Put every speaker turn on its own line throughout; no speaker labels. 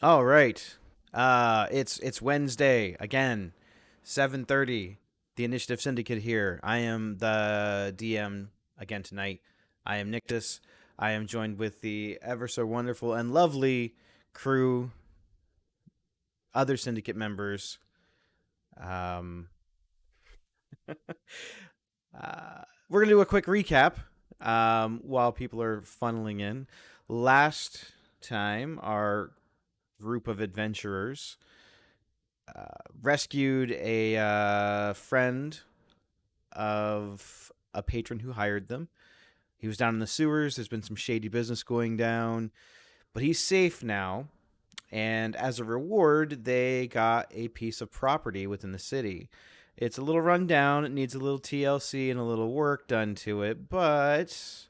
All right. It's Wednesday again, 7:30. The Initiative Syndicate here. I am the DM again tonight. I am Nictus. I am joined with the ever so wonderful and lovely crew, other Syndicate members. Um, we're gonna do a quick recap while people are funneling in. Last time, our group of adventurers rescued a friend of a patron who hired them. He was down in the sewers. There's been some shady business going down, but he's safe now. And as a reward, they got a piece of property within the city. It's a little run down. It needs a little TLC and a little work done to it, but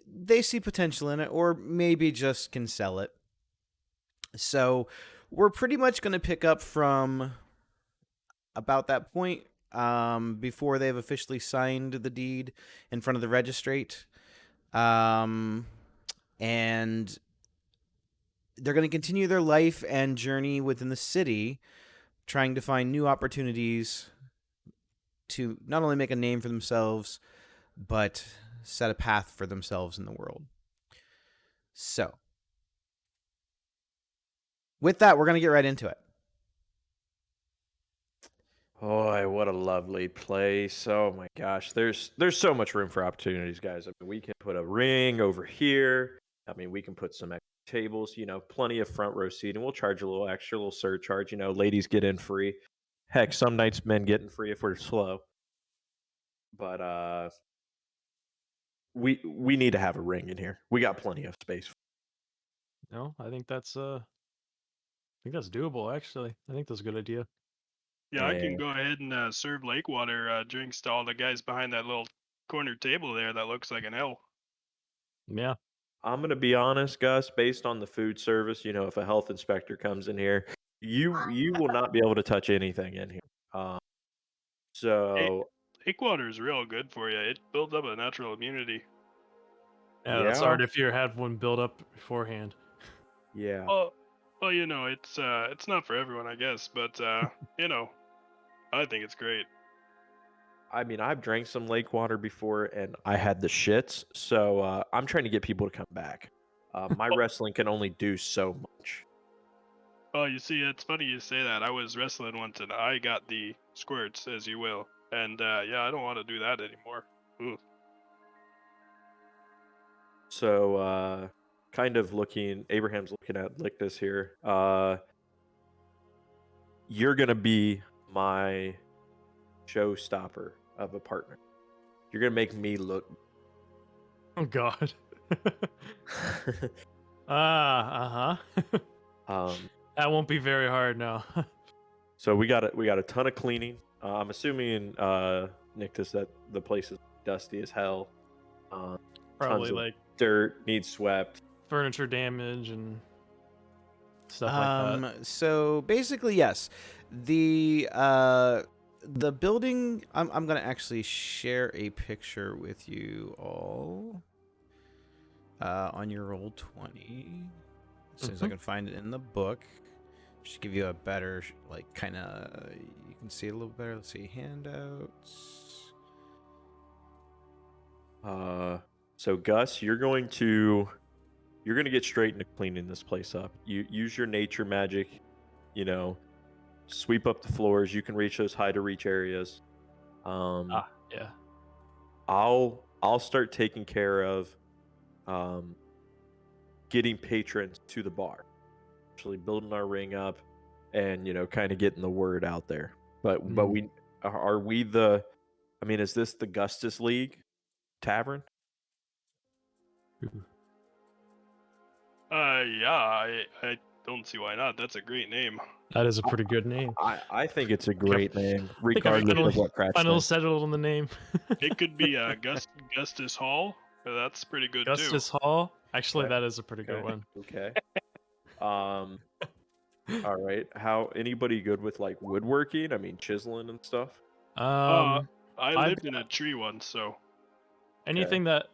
they see potential in it, or maybe just can sell it. So we're pretty much going to pick up from about that point, before they've officially signed the deed in front of the registrate. Um, and they're going to continue their life and journey within the city, trying to find new opportunities to not only make a name for themselves, but set a path for themselves in the world. So, with that, we're going to get right into it.
Boy, what a lovely place. Oh my gosh. There's so much room for opportunities, guys. I mean, we can put a ring over here. I mean, we can put some extra tables, plenty of front row seat, and we'll charge a little extra, little surcharge. Ladies get in free. Heck, some nights men get in free if we're slow. But we need to have a ring in here. We got plenty of space.
No, I think that's doable. Actually, I think that's a good idea.
Yeah, I can
And
go ahead and serve lake water drinks to all the guys behind that little corner table there that looks like an L.
Yeah.
I'm gonna be honest, Gus, based on the food service, if a health inspector comes in here, you will not be able to touch anything in here. Um,
Hey,
so
lake water is real good for you. It builds up a natural immunity.
Yeah, that's
yeah,
hard if you had one built up beforehand.
yeah.
Well, it's not for everyone, I guess, but you know, I think it's great.
I mean, I've drank some lake water before, and I had the shits. So I'm trying to get people to come back. My
Oh,
wrestling can only do so much.
oh, you see, it's funny you say that. I was wrestling once and I got the squirts, as you will, and yeah, I don't want to do that anymore. Ooh.
So kind of looking, Abraham's looking at Lictus here. You're gonna be my showstopper of a partner. You're gonna make me look.
Oh God. Uh-huh.
um,
That won't be very hard now.
so we got a ton of cleaning. I'm assuming Nictus that the place is dusty as hell. Tons
Probably
of
like
dirt needs swept.
furniture damage and stuff like that.
So basically, yes, the building. I'm gonna actually share a picture with you all on your roll 20 as soon as I can find it in the book. Just give you a better like kind of you can see it a little better. Let's see handouts.
So Gus, you're going to get straight into cleaning this place up. You use your nature magic, you know, sweep up the floors. You can reach those high to reach areas.
Yeah.
I'll start taking care of getting patrons to the bar, actually building our ring up, and kind of getting the word out there. But we are we the? I mean, is this the Gustus League Tavern?
Yeah, I don't see why not. That's a great name.
That is a pretty good name.
I think it's a great name,
I think I
regardless
finally,
of what Crash
finally
thinks.
settled on the name.
It could be Gustus Hall. That's pretty good
Justice Hall. Actually,
Okay.
that is a pretty good
Okay.
one.
Okay. All right. How anybody good with like woodworking? I mean, chiseling and stuff.
too.
Um,
I
I've
lived in a tree once, so
anything that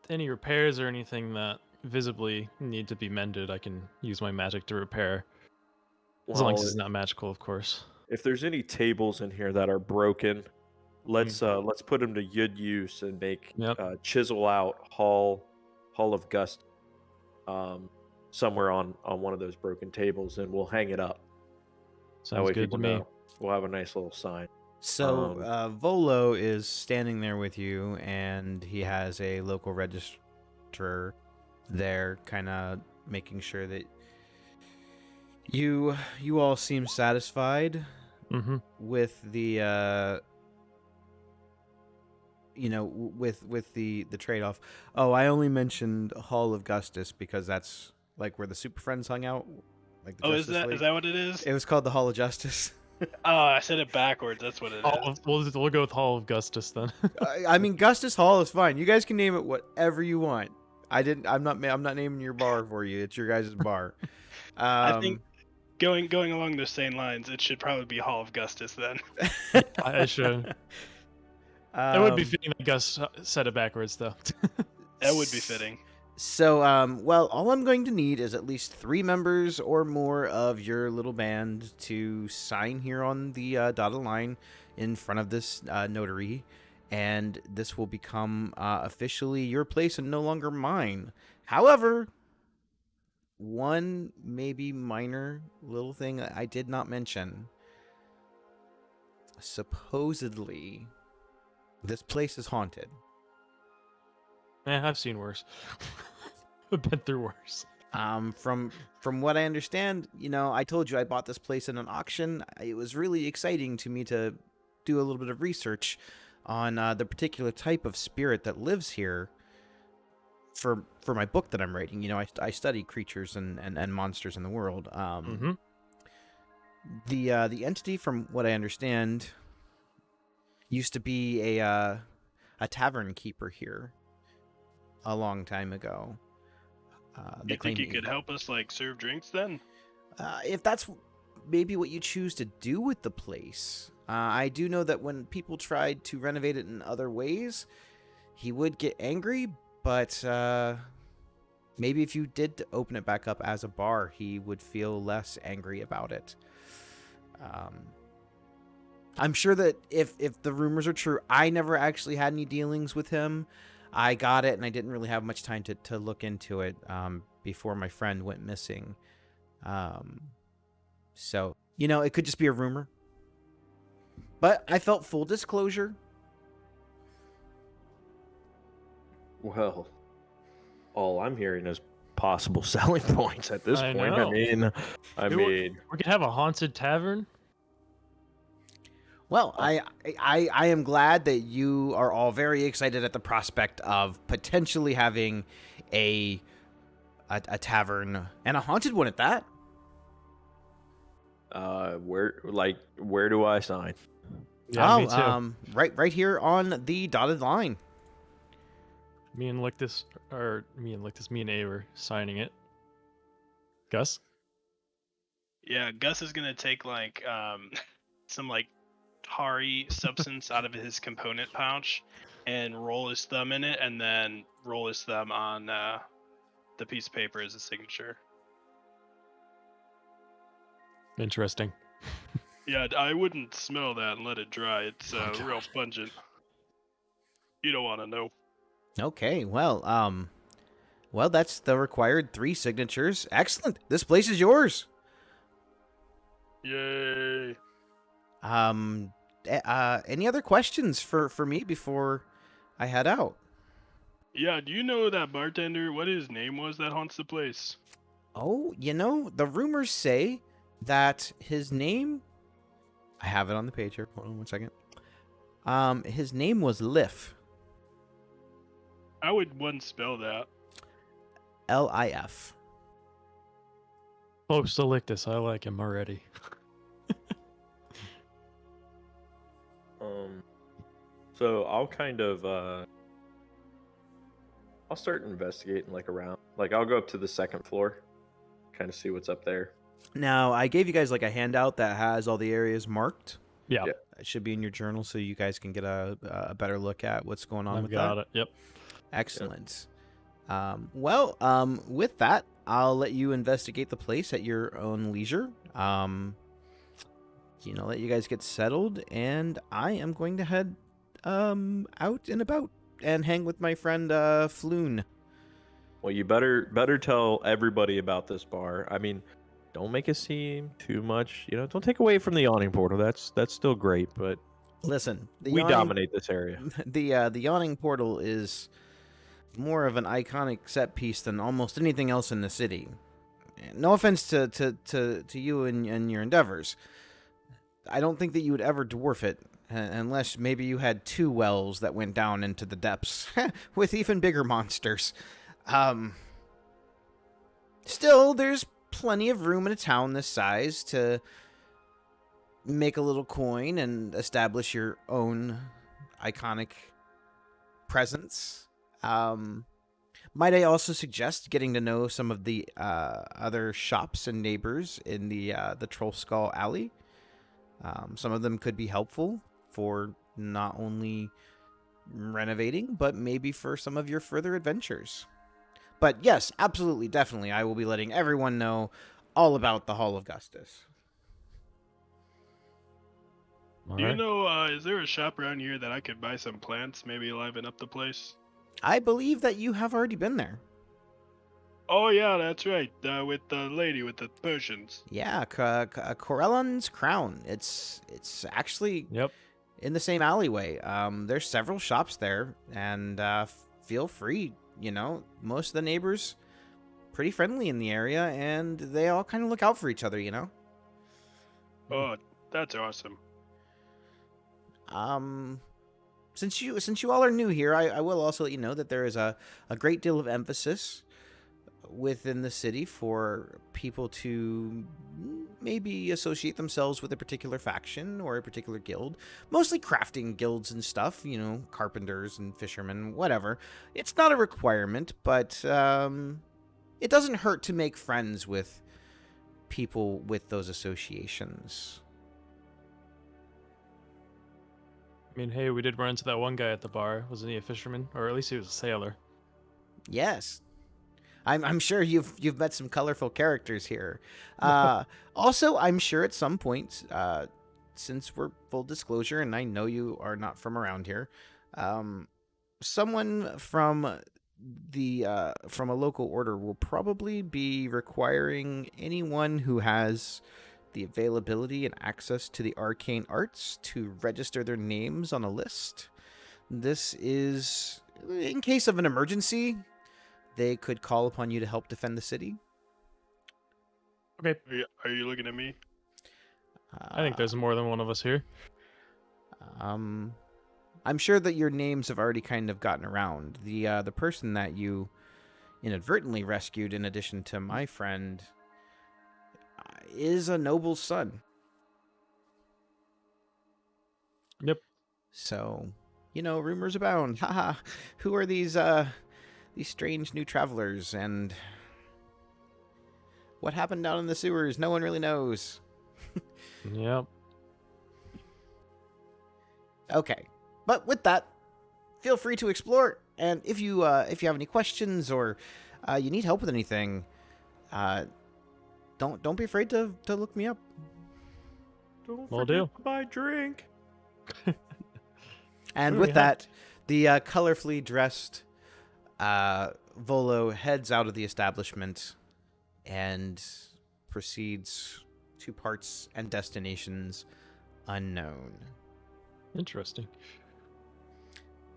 any repairs or anything that visibly need to be mended, I can use my magic to repair. As long as
Well,
it's not magical, of course.
if there's any tables in here that are broken, let's put them to good use and make
Yep.
chisel out Hall of Gust somewhere on one of those broken tables, and we'll hang it up. That
Sounds
way
good to
people
me.
know. We'll have a nice little sign.
So Volo is standing there with you, and he has a local registrar there, kind of making sure that you all seem satisfied
Mm-hmm.
with the with the trade-off. Oh, I only mentioned Hall of Gustus because that's like where the Super Friends hung out, like the
Oh,
Justice
is
League.
that what it is?
It was called the Hall of Justice.
Oh, I said it backwards. That's what it is.
We'll go with Hall of Gustus then.
I mean, Gustus Hall is fine. You guys can name it whatever you want. I'm not naming your bar for you. It's your guys' bar.
I think going along those same lines, it should probably be Hall of Gustus then.
I should. It would be fitting that Gus said it backwards, though.
That would be fitting.
So, well, all I'm going to need is at least 3 members or more of your little band to sign here on the dotted line in front of this notary, and this will become officially your place and no longer mine. However, one maybe minor little thing that I did not mention. Supposedly, this place is haunted.
I've seen worse. I've been through worse.
From what I understand, I told you I bought this place in an auction. It was really exciting to me to do a little bit of research on the particular type of spirit that lives here for my book that I'm writing. I study creatures and monsters in the world. The entity, from what I understand, used to be a tavern keeper here a long time ago.
You think he could help us, like, serve drinks then?
If that's maybe what you choose to do with the place. I do know that when people tried to renovate it in other ways, he would get angry, but maybe if you did open it back up as a bar, he would feel less angry about it. I'm sure that if the rumors are true, I never actually had any dealings with him. I got it, and I didn't really have much time to look into it before my friend went missing. So, it could just be a rumor. But I felt full disclosure.
Well, all I'm hearing is possible selling points at this
I
point.
know.
I mean,
We could have a haunted tavern.
Well, I am glad that you are all very excited at the prospect of potentially having a tavern, and a haunted one at that.
where do I sign?
Yeah, me too.
Right here on the dotted line.
Me and A were signing it. Gus?
Yeah, Gus is gonna take like some like tarry substance out of his component pouch and roll his thumb in it, and then roll his thumb on the piece of paper as a signature.
Interesting.
Yeah, I wouldn't smell that and let it dry. It's
Oh,
real
God.
pungent. You don't want to know.
Okay, well, that's the required 3 signatures. Excellent. This place is yours.
Yay!
Any other questions for me before I head out?
Yeah, do you know that bartender? What his name was that haunts the place?
Oh, the rumors say that his name... I have it on the page here. Hold on 1 second. His name was Lif.
I would one spell that.
Lif.
Close to Lictus. I like him already.
So I'll kind of I'll start investigating around. I'll go up to the 2nd floor, kind of see what's up there.
Now, I gave you guys a handout that has all the areas marked.
Yeah.
It should be in your journal so you guys can get a better look at what's going on
I've
with
got
that.
it. Yep.
Excellent. With that, I'll let you investigate the place at your own leisure. Let you guys get settled, and I am going to head out and about and hang with my friend Floon.
Well, you better tell everybody about this bar. I mean, don't make it seem too much. Don't take away from the yawning portal. That's still great, but
Listen,
we dominate this area.
The yawning portal is more of an iconic set piece than almost anything else in the city. No offense to you and your endeavors. I don't think that you would ever dwarf it, unless maybe you had 2 wells that went down into the depths with even bigger monsters. Still, there's plenty of room in a town this size to make a little coin and establish your own iconic presence. Might I also suggest getting to know some of the other shops and neighbors in the Troll Skull Alley? Some of them could be helpful for not only renovating, but maybe for some of your further adventures. But yes, absolutely, definitely, I will be letting everyone know all about the Hall of Gustus.
Do you know, is there a shop around here that I could buy some plants, maybe liven up the place?
I believe that you have already been there.
Oh yeah, that's right. With the lady with the potions.
Yeah, Corellan's Crown. It's actually
Yep.
in the same alleyway. There's several shops there, and feel free. Most of the neighbors pretty friendly in the area, and they all kind of look out for each other.
Oh, that's awesome.
Since you all are new here, I will also let you know that there is a great deal of emphasis within the city for people to maybe associate themselves with a particular faction or a particular guild. Mostly crafting guilds and stuff, carpenters and fishermen, whatever. It's not a requirement, but it doesn't hurt to make friends with people with those associations.
I mean, hey, we did run into that one guy at the bar. Wasn't he a fisherman? Or at least he was a sailor.
Yes. I'm sure you've met some colorful characters here. Also, I'm sure at some point, since we're full disclosure, and I know you are not from around here, someone from a local order will probably be requiring anyone who has the availability and access to the arcane arts to register their names on a list. This is in case of an emergency. They could call upon you to help defend the city.
Okay.
Are you looking at me?
I think there's more than one of us here.
I'm sure that your names have already kind of gotten around. The person that you inadvertently rescued, in addition to my friend, is a noble's son.
Yep.
So, rumors abound. Haha. Who are these strange new travelers, and what happened down in the sewers? No one really knows.
Yep.
Okay, but with that, feel free to explore. And if you have any questions or you need help with anything, don't be afraid to look me up.
Don't
Will
forget
do.
to buy drink.
And
What do
with
we have?
that, the colorfully dressed Volo heads out of the establishment and proceeds to parts and destinations unknown.
Interesting.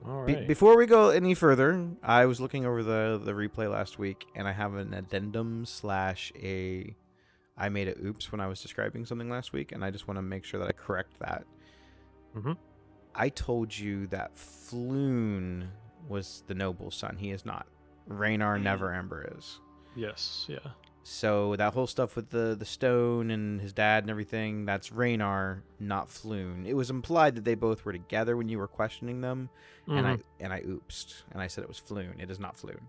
All right.
Before we go any further, I was looking over the replay last week, and I have an addendum / I made a oops when I was describing something last week, and I just want to make sure that I correct that.
Mm-hmm.
I told you that Floon was the noble's son. He is not. Raynar Neverember is.
Yes. Yeah.
So that whole stuff with the stone and his dad and everything, that's Raynar, not Floon. It was implied that they both were together when you were questioning them, and I oopsed, and I said it was Floon. It is not Floon.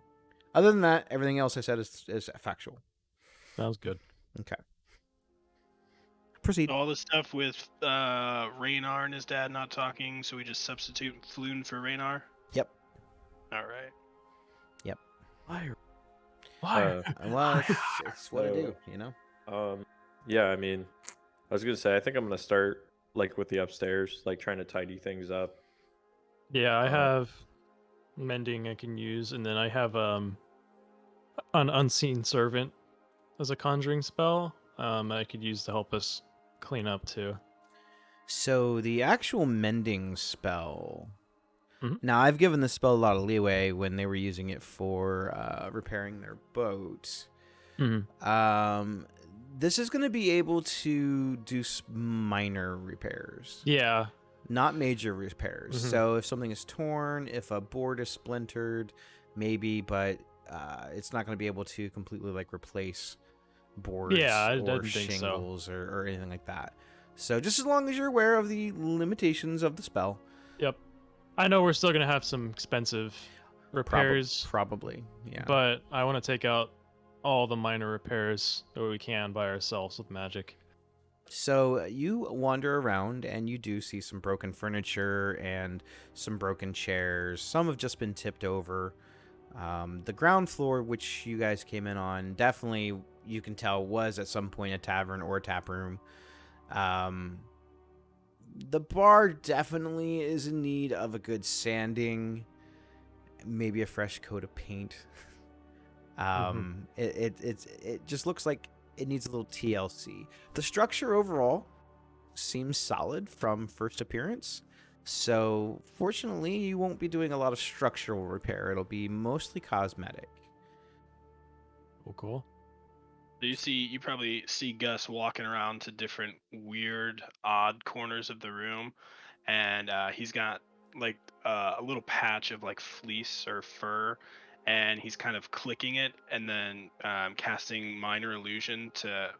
Other than that, everything else I said is factual.
Sounds good.
Okay. Proceed.
All the stuff with Raynar and his dad not talking, so we just substitute Floon for Raynar?
Yep.
Alright.
Why?
Why?
Well, it's what I do, you know.
Yeah, I mean, I was gonna say, I think I'm gonna start like with the upstairs, like trying to tidy things up.
Yeah, I
Um,
have mending I can use, and then I have an unseen servant as a conjuring spell. I could use to help us clean up too.
So the actual mending spell.
Mhm.
Now I've given the spell a lot of leeway when they were using it for repairing their boat.
Mm-hmm.
This is going to be able to do minor repairs,
Yeah.
not major repairs.
Mhm.
So if something is torn, if a board is splintered, maybe, but it's not going to be able to completely like replace
Yeah,
boards
I
or
didn't think so.
shingles or anything like that. So just as long as you're aware of the limitations of the spell,
Yep. I know we're still gonna have some expensive repairs,
probably, yeah.
but I want to take out all the minor repairs that we can by ourselves with magic.
So you wander around and you do see some broken furniture and some broken chairs. Some have just been tipped over. The ground floor, which you guys came in on, definitely you can tell was at some point a tavern or a tap room. The bar definitely is in need of a good sanding, maybe a fresh coat of paint. It just looks like it needs a little TLC. The structure overall seems solid from first appearance. So, fortunately, you won't be doing a lot of structural repair. It'll be mostly cosmetic.
Cool.
You probably see Gus walking around to different weird, odd corners of the room, and he's got like a little patch of like fleece or fur, and he's kind of clicking it and then casting minor illusion to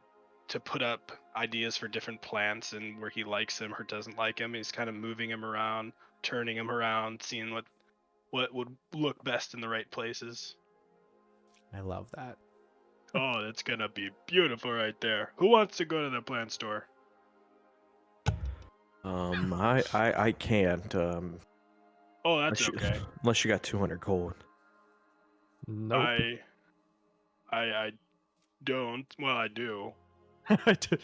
put up ideas for different plants and where he likes them or doesn't like them. He's kind of moving them around, turning them around, seeing what would look best in the right places.
I love that.
Oh, that's gonna be beautiful right there. Who wants to go to the plant store?
I can't.
Oh, that's
Unless you,
okay.
unless you got 200 gold.
Nope.
I don't. Well, I do,
I did-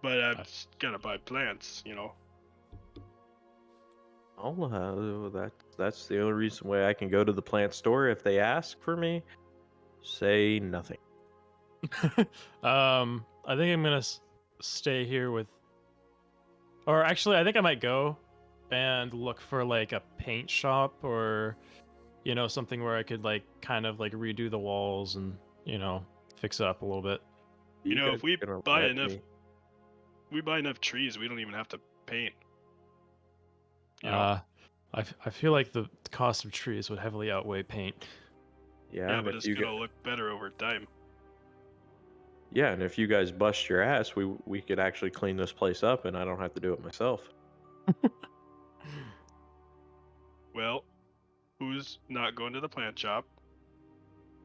but I've gotta buy plants, you know.
Oh, that's the only reason why I can go to the plant store. If they ask for me, say nothing.
I think I'm gonna stay here with, or actually, I think I might go and look for like a paint shop or, something where I could like kind of like redo the walls and fix it up a little bit.
You know,
guys
if we
are gonna
buy
let
enough,
me-
we buy enough trees, we don't even have to paint. You know.
I feel like the cost of trees would heavily outweigh paint.
Yeah,
Yeah,
and
but
if
it's
you
gonna look better over time.
and if you guys bust your ass, we could actually clean this place up, and I don't have to do it myself.
Well, who's not going to the plant shop?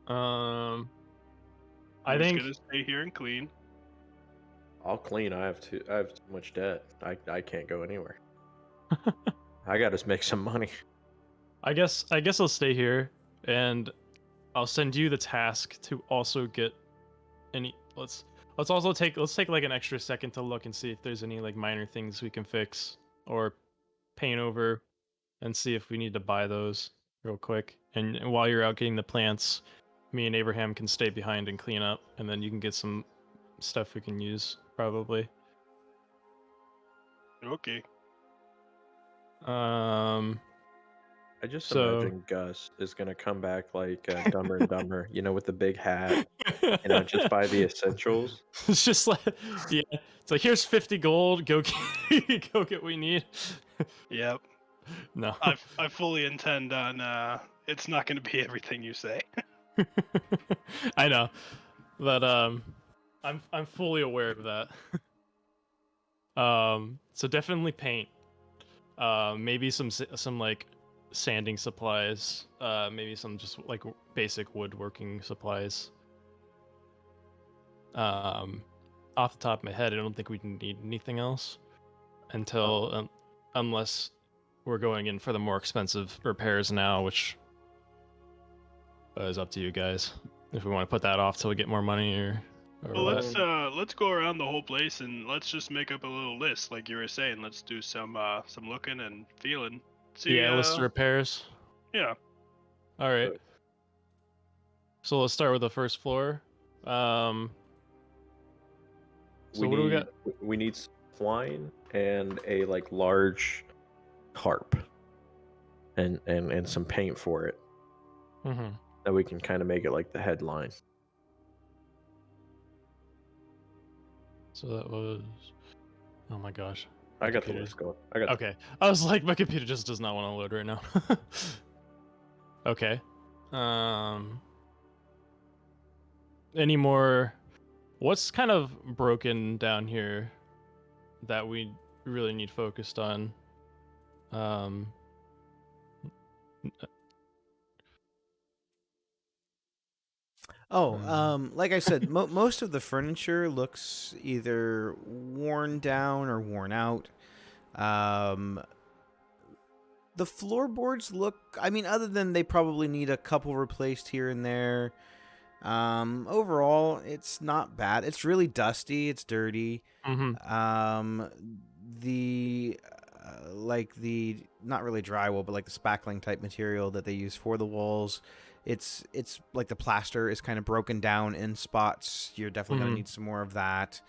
Um, I
Who's
think
gonna stay here and clean?
I'll clean. I have too much debt. I can't go anywhere. I got to make some money.
I guess I'll stay here and I'll send you the task to also get any let's take like an extra second to look and see if there's any like minor things we can fix or paint over and see if we need to buy those real quick. And while you're out getting the plants, me and Abraham can stay behind and clean up, and then you can get some stuff we can use probably.
Okay.
Um
I just
so
imagine Gus is gonna come back like Dumber and Dumber, with the big hat, just buy the essentials.
it's just like, yeah, it's like here's 50 gold, go get, go get what we need.
Yep.
No.
I fully intend on. It's not gonna be everything you say.
I know, but I'm fully aware of that. So definitely paint. Maybe some like sanding supplies. Maybe some just like basic woodworking supplies. Off the top of my head, I don't think we need anything else until unless we're going in for the more expensive repairs now, which is up to you guys. If we want to put that off till we get more money or
Well,
what.
let's go around the whole place and let's just make up a little list, like you were saying. Let's do some looking and feeling. See,
Yeah, list of repairs.
yeah.
All right.
Good.
So let's start with the first floor. So
we
what do we
need
got?
we need some twine and a like large harp and some paint for it
Mm-hmm.
that we can kind of make it like the headline.
So that was. Oh my gosh.
I got the
Computer.
list going. I got
Okay. I was like, my computer just does not want to load right now. Okay. Any more? What's kind of broken down here that we really need focused on? Um.
Oh,
Hmm.
like I said, most of the furniture looks either worn down or worn out. Um, the floorboards look, I mean, other than they probably need a couple replaced here and there. Overall, it's not bad. It's really dusty. It's dirty.
Mm-hmm.
Um, the like the not really drywall, but like the spackling type material that they use for the walls. It's like the plaster is kind of broken down in spots. You're definitely gonna
Mm-hmm.
need some more of that.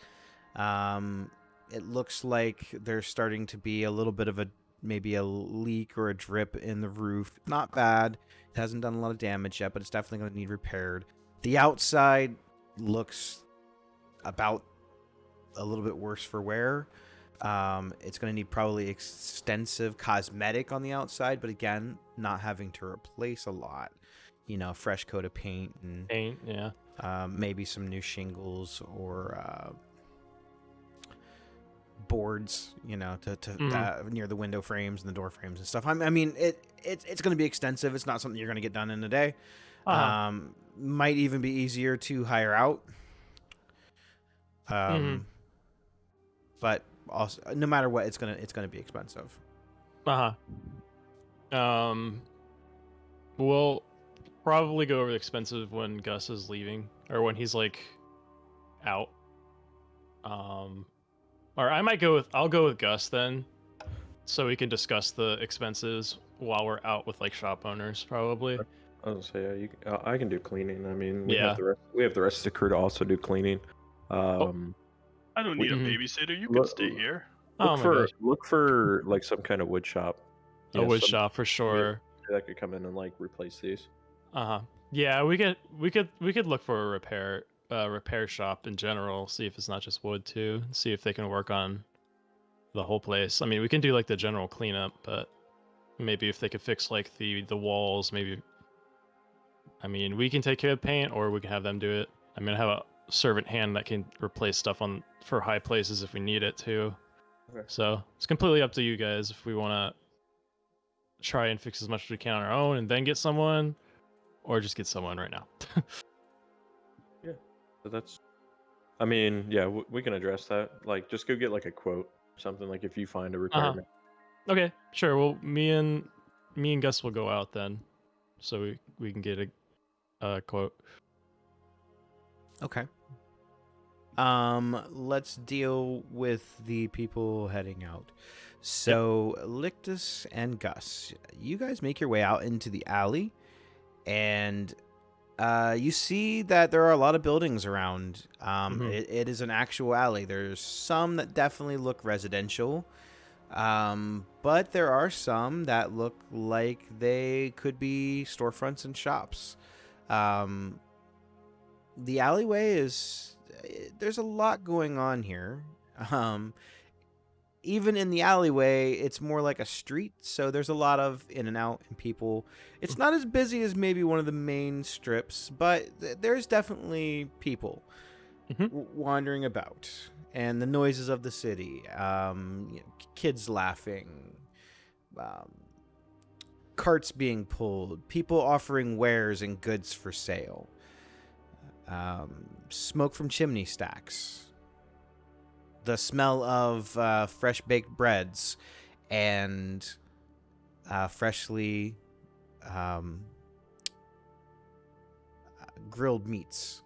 It looks like there's starting to be a little bit of a maybe a leak or a drip in the roof. Not bad. It hasn't done a lot of damage yet, but it's definitely gonna need repaired. The outside looks about a little bit worse for wear. It's going to need probably extensive cosmetic on the outside, but again, not having to replace a lot. Fresh coat of paint and
Paint, yeah.
maybe some new shingles or boards, near the window frames and the door frames and stuff. I mean, it's going to be extensive. It's not something you're going to get done in a day.
Uh-huh.
Might even be easier to hire out.
Mm-hmm.
But also, no matter what, it's gonna be expensive.
Uh-huh. We'll probably go over the expensive when Gus is leaving or when he's like out. Or I'll go with Gus then, so we can discuss the expenses while we're out with like shop owners probably.
I was gonna say I can do cleaning. I mean,
Yeah.
we have the rest of the crew to also do cleaning.
Oh.
I don't need a
Mhm.
babysitter. You can
Look,
stay here.
Oh my gosh.
look for like some kind of wood shop.
A wood
some-
shop for sure.
that could come in and like replace these.
Uh-huh. Yeah, we could look for a repair shop in general, see if it's not just wood too, see if they can work on the whole place. I mean, we can do like the general cleanup, but maybe if they could fix like the walls, maybe. I mean, we can take care of paint, or we can have them do it. I mean, I have a servant hand that can replace stuff for high places if we need it too.
Okay.
So it's completely up to you guys if we want to try and fix as much as we can on our own and then get someone, or just get someone right now.
So that's. I mean, yeah, we can address that. Like, just go get like a quote, something like if you find a requirement.
Okay, sure. Well, me and Gus will go out then, so we can get a quote.
Okay. Let's deal with the people heading out. So, Lictus and Gus, you guys make your way out into the alley, and you see that there are a lot of buildings around.
Mhm.
It is an actual alley. There's some that definitely look residential, but there are some that look like they could be storefronts and shops. The alleyway there's a lot going on here. Even in the alleyway, it's more like a street, so there's a lot of in and out and people. It's not as busy as maybe one of the main strips, but there's definitely people
Mhm.
wandering about, and the noises of the city, kids laughing, um, carts being pulled, people offering wares and goods for sale, smoke from chimney stacks, the smell of fresh baked breads and freshly grilled meats.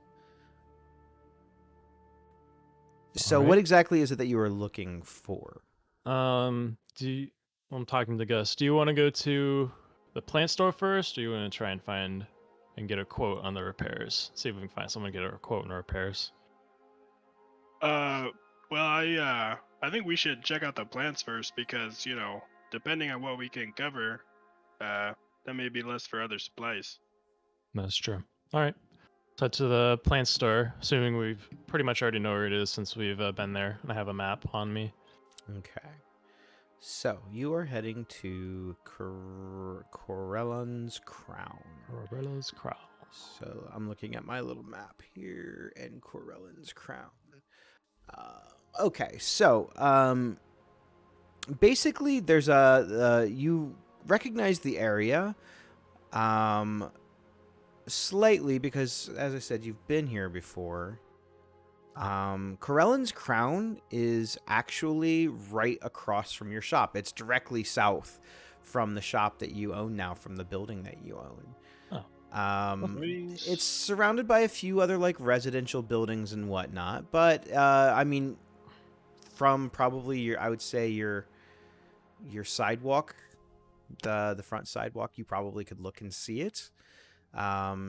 So,
All
what
right.
exactly is it that you are looking for?
Do you, I'm talking to Gus. Do you want to go to the plant store first, or you want to try and find and get a quote on the repairs? See if we can find someone to get a quote on the repairs.
Uh, well, I think we should check out the plants first because depending on what we can cover, that may be less for other supplies.
That's true. All right. So to the plant store, assuming we've pretty much already know where it is since we've been there, and I have a map on me.
Okay. So, you are heading to Corellan's Crown.
Aurella's Crown.
So, I'm looking at my little map here and Corellan's Crown. Okay, so basically, there's you recognize the area, slightly because, as I said, you've been here before. Corellan's Crown is actually right across from your shop. It's directly south from the shop that you own now, from the building that you own.
Nice.
It's surrounded by a few other like residential buildings and whatnot, but I mean, from probably I would say your sidewalk, the front sidewalk, you probably could look and see it.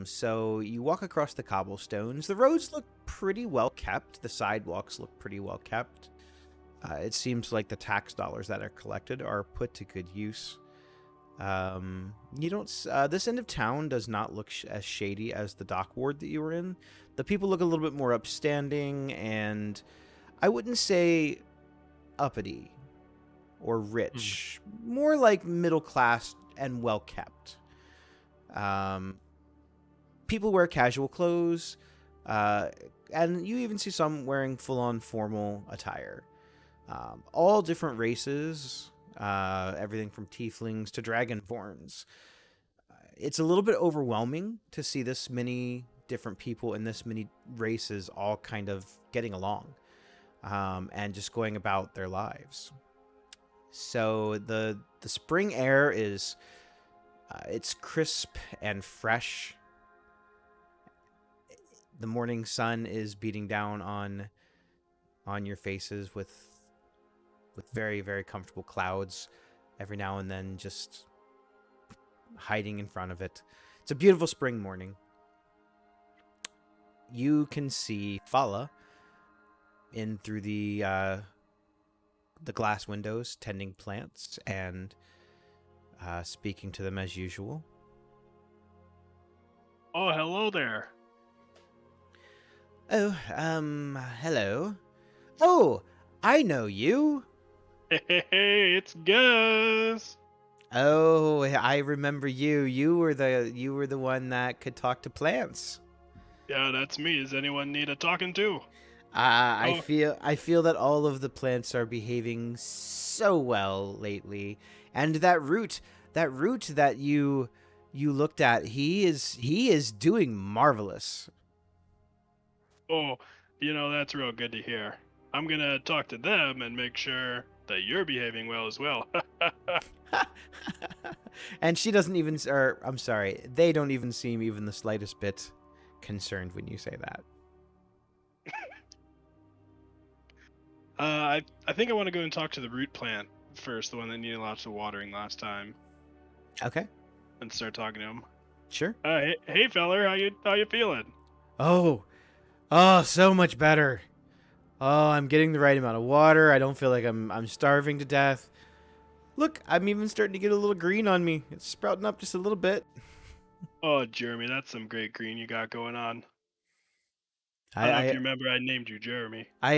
So you walk across the cobblestones. The roads look pretty well kept. The sidewalks look pretty well kept. It seems like the tax dollars that are collected are put to good use. You don't. This end of town does not look as shady as the dock ward that you were in. The people look a little bit more upstanding, and I wouldn't say uppity or rich. More like middle class and well kept. People wear casual clothes, and you even see some wearing full-on formal attire. All different races. Everything from tieflings to dragonborns. It's a little bit overwhelming to see this many different people and this many races all kind of getting along, and just going about their lives. So the spring air is it's crisp and fresh. The morning sun is beating down on your faces with very, very comfortable clouds every now and then just hiding in front of it. It's a beautiful spring morning. You can see Fala in through the glass windows, tending plants and speaking to them as usual.
Oh, hello there.
Oh, hello. Oh, I know you.
Hey, it's Gus.
Oh, I remember you. You were the one that could talk to plants.
Yeah, that's me. Does anyone need a talking to?
I
Oh.
feel that all of the plants are behaving so well lately, and that root that you looked at, he is doing marvelous.
Oh, that's real good to hear. I'm gonna talk to them and make sure that you're behaving well as well.
And she doesn't even, or I'm sorry, they don't even seem even the slightest bit concerned when you say that.
I think I want to go and talk to the root plant first, the one that needed lots of watering last time,
Okay,
and start talking to him.
sure.
Hey feller, how you feeling?
Oh, so much better. Oh, I'm getting the right amount of water. I don't feel like I'm starving to death. Look, I'm even starting to get a little green on me. It's sprouting up just a little bit.
Oh, Jeremy, that's some great green you got going on. I
I
don't know if
I
you remember I named you Jeremy.
I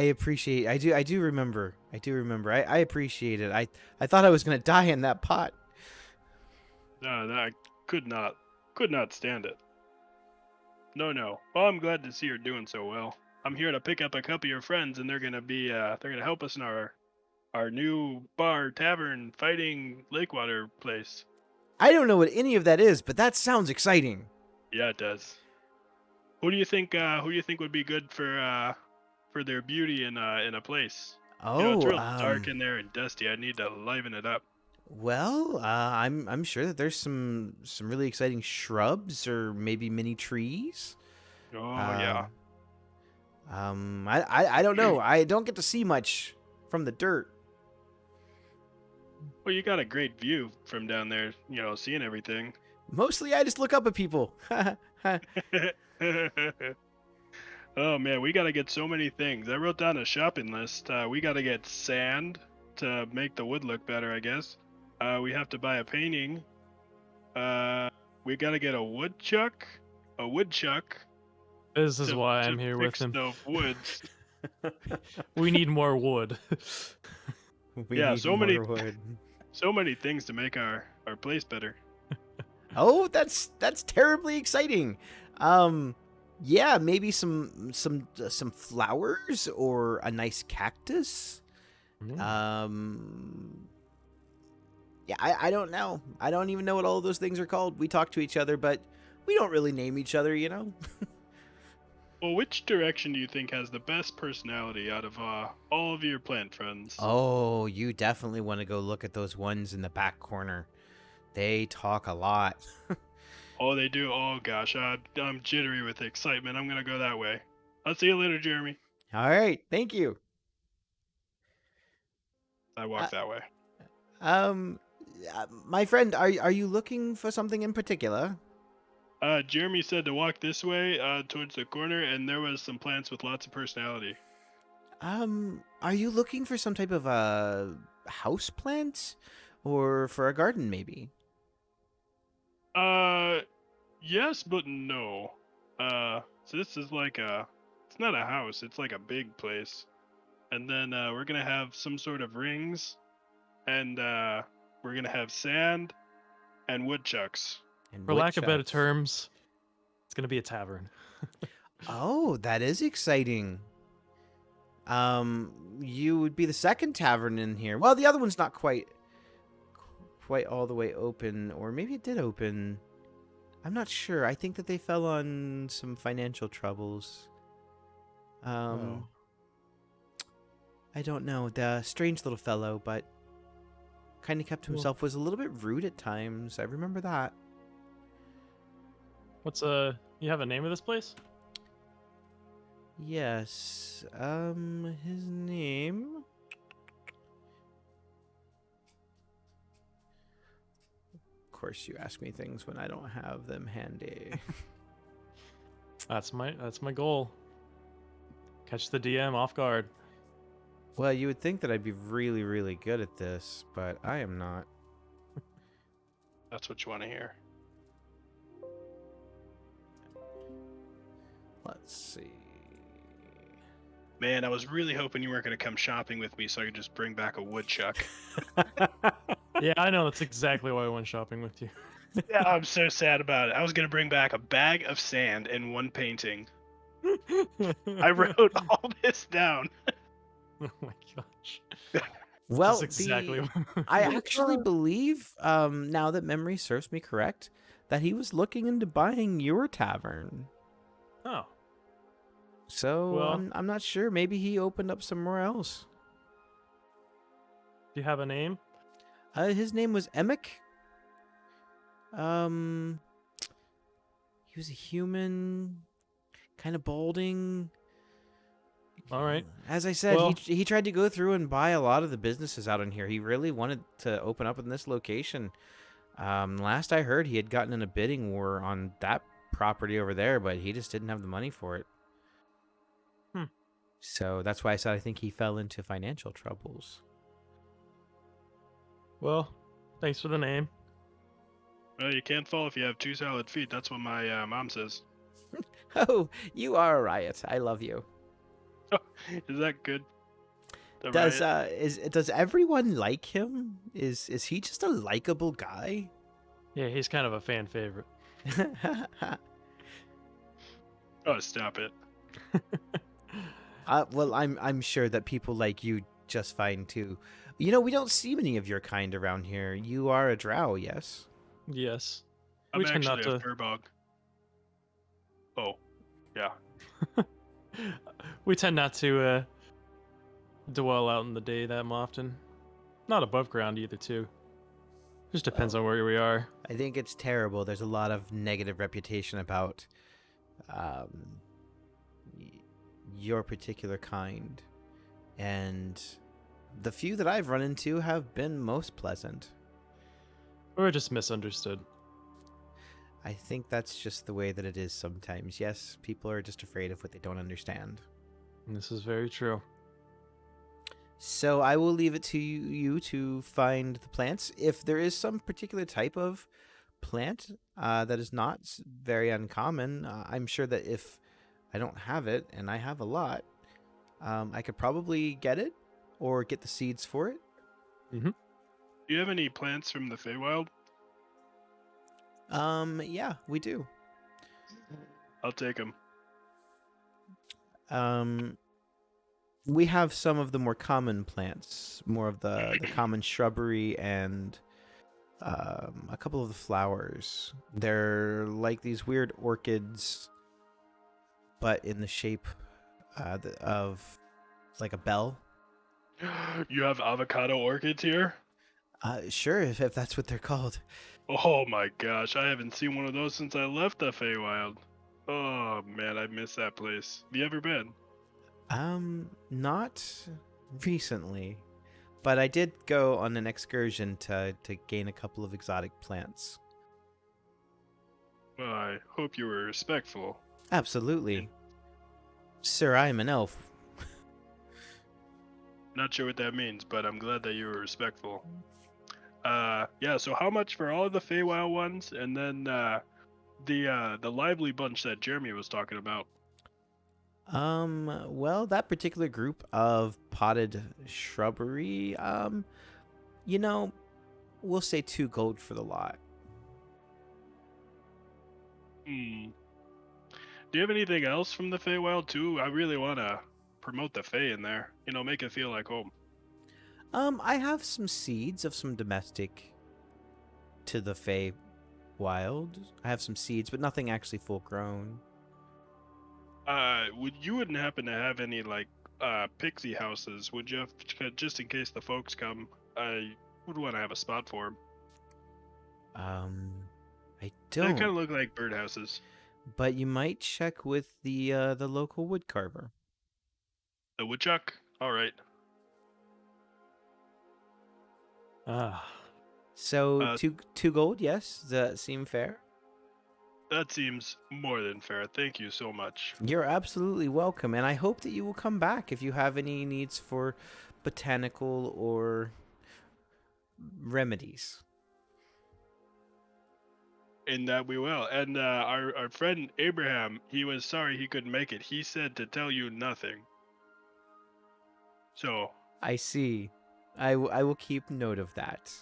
appreciate. I do remember. I appreciate it. I thought I was gonna die in that pot.
No, I could not stand it. No. Well, I'm glad to see you're doing so well. I'm here to pick up a couple of your friends, and they're gonna help us in our new bar tavern fighting Lakewater place.
I don't know what any of that is, but that sounds exciting.
Yeah, it does. Who do you think would be good for their beauty in a place? It's
Oh,
real dark in there and dusty. I need to liven it up.
Well, I'm sure that there's some really exciting shrubs or maybe mini trees.
Oh yeah.
Um, I don't know. I don't get to see much from the dirt.
Well, you got a great view from down there. Seeing everything.
Mostly, I just look up at people.
Oh man, we gotta get so many things. I wrote down a shopping list. We gotta get sand to make the wood look better, I guess. We have to buy a painting. We gotta get a woodchuck. A woodchuck
This is
to
why
to
I'm here with
fix
him.
the woods.
We need more wood.
We
Yeah,
need
so many
more wood.
so many things to make our place better.
Oh, that's terribly exciting. Yeah, maybe some flowers or a nice cactus. Um, yeah, I don't know. I don't even know what all of those things are called. We talk to each other, but we don't really name each other, you know?
Well, which direction do you think has the best personality out of all of your plant friends?
Oh, you definitely want to go look at those ones in the back corner. They talk a lot.
Oh, they do. Oh gosh, I'm jittery with excitement. I'm gonna go that way. I'll see you later, Jeremy.
All right, thank you.
I
Uh,
walk that way.
um, my friend, are you looking for something in particular?
Jeremy said to walk this way, towards the corner, and there was some plants with lots of personality.
Are you looking for some type of house plant, or for a garden maybe?
Uh, yes, but no. So this is like it's not a house. It's like a big place, and then we're gonna have some sort of rings, and we're gonna have sand and woodchucks.
And
For lack of better
woodchucks.
terms, it's gonna be a tavern.
Oh, that is exciting. You would be the second tavern in here. Well, the other one's not quite all the way open, or maybe it did open. I'm not sure. I think that they fell on some financial troubles.
Oh.
I don't know. The strange little fellow, but kind of kept to
Well-
himself, was a little bit rude at times. I remember that.
What's you have a name of this place?
Yes. His name. Of course, you ask me things when I don't have them handy.
That's my goal. Catch the DM off guard.
Well, you would think that I'd be really, really good at this, but I am not.
That's what you want to hear.
Let's see.
Man, I was really hoping you weren't gonna come shopping with me, so I could just bring back a woodchuck.
Yeah, I know. That's exactly why I went shopping with you.
Yeah, I'm so sad about it. I was gonna bring back a bag of sand and one painting. I wrote all this down.
Oh my gosh.
Well,
That's exactly.
I actually believe, now that memory serves me correct, that he was looking into buying your tavern.
Oh.
So
Well-
I'm not sure. Maybe he opened up somewhere else.
Do you have a name?
His name was Emic. He was a human, kind of balding.
All right.
As I said,
Well-
he tried to go through and buy a lot of the businesses out in here. He really wanted to open up in this location. Last I heard, he had gotten in a bidding war on that property over there, but he just didn't have the money for it. So that's why I said I think he fell into financial troubles.
Well, thanks for the name.
Well, you can't fall if you have 2 solid feet. That's what my mom says.
Oh, you are a riot. I love you.
Is that good? The
Does
riot?
does everyone like him? Is he just a likable guy?
Yeah, he's kind of a fan favorite.
Oh, stop it.
Well, I'm sure that people like you just fine too. You know, we don't see many of your kind around here. You are a drow, yes?
Yes.
I'm
We tend not
actually a
to.
furbog. Oh, yeah.
We tend not to dwell out in the day that often. Not above ground either, too. Just depends on where we are.
I think it's terrible. There's a lot of negative reputation about um, your particular kind, and the few that I've run into have been most pleasant.
Or just misunderstood.
I think that's just the way that it is sometimes. Yes, people are just afraid of what they don't understand.
And this is very true.
So I will leave it to you to find the plants. If there is some particular type of plant that is not very uncommon, I'm sure that if I don't have it, and I have a lot, I could probably get it or get the seeds for it.
Mm-hmm.
Do you have any plants from the Feywild?
Yeah, we do.
I'll take them.
We have some of the more common plants, more of the common shrubbery, and a couple of the flowers. They're like these weird orchids, but in the shape of like a bell.
You have avocado orchids here?
Sure, if that's what they're called.
Oh my gosh, I haven't seen one of those since I left the Feywild. Oh man, I miss that place. Have you ever been?
Not recently, but I did go on an excursion to gain a couple of exotic plants.
Well, I hope you were respectful.
Absolutely. Sir, I am an elf.
Not sure what that means, but I'm glad that you were respectful. Yeah, so how much for all of the Feywild ones, and then the lively bunch that Jeremy was talking about?
Well, that particular group of potted shrubbery, we'll say 2 gold for the lot.
Hmm. Do you have anything else from the Feywild too? I really want to promote the Fey in there. You know, make it feel like home.
I have some seeds of some domestic to the Fey wild. I have some seeds, but nothing actually full grown.
You wouldn't happen to have any like pixie houses, would you? Just in case the folks come, I would want to have a spot for them.
I
They
don't.
kind of look like birdhouses.
But you might check with the local wood carver.
The woodchuck. All right.
Ah,
So two gold, yes. Does that seem fair?
That seems more than fair. Thank you so much.
You're absolutely welcome, and I hope that you will come back if you have any needs for botanical or remedies.
In that we will. And our friend Abraham, he was sorry he couldn't make it. He said to tell you nothing. So
I see. I will keep note of that.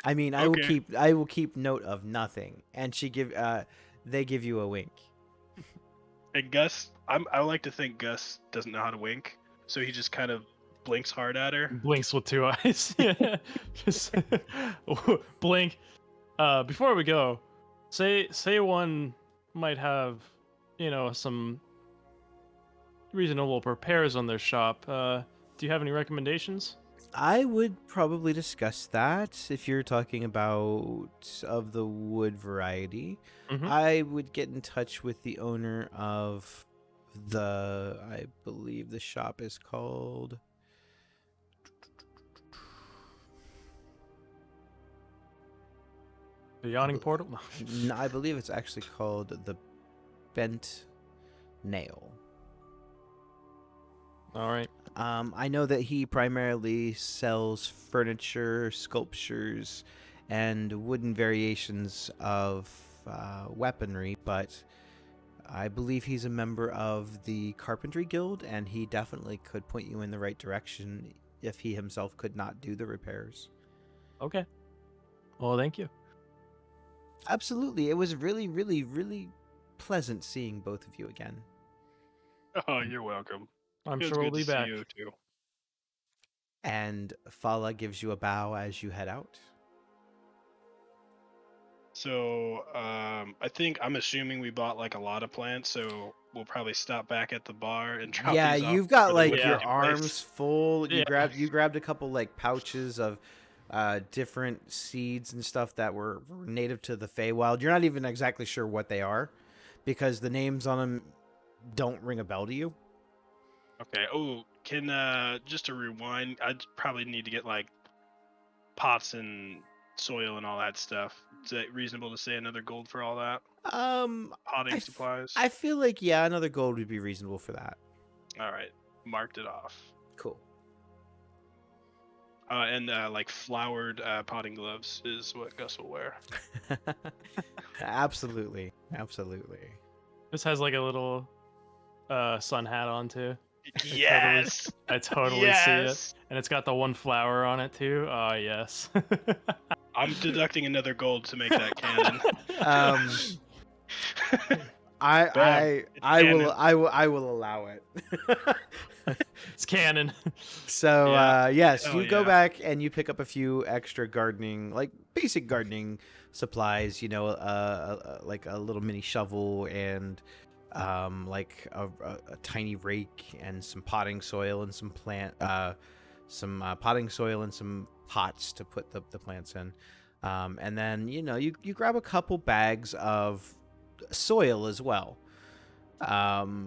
I mean, I
Okay.
will keep note of nothing. And they give you a wink.
And Gus, I like to think Gus doesn't know how to wink, so he just kind of blinks hard at her.
blinks with 2 eyes. Yeah, just blink. Before we go, say one might have, some reasonable repairs on their shop. Do you have any recommendations?
I would probably discuss that if you're talking about of the wood variety.
Mhm.
I would get in touch with the owner of I believe the shop is called
The yawning portal?
No, I believe it's actually called the Bent Nail.
All right.
I know that he primarily sells furniture, sculptures, and wooden variations of weaponry, but I believe he's a member of the Carpentry Guild, and he definitely could point you in the right direction if he himself could not do the repairs.
Okay. Well, thank you.
Absolutely. It was really, really, really pleasant seeing both of you again.
Oh, you're welcome.
I'm
It was
sure we'll
good
be
to
back.
see you too.
And Fala gives you a bow as you head out.
So, I'm assuming we bought like a lot of plants, so we'll probably stop back at the bar and drop
Yeah,
these off
you've got
for the
like
wood
your
place.
arms full.
Yeah.
You grabbed a couple like pouches of different seeds and stuff that were native to the Feywild. You're not even exactly sure what they are because the names on them don't ring a bell to you.
Okay. Oh, can just to rewind, I'd probably need to get like pots and soil and all that stuff. Is it reasonable to say another gold for all that?
I,
Potting supplies.
I feel like, yeah, another gold would be reasonable for that.
All right, marked it off.
Cool.
And like flowered potting gloves is what Gus will wear.
Absolutely. Absolutely.
This has like a little sun hat on too.
Yes.
I totally see it. And it's got the one flower on it too. Oh yes.
I'm deducting another gold to make that canon.
I
Bam,
I will allow it.
It's canon.
So
Yeah.
yes,
Hell
you go
yeah.
back and you pick up a few extra gardening, like basic gardening supplies. You know, like a little mini shovel and like a tiny rake and some potting soil and some potting soil and some pots to put the plants in. And then you grab a couple bags of soil as well.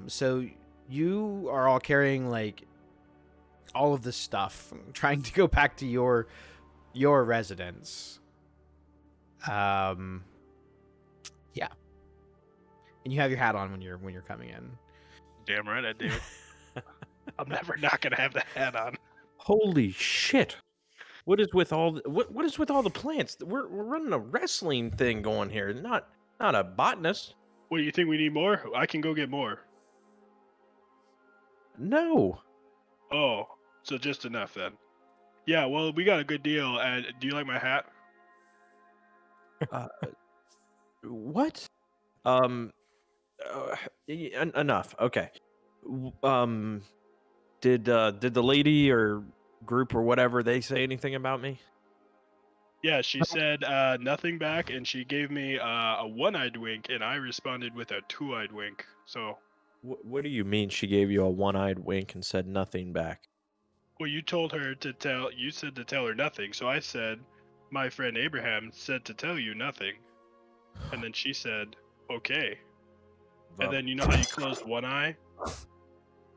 So you are all carrying like all of this stuff, trying to go back to your residence. Yeah, and you have your hat on when you're coming in.
Damn right I do. I'm never not gonna have the hat on.
Holy shit! What is with all what is with all the plants? We're running a wrestling thing going here, not a botanist.
What do you think we need more? I can go get more.
No.
Oh, so just enough then. Yeah, well, we got a good deal. And do you like my hat?
What? Enough. Okay. Did the lady or group or whatever they say anything about me?
Yeah, she said nothing back, and she gave me a one-eyed wink, and I responded with a two-eyed wink. So,
What do you mean she gave you a one-eyed wink and said nothing back?
well, you told her to tell. You said to tell her nothing. So I said, my friend Abraham said to tell you nothing, and then she said, okay. And then you know how you closed one eye,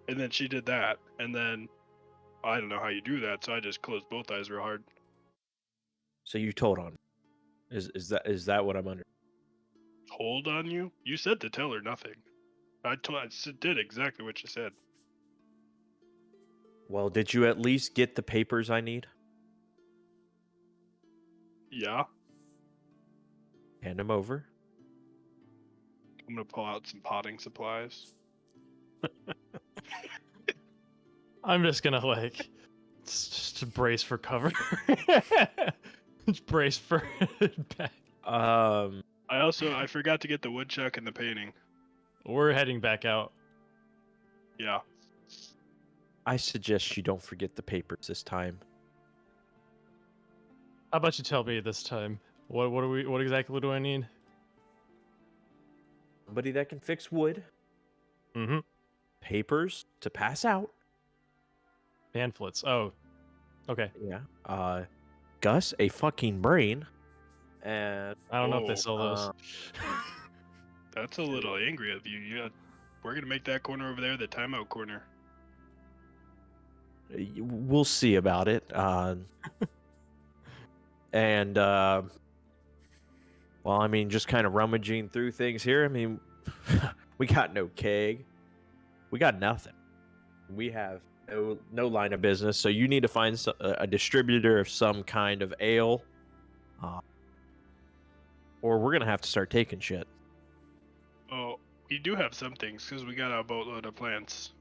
and then she did that, and then I don't know how you do that, so I just closed both eyes real hard.
So you told on. Is that what I'm under?
Hold on you? You said to tell her nothing. I did exactly what you said.
Well, did you at least get the papers I need?
Yeah,
Hand them over.
I'm gonna pull out some potting supplies.
I'm just gonna like just brace for cover. Just brace for back.
I forgot to get the woodchuck and the painting.
We're heading back out.
Yeah.
I suggest you don't forget the papers this time.
How about you tell me this time? What exactly do I need?
Somebody that can fix wood.
Mm-hmm.
Papers to pass out.
Pamphlets. Oh. Okay.
Yeah. Gus, a fucking brain. And
I don't know if they
Whoa,
sell those.
That's a little angry of you. Yeah, we're gonna make that corner over there the timeout corner.
we'll see about it. And well, I mean, just kind of rummaging through things here. I mean, we got no keg. We got nothing. We have no line of business. So you need to find a distributor of some kind of ale, or we're gonna have to start taking shit.
Oh, we do have some things because we got a boatload of plants.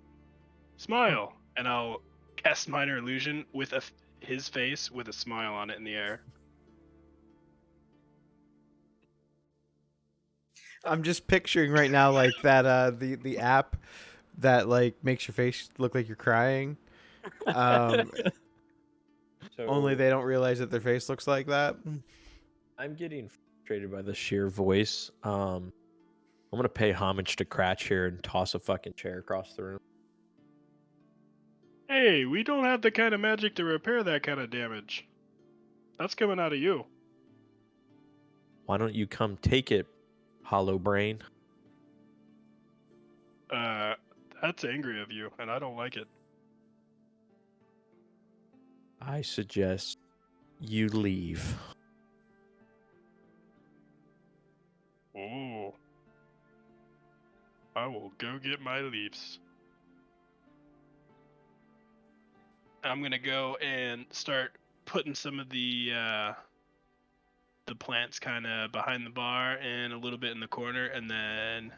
Smile, and I'll cast minor illusion with his face with a smile on it in the air.
I'm just picturing right now like that the app that like makes your face look like you're crying.
So
Only they don't realize that their face looks like that.
I'm getting frustrated by the sheer voice. I'm gonna pay homage to Cratch here and toss a fucking chair across the room.
Hey, we don't have the kind of magic to repair that kind of damage. That's coming out of you.
Why don't you come take it, hollow brain?
That's angry of you, and I don't like it.
I suggest you leave.
Oh. I will go get my leaves. I'm gonna go and start putting some of the plants kind of behind the bar and a little bit in the corner, and then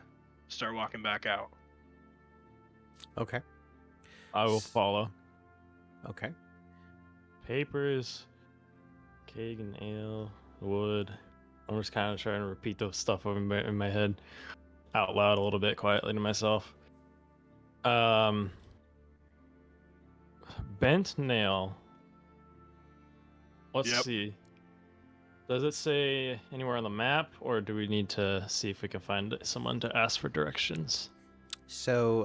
start walking back out.
Okay.
I will follow.
Okay.
Papers, keg and ale, wood. I'm just kind of trying to repeat those stuff over in my head out loud a little bit quietly to myself. Bent nail. Let's
Yep.
see. Does it say anywhere on the map, or do we need to see if we can find someone to ask for directions?
So,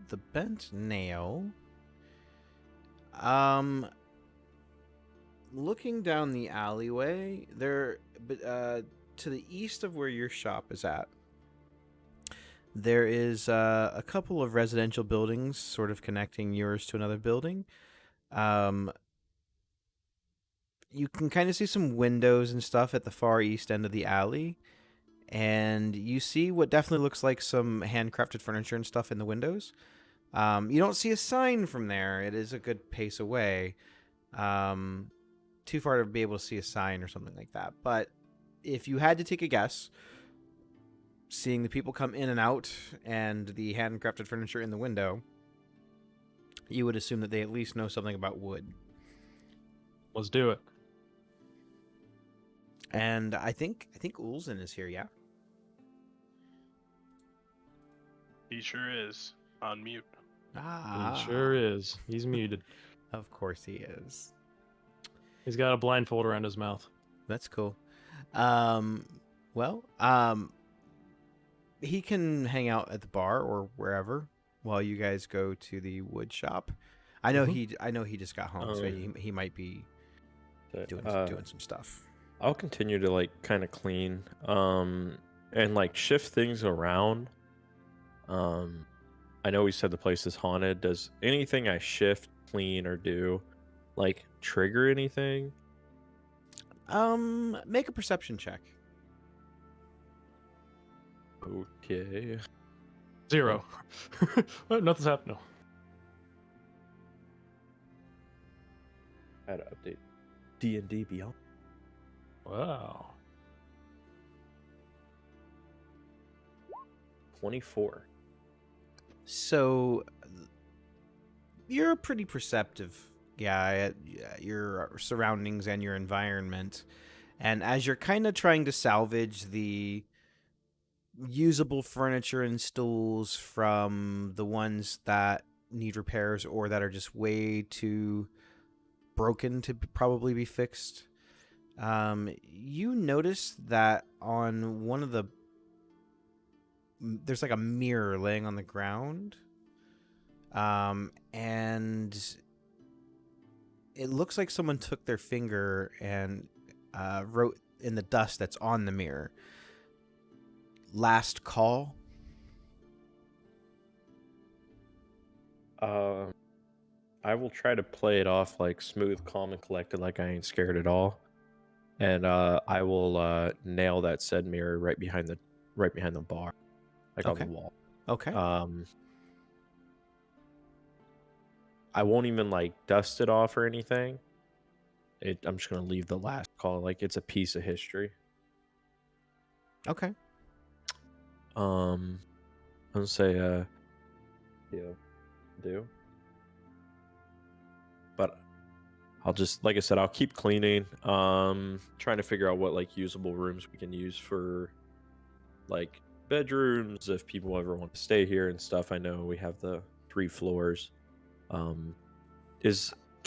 the bent nail. Looking down the alleyway, to the east of where your shop is at, there is a couple of residential buildings, sort of connecting yours to another building. You can kind of see some windows and stuff at the far east end of the alley, and you see what definitely looks like some handcrafted furniture and stuff in the windows. You don't see a sign from there. It is a good pace away. Too far to be able to see a sign or something like that. But if you had to take a guess, seeing the people come in and out and the handcrafted furniture in the window, you would assume that they at least know something about wood.
Let's do it.
And I think Ulzen is here, yeah?
He sure is on mute.
He sure is. He's muted.
Of course he is.
He's got a blindfold around his mouth.
That's cool. He can hang out at the bar or wherever while you guys go to the wood shop. I know he just got home, so he might be doing some stuff.
I'll continue to like kind of clean and like shift things around. I know we said the place is haunted. Does anything I shift, clean, or do like trigger anything?
Make a perception check.
Okay.
0. Nothing's happened. No.
I had to update D&D Beyond.
Wow.
24.
So you're a pretty perceptive guy at your surroundings and your environment. And as you're kind of trying to salvage the usable furniture and stools from the ones that need repairs or that are just way too broken to probably be fixed, you notice that on one of there's like a mirror laying on the ground, and it looks like someone took their finger and wrote in the dust that's on the mirror, "Last call."
I will try to play it off like smooth, calm, and collected, like I ain't scared at all. And I will nail that said mirror right behind the bar, like on the wall.
Okay.
I won't even like dust it off or anything. I'm just gonna leave the last call like it's a piece of history.
Okay.
I'll say do. But I'll just, like I said, I'll keep cleaning. Trying to figure out what like usable rooms we can use for like bedrooms if people ever want to stay here and stuff. I know we have the 3 floors. Can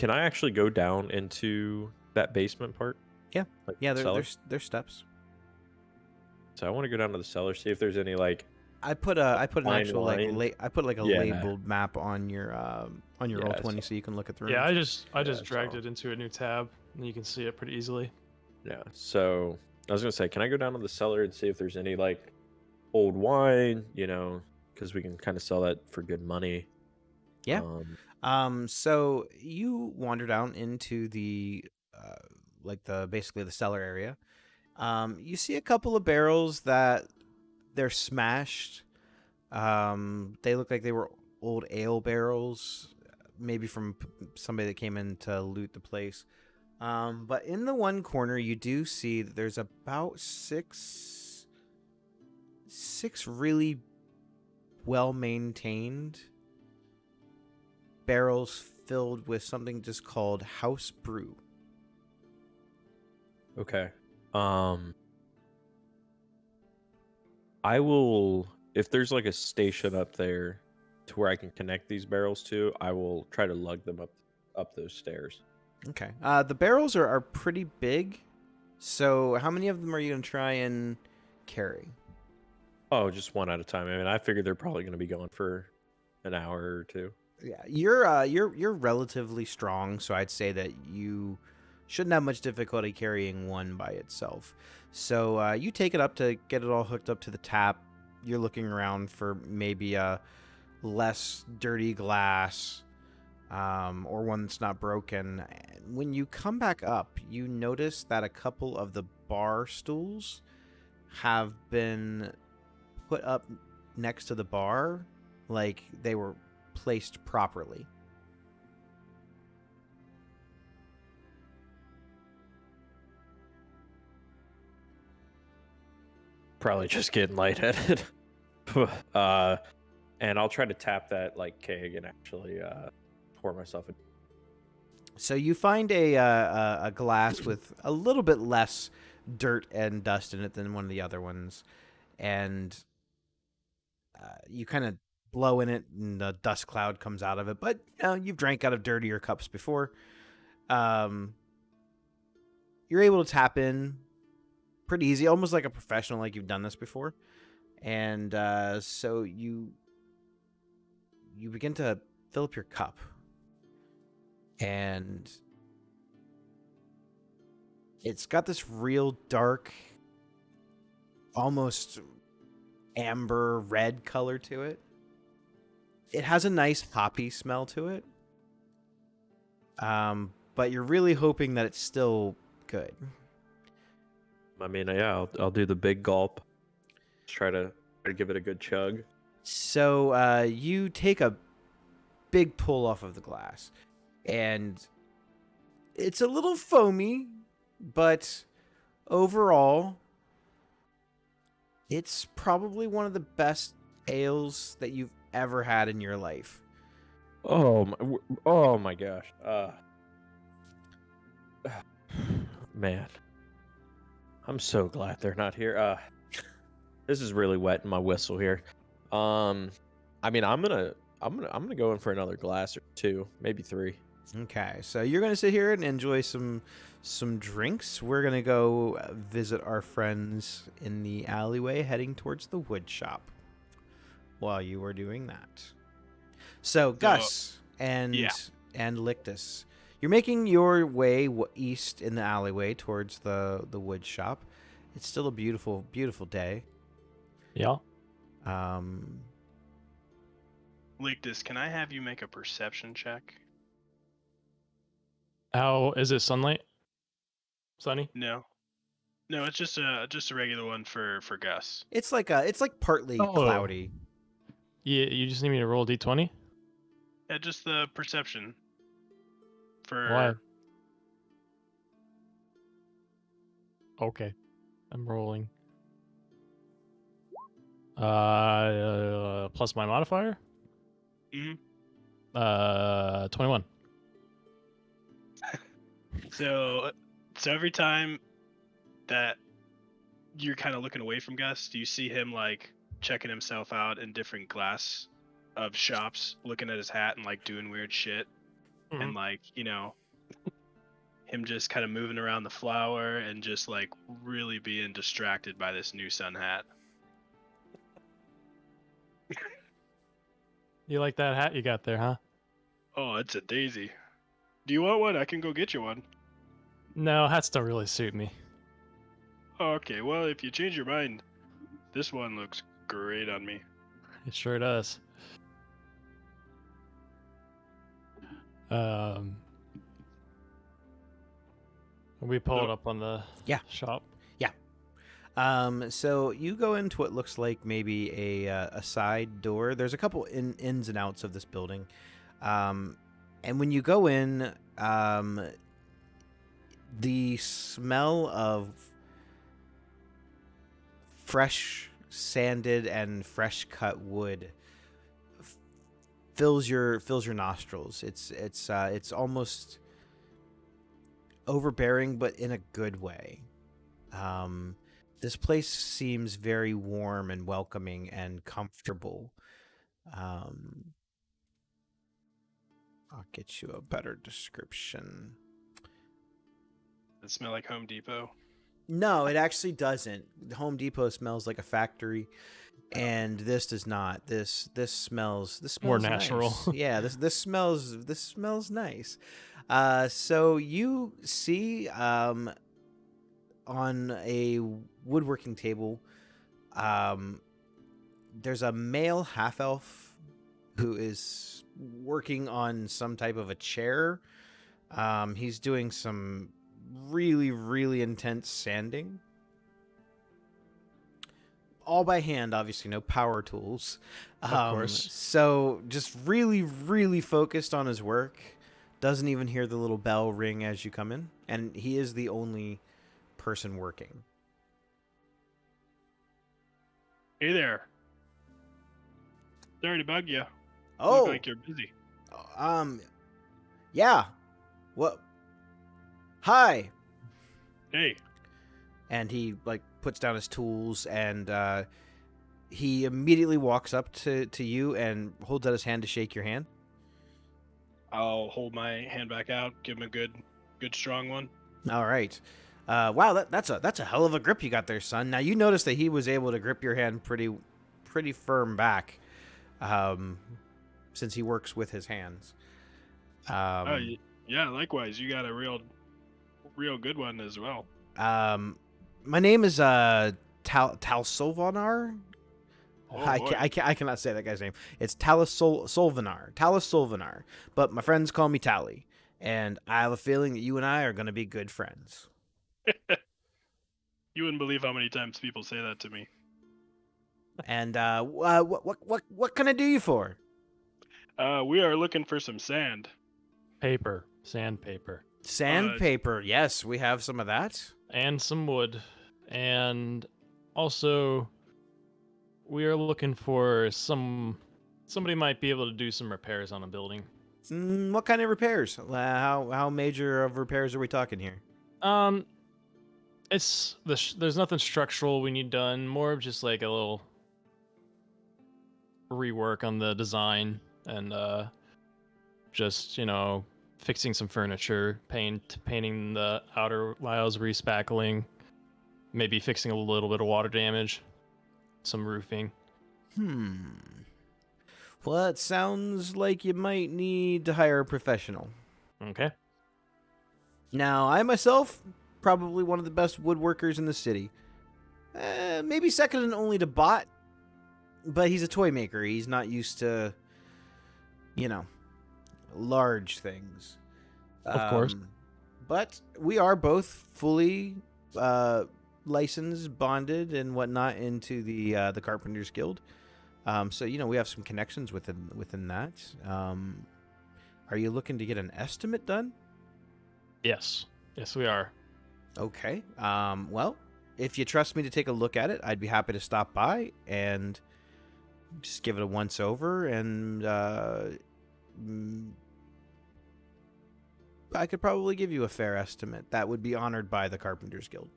I actually go down into that basement part?
Yeah.
Like
Yeah,
cellar?
there's steps.
So I want to go down to the cellar, see if there's any like
I put an
fine
actual
line.
I put like a
Yeah.
labeled map on your
Yeah,
Roll20
so-
so you can look at the rooms.
Yeah, I just
Yeah,
dragged
so-
it into a new tab and you can see it pretty easily.
Yeah. So I was gonna say, can I go down to the cellar and see if there's any like old wine? Because we can kind of sell that for good money.
Yeah.
Um,
So you wander down into the basically the cellar area. You see a couple of barrels that they're smashed. They look like they were old ale barrels, maybe from somebody that came in to loot the place. But in the one corner, you do see that there's about six really well maintained barrels filled with something just called house brew.
Okay. I will, if there's like a station up there to where I can connect these barrels to, I will try to lug them up those stairs.
Okay. The barrels are pretty big. So how many of them are you gonna try and carry?
Oh, just one at a time. I mean, I figured they're probably going to be going for an hour or two.
Yeah, you're relatively strong, so I'd say that you shouldn't have much difficulty carrying one by itself. So you take it up to get it all hooked up to the tap. You're looking around for maybe a less dirty glass, or one that's not broken. When you come back up, you notice that a couple of the bar stools have been put up next to the bar, like they were placed properly.
Probably just getting lightheaded. And I'll try to tap that like keg and actually pour myself a.
So you find a glass with a little bit less dirt and dust in it than one of the other ones, and you kind of blow in it, and the dust cloud comes out of it. But you've drank out of dirtier cups before. Um, you're able to tap in pretty easy, almost like a professional, like you've done this before. And so you begin to fill up your cup, and it's got this real dark, almost amber red color to it. It has a nice hoppy smell to it, but you're really hoping that it's still good.
I mean, yeah, I'll do the big gulp. Try to give it a good chug.
So you take a big pull off of the glass, and it's a little foamy, but overall, it's probably one of the best ales that you've ever had in your life.
Oh my gosh. Man, I'm so glad they're not here. This is really wetting my whistle here. I mean, I'm gonna go in for another glass or two, maybe three.
Okay, so you're gonna sit here and enjoy some drinks. We're gonna go visit our friends in the alleyway, heading towards the wood shop. While you were doing that, so Gus and
yeah.
Lictus, you're making your way east in the alleyway towards the wood shop. It's still a beautiful, beautiful day.
Yeah.
Lictus, can I have you make a perception check?
How is it? Sunlight? Sunny?
No. No, it's just a regular one for Gus.
It's like partly
Oh.
cloudy.
Yeah, you just need me to roll d20?
Yeah, just the perception. For
Why? Okay. I'm rolling. Plus my modifier?
Mhm.
21.
So every time that you're kind of looking away from Gus, do you see him like checking himself out in different glass of shops, looking at his hat and like doing weird shit, and like him just kind of moving around the flower and just like really being distracted by this new sun hat.
You like that hat you got there, huh?
Oh, it's a daisy. Do you want one? I can go get you one.
No, hats don't really suit me.
Oh, okay, well, if you change your mind, this one looks great on me.
It sure does. Um, we pull it
So,
up on the
Yeah.
shop.
So you go into what looks like maybe a side door. There's a couple ins and outs of this building, and when you go in, the smell of fresh sanded and fresh cut wood f- fills your nostrils. It's almost overbearing, but in a good way. Um, this place seems very warm and welcoming and comfortable. Um, I'll get you a better description.
it smell like Home Depot.
No, it actually doesn't. Home Depot smells like a factory, and this does not. This
More
smells
natural.
nice. Yeah, this smells nice. So you see on a woodworking table, um, there's a male half elf who is working on some type of a chair. He's doing some really, really intense sanding. All by hand, obviously, no power tools.
Of course.
So just really, really focused on his work. Doesn't even hear the little bell ring as you come in. And he is the only person working.
Hey there. Sorry to bug you.
Oh,
Look like you're busy.
um, yeah. What? Hi.
Hey,
And he like puts down his tools, and he immediately walks up to you and holds out his hand to shake your hand.
I'll hold my hand back out, give him a good strong one.
All right. Wow, that's a hell of a grip you got there, son. Now you notice that he was able to grip your hand pretty firm back, since he works with his hands.
Yeah, likewise. You got a real good one as well.
My name is Solvanar.
Oh,
I cannot say that guy's name. It's Solvanar. Talus Solvanar. But my friends call me Tally, and I have a feeling that you and I are going to be good friends.
You wouldn't believe how many times people say that to me.
And what can I do you for?
We are looking for some sand.
Paper, sandpaper,
Sandpaper. Yes, we have some of that.
and some wood. And also, we are looking for somebody might be able to do some repairs on a building.
What kind of repairs? How major of repairs are we talking here?
It's there's nothing structural we need done. More of just like a little rework on the design and just fixing some furniture, painting the outer tiles, respackling, maybe fixing a little bit of water damage, some roofing.
Well, it sounds like you might need to hire a professional.
Okay.
Now, I myself, probably one of the best woodworkers in the city. Maybe second and only to Bot, but he's a toy maker. He's not used to, large things.
Of course.
But we are both fully licensed, bonded, and whatnot into the Carpenters Guild. So we have some connections within that. Are you looking to get an estimate done?
Yes, we are.
Okay. Well, if you trust me to take a look at it, I'd be happy to stop by and just give it a once over, and I could probably give you a fair estimate that would be honored by the Carpenters Guild.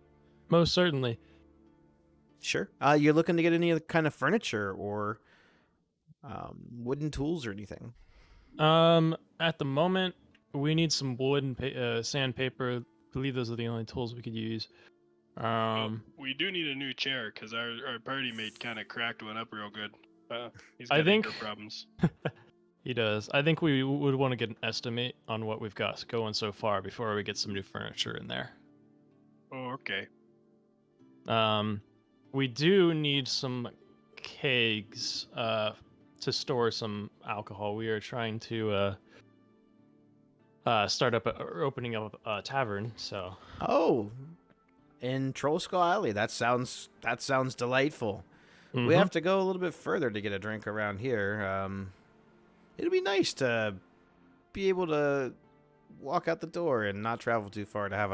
Most certainly.
Sure. You're looking to get any kind of furniture or wooden tools or anything?
At the moment, we need some wood and sandpaper. I believe those are the only tools we could use.
We do need a new chair because our party mate kind of cracked one up real good. He's
I
got
think-
anger problems.
He does. I think we would want to get an estimate on what we've got going so far before we get some new furniture in there.
Oh, okay.
We do need some kegs to store some alcohol. We are trying to start up or opening up a tavern. So
Oh, in Troll Skull Alley. That sounds delightful. We
Mhm.
have to go a little bit further to get a drink around here. It'd be nice to be able to walk out the door and not travel too far to have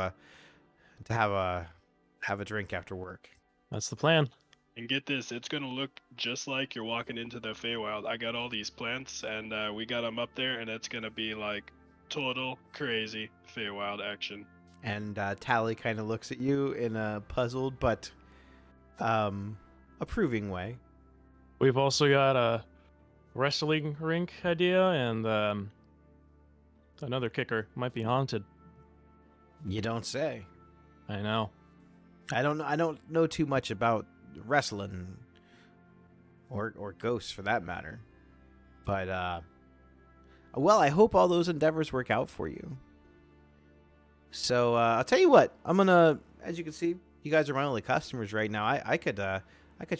a drink after work.
That's the plan.
And get this, it's gonna look just like you're walking into the Feywild. I got all these plants, and we got them up there, and it's gonna be like total crazy Feywild action.
And Tally kind of looks at you in a puzzled but approving way.
We've also got a wrestling rink idea and another kicker. Might be haunted.
You don't say.
I know.
I don't know too much about wrestling or ghosts for that matter. But well, I hope all those endeavors work out for you. So I'll tell you what. I'm gonna, as you can see, you guys are my only customers right now. I could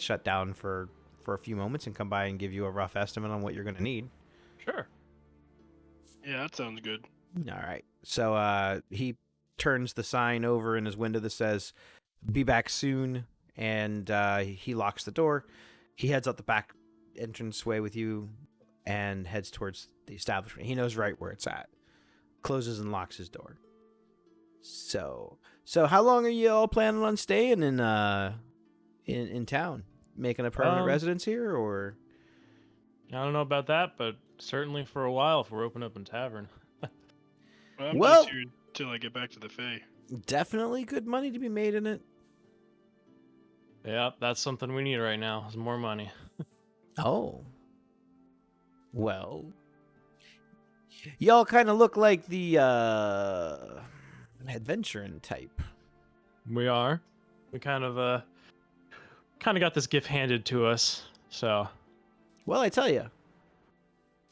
shut down for a few moments and come by and give you a rough estimate on what you're gonna need.
Sure.
Yeah, that sounds good.
All right. So he turns the sign over in his window that says, "Be back soon," and he locks the door. He heads out the back entranceway with you and heads towards the establishment. He knows right where it's at. Closes and locks his door. So how long are you all planning on staying in town? Making a permanent residence here, or?
I don't know about that, but certainly for a while if we're open up a tavern.
I'm
Well-
just here till I get back to the Fey.
Definitely good money to be made in it.
Yeah, that's something we need right now. Is more money.
Oh. Well. Y'all kind of look like the adventuring type.
We are. We kind of got this gift handed to us. So
Well, I tell you,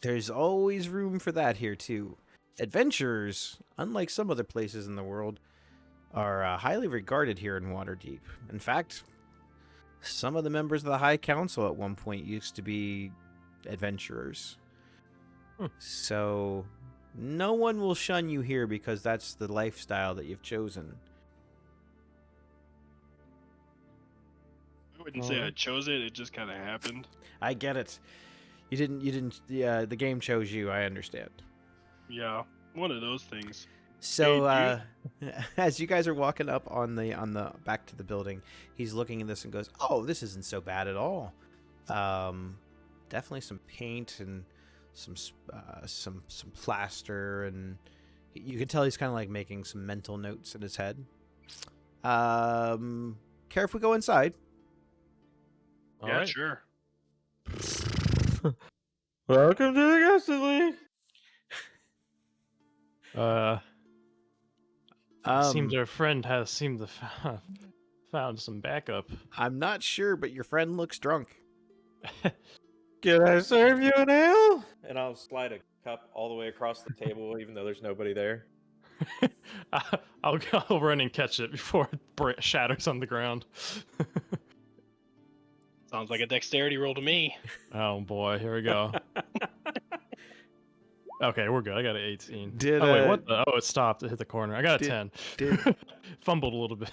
there's always room for that here too. Adventurers, unlike some other places in the world, are highly regarded here in Waterdeep. In fact, some of the members of the High Council at one point used to be adventurers. So no one will shun you here because that's the lifestyle that you've chosen.
I wouldn't say I chose it; it just kind of happened.
I get it. You didn't. The game chose you. I understand.
Yeah, one of those things.
So,
Hey,
as you guys are walking up on the back to the building, he's looking at this and goes, "Oh, this isn't so bad at all. Definitely some paint and some plaster, and you can tell he's kind of like making some mental notes in his head. Care if we go inside?
all
yeah,
right.
sure.
Welcome to the Ghost League.
Seems our friend has seemed to found some backup.
I'm not sure, but your friend looks drunk.
Can I serve you an ale? And I'll slide a cup all the way across the table, even though there's nobody there.
I'll run and catch it before it shatters on the ground.
Sounds like a dexterity roll to me.
Oh boy, here we go. Okay, we're good. I got an 18.
Did,
oh wait, what the? Oh, it stopped. It hit the corner. I got a 10.
did-
Fumbled a little bit.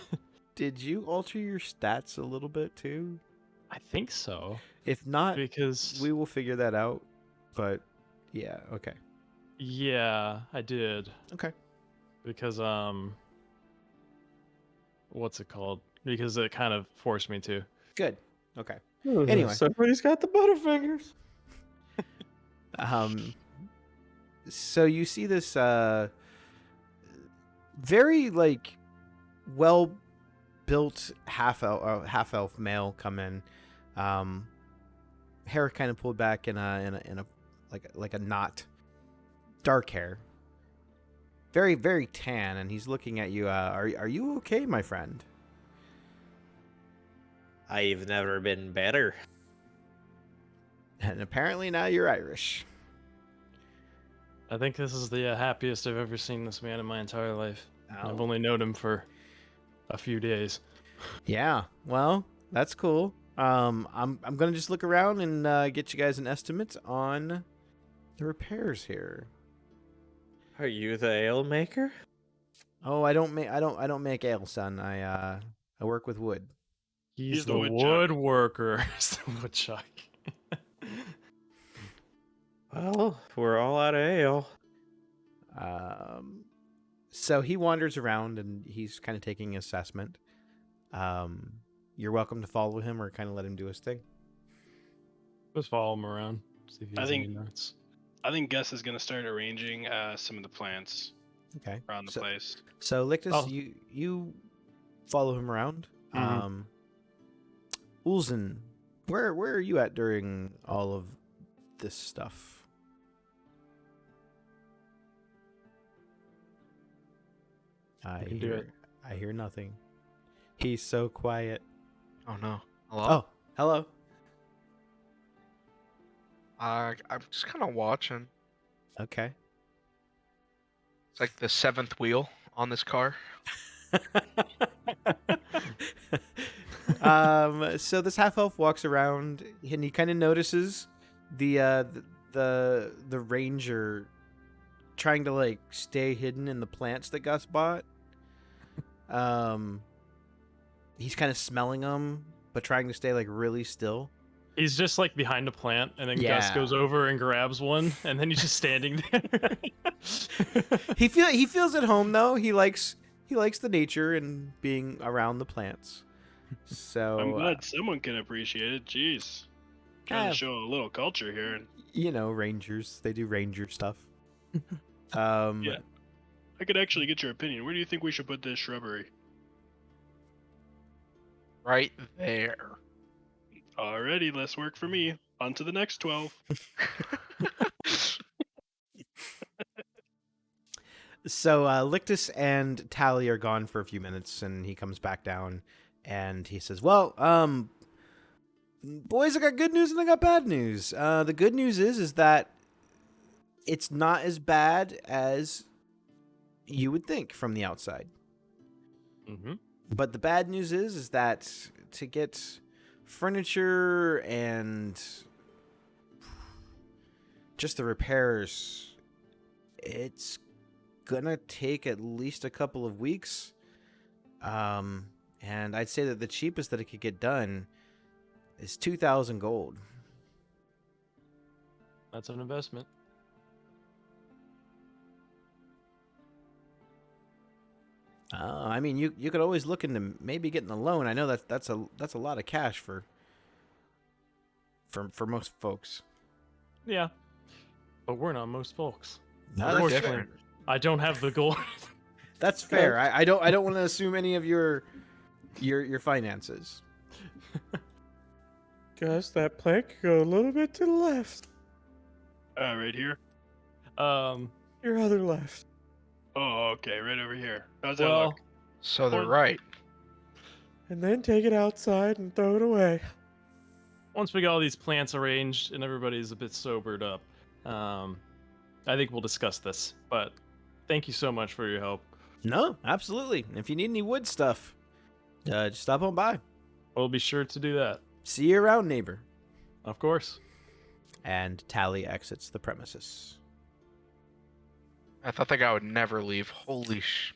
Did you alter your stats a little bit too?
I think so.
If not,
Because
we will figure that out. But yeah, okay.
yeah, I did.
Okay.
Because what's it called? Because it kind of forced me to.
Good. Okay. Anyway.
Somebody's got the butterfingers.
So you see this very like well built half elf male come in, hair kind of pulled back in a like a knot, dark hair, very very tan, and he's looking at you. Are you okay, my friend?
I've never been better.
And apparently now you're Irish.
I think this is the happiest I've ever seen this man in my entire life. I've
Oh.
only known him for a few days.
Yeah, well, that's cool. I'm gonna just look around and get you guys an estimate on the repairs here.
Are you the ale maker?
Oh, I don't make ale, son. I work with wood.
He's
the
the
woodchuck.
woodworker. He's the woodchuck.
Well, we're all out of ale.
So he wanders around and he's kind of taking an assessment. You're welcome to follow him or kind of let him do his thing.
Just follow him around. See if he
I
has
think-
any notes.
I think Gus is gonna start arranging some of the plants
Okay.
around the place.
So Lictus,
Oh.
you follow him around.
Mhm.
Ulzen, where are you at during all of this stuff?
can do it.
I hear nothing. He's so quiet.
Oh no. Hello?
Oh, hello.
I'm just kind of watching.
Okay.
It's like the seventh wheel on this car.
So this half elf walks around and he kind of notices the ranger trying to like stay hidden in the plants that Gus bought. He's kind of smelling them, but trying to stay like really still.
He's just like behind a plant, and then Gus
Yeah.
goes over and grabs one, and then he's just standing there.
He feels at home though. He likes the nature and being around the plants. So
I'm glad someone can appreciate it. Jeez, trying to show a little culture here.
you know, rangers, they do ranger stuff.
Yeah. I could actually get your opinion. Where do you think we should put this shrubbery?
Right there.
Alrighty, less work for me. On to the next 12.
So Lictus and Tally are gone for a few minutes, and he comes back down, and he says, "Well, boys, I got good news and I got bad news. The good news is that it's not as bad as you would think from the outside.
Mm-hmm.
But the bad news is that to get furniture and just the repairs, it's gonna take at least a couple of weeks. And I'd say that the cheapest that it could get done is 2,000 gold.
That's an investment.
I mean, you could always look into maybe getting a loan. I know that's a lot of cash for most folks.
Yeah, but we're not most folks.
No,
We're
that's
Unfortunately,
different.
I don't have the gold.
That's fair. I don't want to assume any of your finances.
Gus, that plank could go a little bit to the left.
Right here.
Your other left.
Oh, okay, right over here. How's that
well,
look?
So they're
Well-
right.
And then take it outside and throw it away.
once we got all these plants arranged and everybody's a bit sobered up, I think we'll discuss this. But thank you so much for your help.
No, absolutely. If you need any wood stuff, just stop on by.
We'll be sure to do that.
See you around, neighbor.
Of course.
And Tally exits the premises.
I thought that guy would never leave. Holy sh!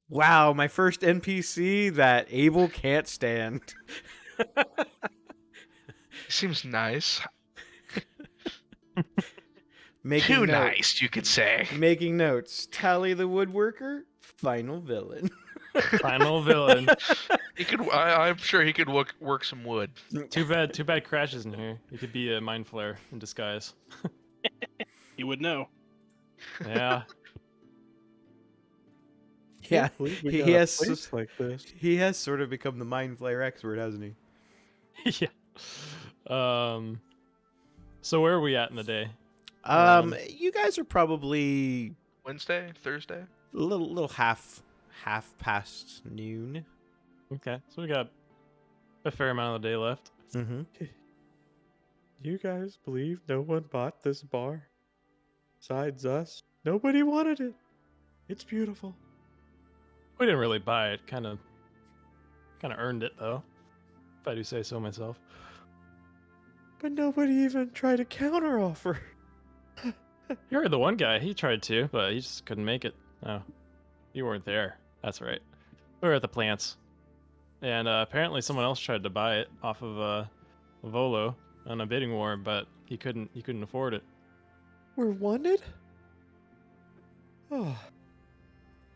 Wow, my first NPC that Abel can't stand.
He seems nice.
Making
Too
note-
nice, you could say.
Making notes. Tally the woodworker, final villain.
Final villain.
He could. I'm sure he could work some wood.
Too bad Crash isn't here. He could be a mind flare in disguise.
You would know.
Yeah.
Yeah,
Can't believe we
he
got a
has
place like this.
he has sort of become the mind flayer expert, hasn't he?
Yeah. So where are we at in the day?
You guys are probably
Wednesday, Thursday.
a little half past noon.
Okay, so we got a fair amount of the day left.
Mm-hmm.
You guys believe no one bought this bar? Besides us? Nobody wanted it. It's beautiful.
We didn't really buy it. Kind of earned it though, if I do say so myself.
But nobody even tried a counteroffer.
You heard the one guy. He tried to, but he just couldn't make it. Oh, you weren't there. That's right. We were at the plants, and apparently someone else tried to buy it off of Volo on a bidding war, but he couldn't. He couldn't afford it.
We're wanted? Oh.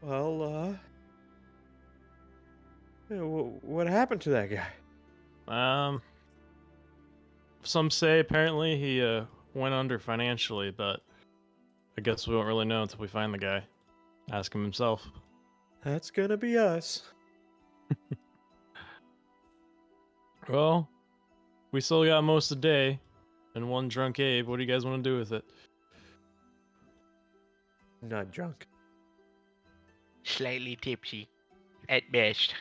Well, what happened to that guy?
Some say apparently he went under financially, but I guess we won't really know until we find the guy. Ask him himself.
That's gonna be us.
Well, we still got most of the day, and one drunk Abe. What do you guys want to do with it?
I'm not drunk.
Slightly tipsy, at best.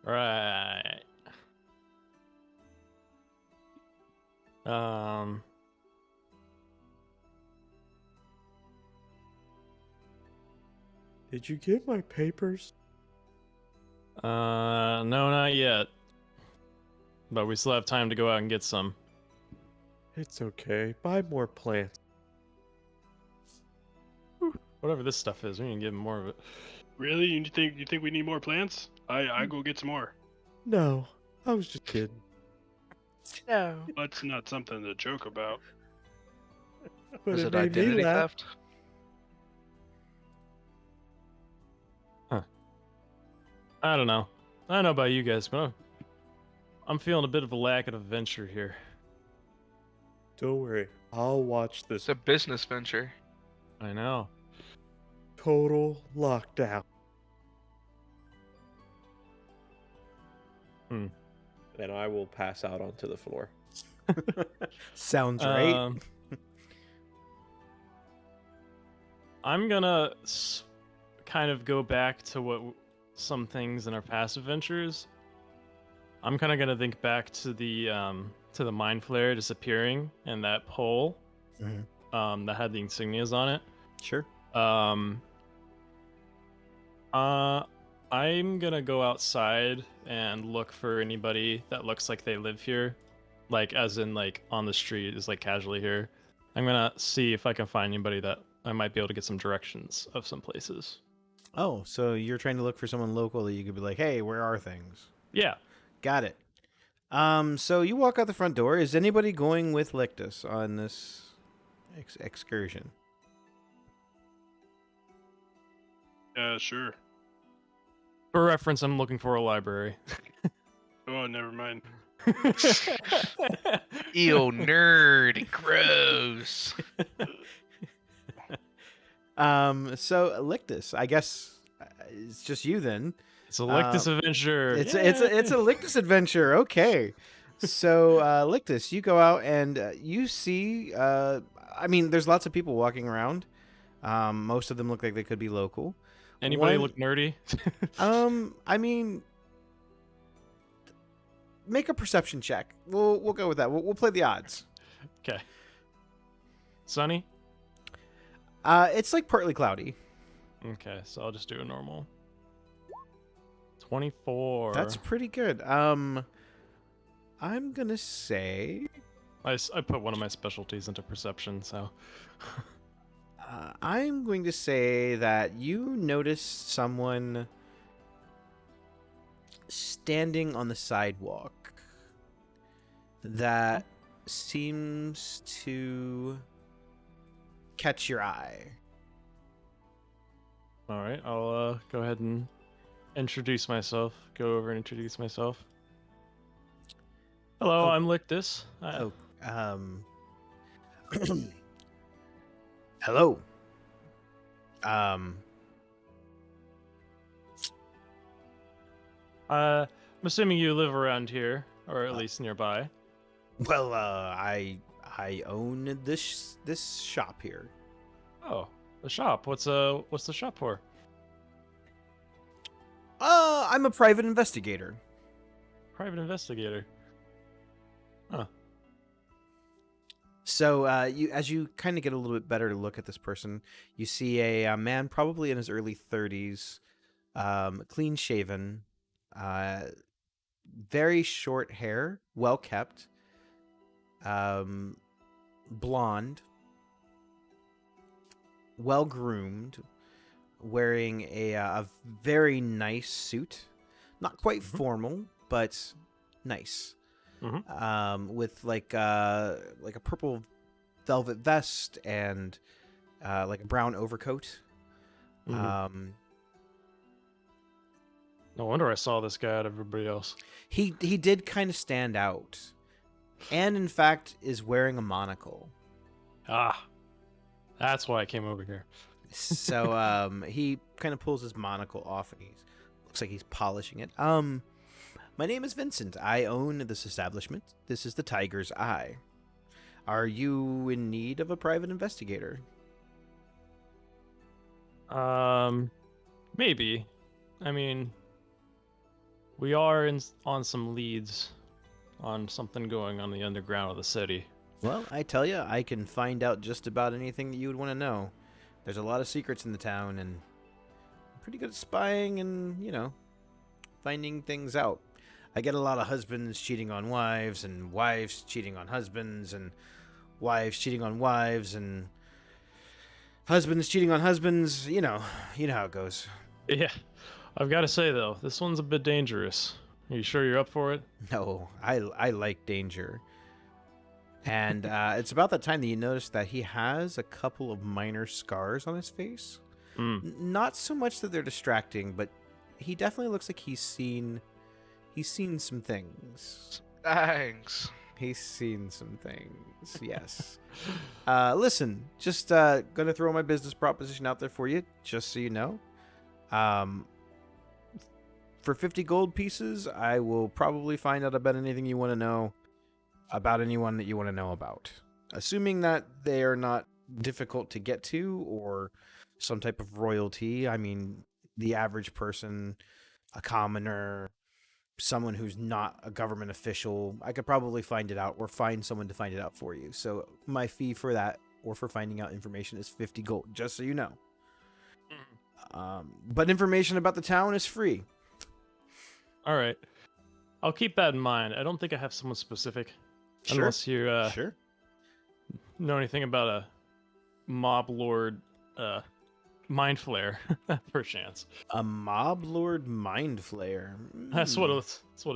Right.
Did you get my papers?
No, not yet. But we still have time to go out and get some.
It's okay. Buy more plants.
Whatever this stuff is, we can give him more of it.
Really? You think we need more plants? I go get some more.
No, I was just kidding.
No.
That's not something to joke about.
But
Is
it
it
made me
identity
laugh.
theft?
I don't know. I don't know about you guys, but I'm feeling a bit of a lack of adventure here.
Don't worry, I'll watch this
It's a business venture.
I know.
total lockdown.
Hmm.
And I will pass out onto the floor.
Sounds right.
I'm gonna kind of go back to some things in our past adventures. I'm kind of gonna think back to the mind flare disappearing and that pole
Mhm.
that had the insignias on it.
Sure.
I'm gonna go outside and look for anybody that looks like they live here, like as in like on the street, is like casually here. I'm gonna see if I can find anybody that I might be able to get some directions of some places.
Oh, so you're trying to look for someone local that you could be like, hey, where are things?
Yeah.
Got it. So you walk out the front door. Is anybody going with Lictus on this excursion?
Yeah, sure.
For reference, I'm looking for a library.
Oh, never mind.
Ew, nerd. Gross.
So Lictus, I guess it's just you then.
It's a Lictus adventure.
It's a Lictus adventure. Okay. So Lictus, you go out and you see. I mean, there's lots of people walking around. Most of them look like they could be local.
Anybody
One-
look nerdy?
I mean, make a perception check. We'll go with that. We'll play the odds.
Okay. Sunny?
It's like partly cloudy.
Okay, so I'll just do a normal. 24.
That's pretty good. I'm gonna say
I put one of my specialties into perception, so.
I'm going to say that you noticed someone standing on the sidewalk that seems to catch your eye.
All right, I'll go ahead and introduce myself. Go over and introduce myself. Hello,
Oh.
I'm Lictus.
Hello.
I'm assuming you live around here, or at least nearby.
Well, I own this shop here.
Oh, the shop. What's the shop for?
I'm a private investigator.
Private investigator. Huh.
So as you kind of get a little bit better look at this person, you see a man probably in his early 30s, clean shaven, uh, very short hair, well kept, um, blonde, well groomed, wearing a very nice suit, not quite formal, but nice. With like a purple velvet vest and like a brown overcoat.
No wonder I saw this guy out of everybody else.
He did kind of stand out, and in fact is wearing a monocle.
Ah, that's why I came over here.
So he kind of pulls his monocle off, and looks like he's polishing it. My name is Vincent. I own this establishment. This is the Tiger's Eye. Are you in need of a private investigator?
Maybe. I mean, we are on some leads on something going on the underground of the city.
Well, I tell you, I can find out just about anything that you would want to know. There's a lot of secrets in the town, and I'm pretty good at spying and, finding things out. I get a lot of husbands cheating on wives, and wives cheating on husbands, and wives cheating on wives, and husbands cheating on husbands. You know how it goes.
Yeah. I've got to say, though, this one's a bit dangerous. Are you sure you're up for it?
No, I like danger. And it's about that time that you notice that he has a couple of minor scars on his face. Not so much that they're distracting, but he definitely looks like he's seen some things.
Thanks.
He's seen some things, yes. Listen, just gonna throw my business proposition out there for you, just so you know. For 50 gold pieces, I will probably find out about anything you want to know about anyone that you want to know about. Assuming that they are not difficult to get to or some type of royalty. I mean, the average person, a commoner, someone who's not a government official, I could probably find it out or find someone to find it out for you. So my fee for that or for finding out information is 50 gold, just so you know. But information about the town is free.
All right. I'll keep that in mind. I don't think I have someone specific.
Sure.
Unless you
Sure.
know anything about a mob lord mind flare, perchance.
A mob lord mind flayer.
That's what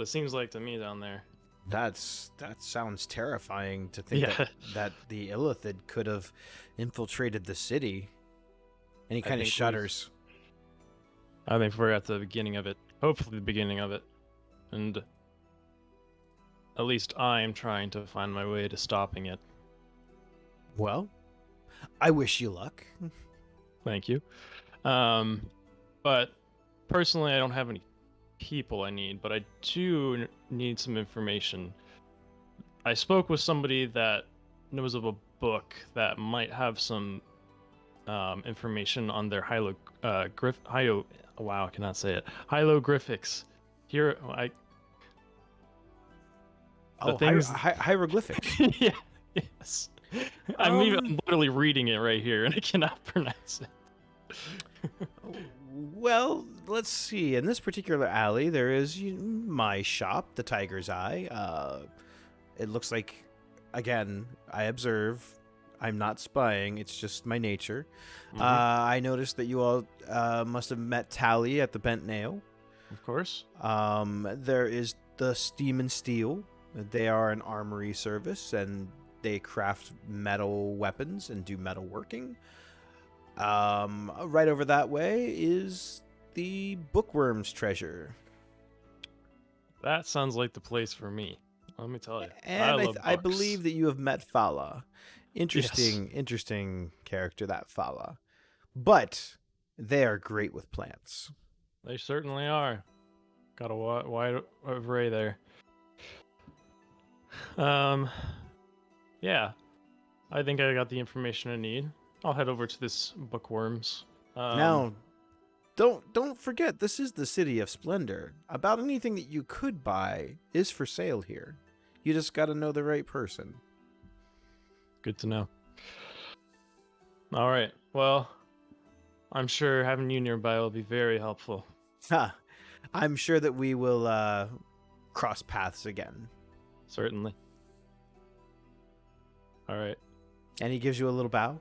it seems like to me down there.
That sounds terrifying to think
Yeah.
that the Illithid could have infiltrated the city. And he
I
kind of
think
shudders.
I think we're at the beginning of it. Hopefully the beginning of it. And at least I am trying to find my way to stopping it.
Well, I wish you luck.
Thank you. But personally, I don't have any people I need, but I do need some information. I spoke with somebody that knows of a book that might have some information on their wow, I cannot say it. Hieroglyphics. Here,
Hieroglyphics.
yeah, yes. I'm literally reading it right here, and I cannot pronounce it.
Well, let's see. In this particular alley, there is my shop, the Tiger's Eye. It looks like, again, I observe. I'm not spying. It's just my nature. I noticed that you all must have met Tally at the Bent Nail.
Of course.
There is the Steam and Steel. They are an armory service, and they craft metal weapons and do metal working. Right over that way is the Bookworm's Treasure.
That sounds like the place for me. Let me tell you.
And I
books.
believe that you have met Fala. Interesting character, that Fala. But they are great with plants.
They certainly are. Got a wide array there. Yeah. I think I got the information I need. I'll head over to this Bookworms.
Now, don't forget, this is the City of Splendor. About anything that you could buy is for sale here. You just got to know the right person.
Good to know. All right. Well, I'm sure having you nearby will be very helpful.
Huh. I'm sure that we will cross paths again.
Certainly. All right.
And he gives you a little bow.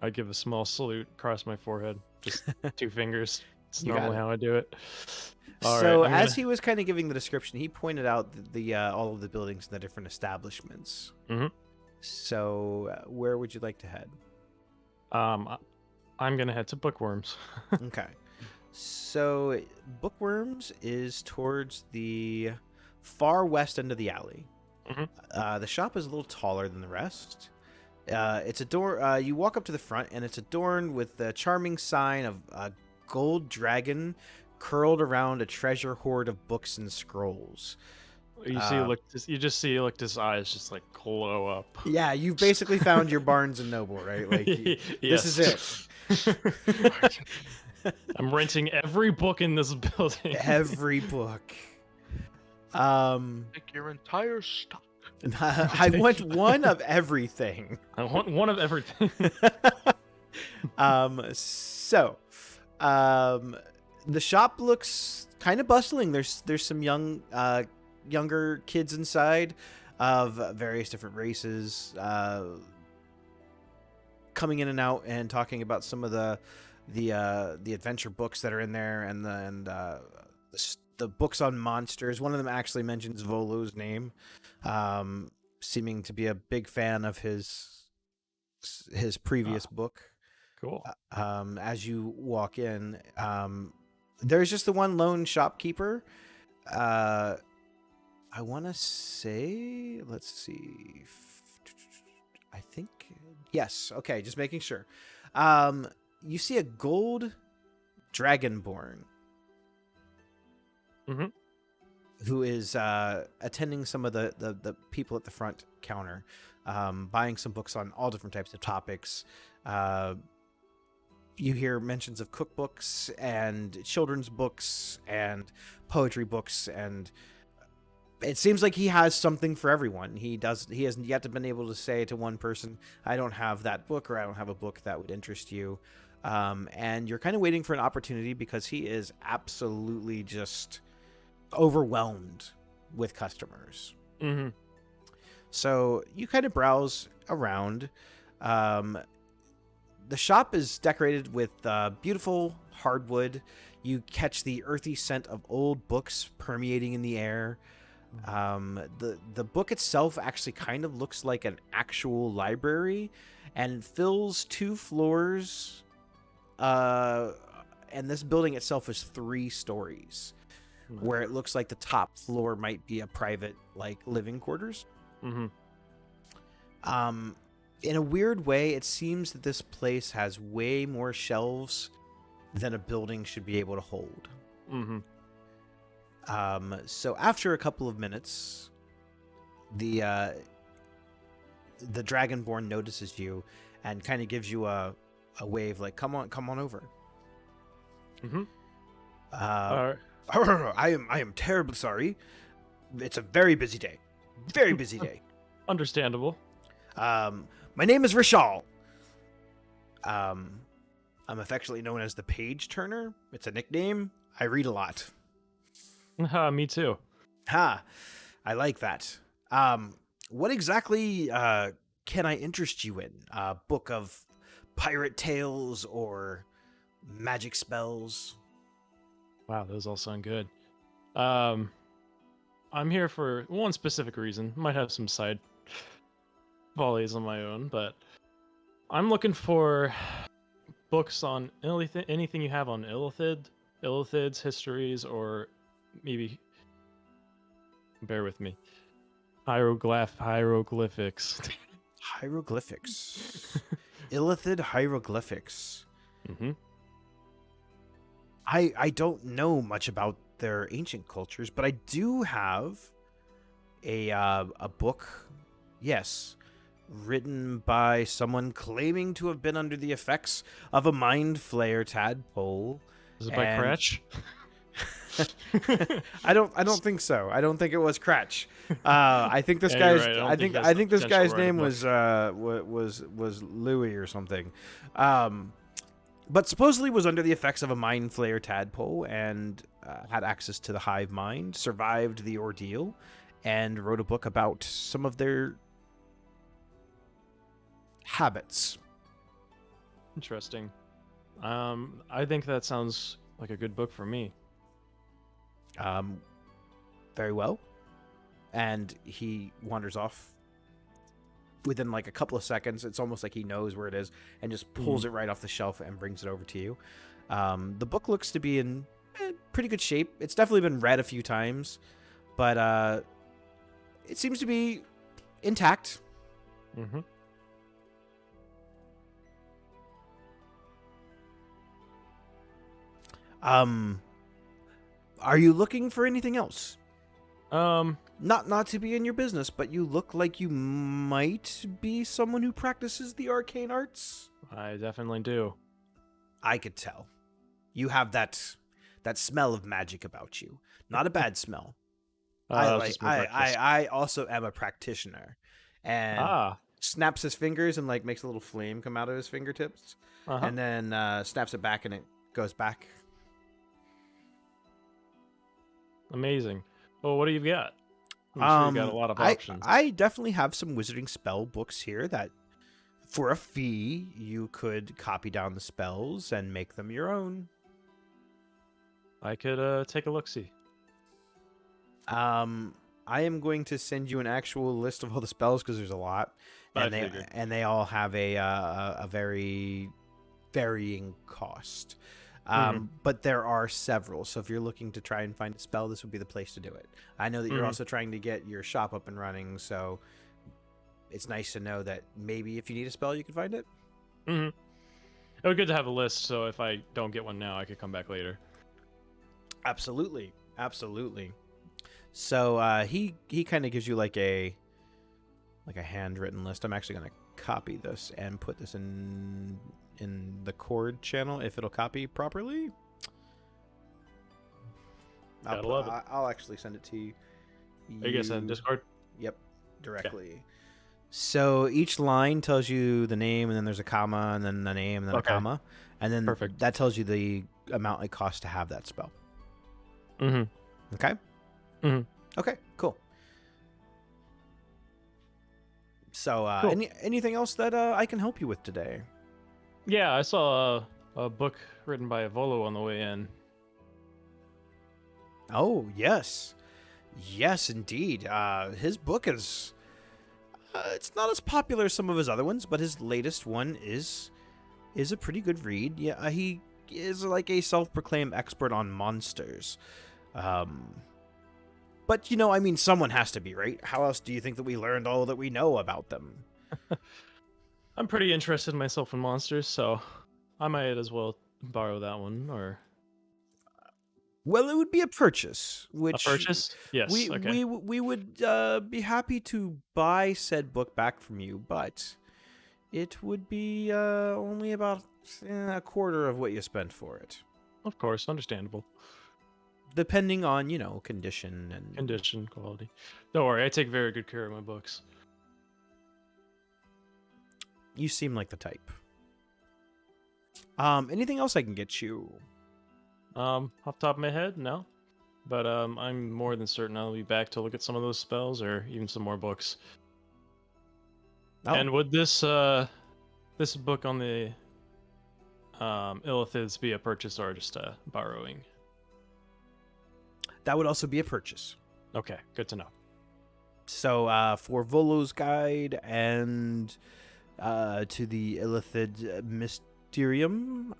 I give a small salute across my forehead. Just 2 fingers. It's
You got
normally
it.
how I do it. All
So
right,
as he was kind of giving the description, he pointed out the all of the buildings and the different establishments.
Mhm.
So where would you like to head?
I'm gonna head to Bookworms.
Okay. So Bookworms is towards the far west end of the alley.
Mhm.
The shop is a little taller than the rest. It's you walk up to the front, and it's adorned with the charming sign of a gold dragon curled around a treasure hoard of books and scrolls.
You just see his eyes just like glow up.
Yeah, you've basically found your Barnes and Noble, right? Like this is it.
I'm renting every book in this building.
Every book.
Take your entire stock.
I want one of everything.
I want one of everything.
The shop looks kind of bustling. There's some younger kids inside of various different races, coming in and out and talking about some of the adventure books that are in there, and the books on monsters. One of them actually mentions Volo's name, seeming to be a big fan of his previous book.
Cool.
As you walk in, there's just the one lone shopkeeper. I want to say, let's see. I think, yes. Okay, just making sure. You see a gold dragonborn.
Mm-hmm.
Who is attending some of the people at the front counter, buying some books on all different types of topics. You hear mentions of cookbooks and children's books and poetry books, and it seems like he has something for everyone. He hasn't yet been able to say to one person, I don't have that book, or I don't have a book that would interest you. And you're kind of waiting for an opportunity, because he is absolutely just overwhelmed with customers.
Mm-hmm.
So you kind of browse around. The shop is decorated with beautiful hardwood. You catch the earthy scent of old books permeating in the air. The book itself actually kind of looks like an actual library, and fills 2 floors. And this building itself is 3 stories, where it looks like the top floor might be a private, like, living quarters.
Mm-hmm.
In a weird way, it seems that this place has way more shelves than a building should be able to hold.
Mm-hmm.
So after a couple of minutes, the Dragonborn notices you and kind of gives you a wave, like, come on over.
Mm-hmm.
I am terribly sorry. It's a very busy day. Very busy day.
Understandable.
My name is Rishal. I'm affectionately known as the Page Turner. It's a nickname. I read a lot.
Me too.
Ha, I like that. What exactly can I interest you in? A book of pirate tales or magic spells?
Wow, those all sound good. I'm here for one specific reason. Might have some side volleys on my own, but I'm looking for books on anything you have on Illithid's histories, or maybe, bear with me, hieroglyphics.
Hieroglyphics. Illithid hieroglyphics.
Mm-hmm.
I don't know much about their ancient cultures, but I do have a book, yes, written by someone claiming to have been under the effects of a mind flayer tadpole.
Is it by
And-
Cratch?
I don't think so. I don't think it was Cratch. I think this
Yeah, you're
guy's.
right. I don't
I
think
think
he has
I
the
think this
potential to
guy's
write a
name
book.
was Louis or something. But supposedly was under the effects of a mind flayer tadpole and had access to the hive mind, survived the ordeal, and wrote a book about some of their habits.
Interesting. I think that sounds like a good book for me.
Very well. And he wanders off within like a couple of seconds. It's almost like he knows where it is and just pulls it right off the shelf and brings it over to you. The book looks to be in pretty good shape. It's definitely been read a few times, but it seems to be intact.
Mm-hmm.
Are you looking for anything else?
Um,
Not to be in your business, but you look like you might be someone who practices the arcane arts.
I definitely do.
I could tell. You have that smell of magic about you. Not a bad smell.
That's just my breakfast.
I also am a practitioner. And snaps his fingers and like makes a little flame come out of his fingertips.
Uh-huh.
And then snaps it back and it goes back.
Amazing. Well, what do you got? I'm sure you got a lot of options.
I definitely have some wizarding spell books here that for a fee you could copy down the spells and make them your own.
I could take a look-see.
I am going to send you an actual list of all the spells because there's a lot, and
I figured.
they all have a very varying cost.
Mhm.
But there are several, so if you're looking to try and find a spell, this would be the place to do it. I know that you're
Mhm.
also trying to get your shop up and running, so it's nice to know that maybe if you need a spell, you can find it.
Mm-hmm. It would be good to have a list, so if I don't get one now, I could come back later.
Absolutely. So he kind of gives you like a handwritten list. I'm actually going to copy this and put this in the Cord channel if it'll copy properly.
Gotta love it.
I'll actually send it to you.
Are you guys in Discord?
Yep, directly. So each line tells you the name, and then there's a comma, and then the name, and then a
Okay.
comma, and then
Perfect.
that tells you the amount it costs to have that spell.
Mm-hmm.
Okay.
Mhm.
Okay. Cool. So,
Cool.
anything else that I can help you with today?
Yeah, I saw a book written by Volo on the way in.
Oh, yes, indeed. His book is it's not as popular as some of his other ones, but his latest one is a pretty good read. Yeah, he is like a self-proclaimed expert on monsters. But I mean, someone has to be, right? How else do you think that we learned all that we know about them?
I'm pretty interested myself in monsters, so I might as well borrow that one or
Well, it would be a purchase, which
a purchase. Yes. Okay.
we would be happy to buy said book back from you, but it would be only about a quarter of what you spent for it,
Of course, understandable.
depending on condition and
Condition, quality. Don't worry, I take very good care of my books.
You seem like the type. Anything else I can get you?
Off the top of my head, no. But I'm more than certain I'll be back to look at some of those spells or even some more books.
Oh.
And would this book on the Illithids be a purchase or just a borrowing?
That would also be a purchase.
Okay, good to know.
So for Volo's Guide and to the Illithid Mysterium,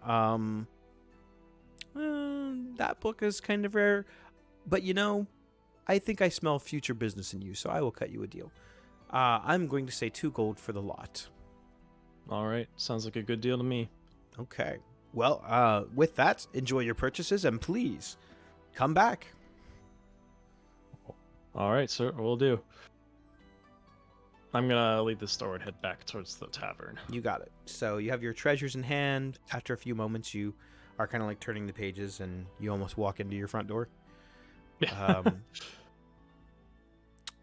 that book is kind of rare. But I think I smell future business in you, so I will cut you a deal. I'm going to say 2 gold for the lot.
All right, sounds like a good deal to me.
Okay. Well, with that, enjoy your purchases and please come back.
All right, sir, we'll do. I'm gonna leave the store and head back towards the tavern.
You got it. So you have your treasures in hand. After a few moments, you are kind of like turning the pages and you almost walk into your front door. Um,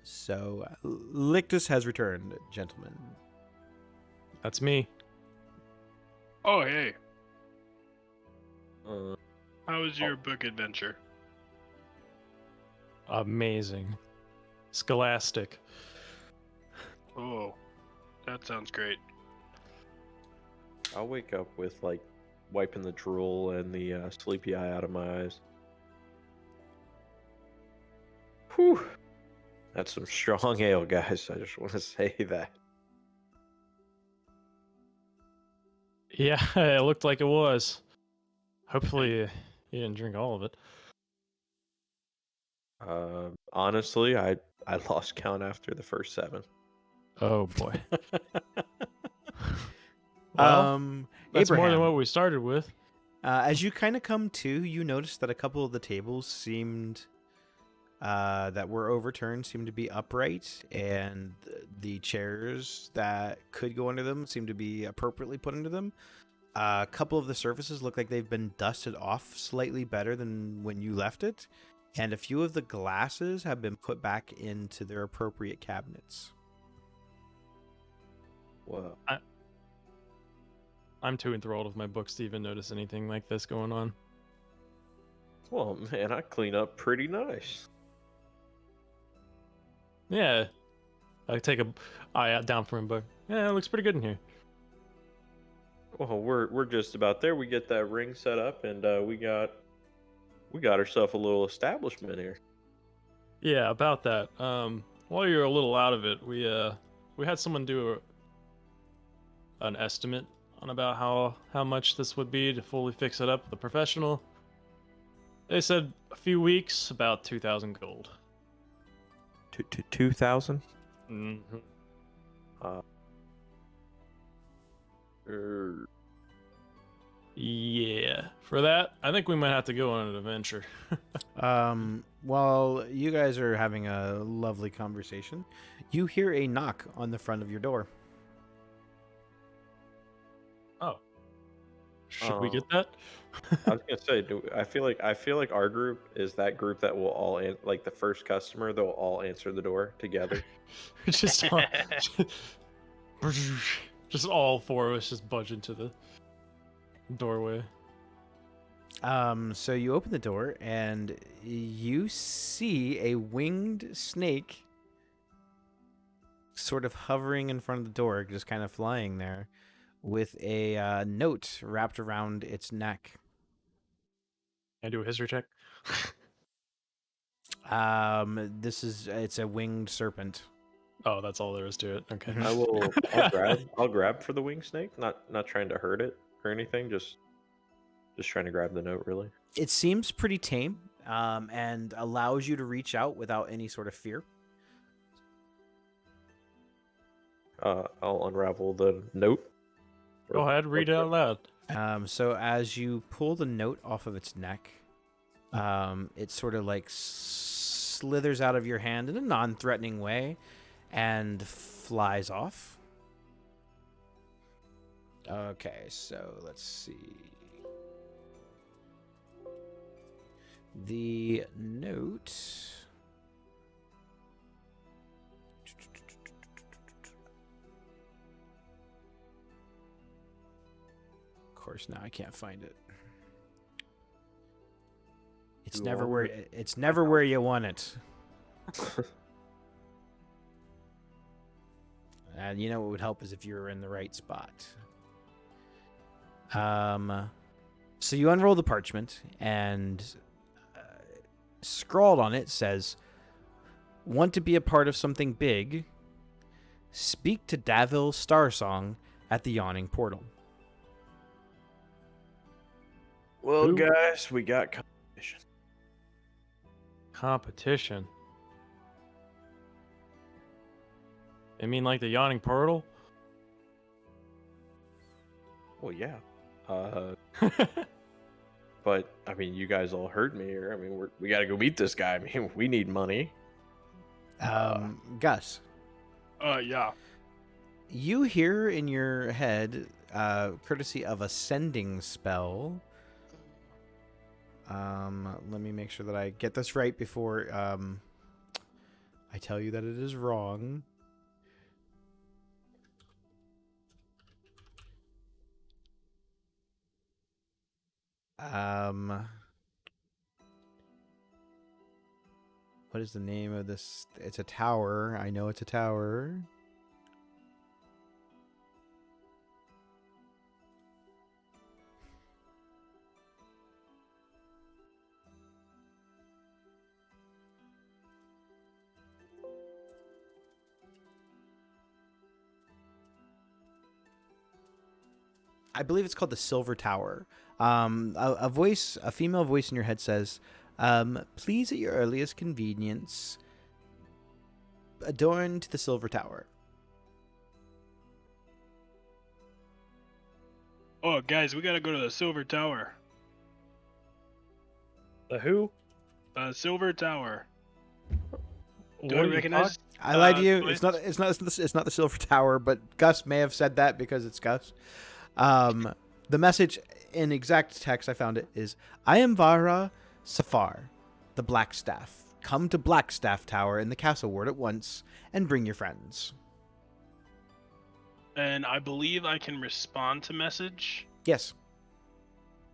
so Lictus has returned, gentlemen.
That's me.
Oh, hey.
Uh,
How was your book adventure?
Amazing. Scholastic.
Oh, that sounds great.
I'll wake up with like wiping the drool and the sleepy eye out of my eyes. Whew. That's some strong ale, guys. I just want to say that.
Yeah, it looked like it was. Hopefully, you didn't drink all of it.
Honestly, I lost count after the first 7.
Oh boy. Well, that's more than
Abraham,
what we started with.
as you kind of come to, you notice that a couple of the tables seemed that were overturned seemed to be upright, and the chairs that could go under them seem to be appropriately put under them. A couple of the surfaces look like they've been dusted off slightly better than when you left it, and a few of the glasses have been put back into their appropriate cabinets.
Whoa.
I'm too enthralled with my books to even notice anything like this going on.
Well, man, I clean up pretty nice.
Yeah. I take a eye out down from a book. Yeah, it looks pretty good in here.
Well, we're just about there. We get that ring set up, and we got ourselves a little establishment here.
Yeah, about that. While you're a little out of it, we had someone do an estimate on about how much this would be to fully fix it up with a professional. They said a few weeks, about 2,000 gold.
2,000.
Mm-hmm. Yeah, for that, I think we might have to go on an adventure.
While you guys are having a lovely conversation, you hear a knock on the front of your door.
Oh, should we get that?
I was gonna say, I feel like our group is that group that will all like the first customer. They'll all answer the door together.
just just all 4 of us just budge into the doorway.
So you open the door and you see a winged snake sort of hovering in front of the door, just kind of flying there, with a note wrapped around its neck.
Can I do a history check?
It's a winged serpent.
Oh, that's all there is to it. Okay.
I'll grab for the wing snake. Not trying to hurt it or anything. Just trying to grab the note. Really.
It seems pretty tame, and allows you to reach out without any sort of fear.
I'll unravel the note.
Go ahead, read it out loud.
So as you pull the note off of its neck, it sort of like slithers out of your hand in a non-threatening way and flies off. Okay, so let's see. The note... Of course, now I can't find it. It's never where you want it. And you know what would help is if you were in the right spot. So you unroll the parchment, and scrawled on it says, "Want to be a part of something big? Speak to Davil Starsong at the Yawning Portal."
Well,
Who?
guys, we got competition.
Competition. I mean, like the Yawning Portal?
Well, yeah. But I mean, you guys all heard me here. I mean, we got to go meet this guy. I mean, we need money.
Gus,
Yeah.
you hear in your head, courtesy of a sending spell, Let me make sure that I get this right before I tell you that it is wrong. What is the name of this? It's a tower. I know it's a tower. I believe it's called the Silver Tower. A female voice in your head says, please at your earliest convenience, adorn to the Silver Tower.
Oh, guys, we gotta go to the Silver Tower.
The who?
Silver Tower.
What
Do
are
I
you
recognize?
I lied to you.
voice?
It's not the Silver Tower, but Gus may have said that because it's Gus. The message in exact text I found it is, I am Vara Safar, the Blackstaff. Come to Blackstaff Tower in the Castle Ward at once and bring your friends.
And I believe I can respond to message.
Yes.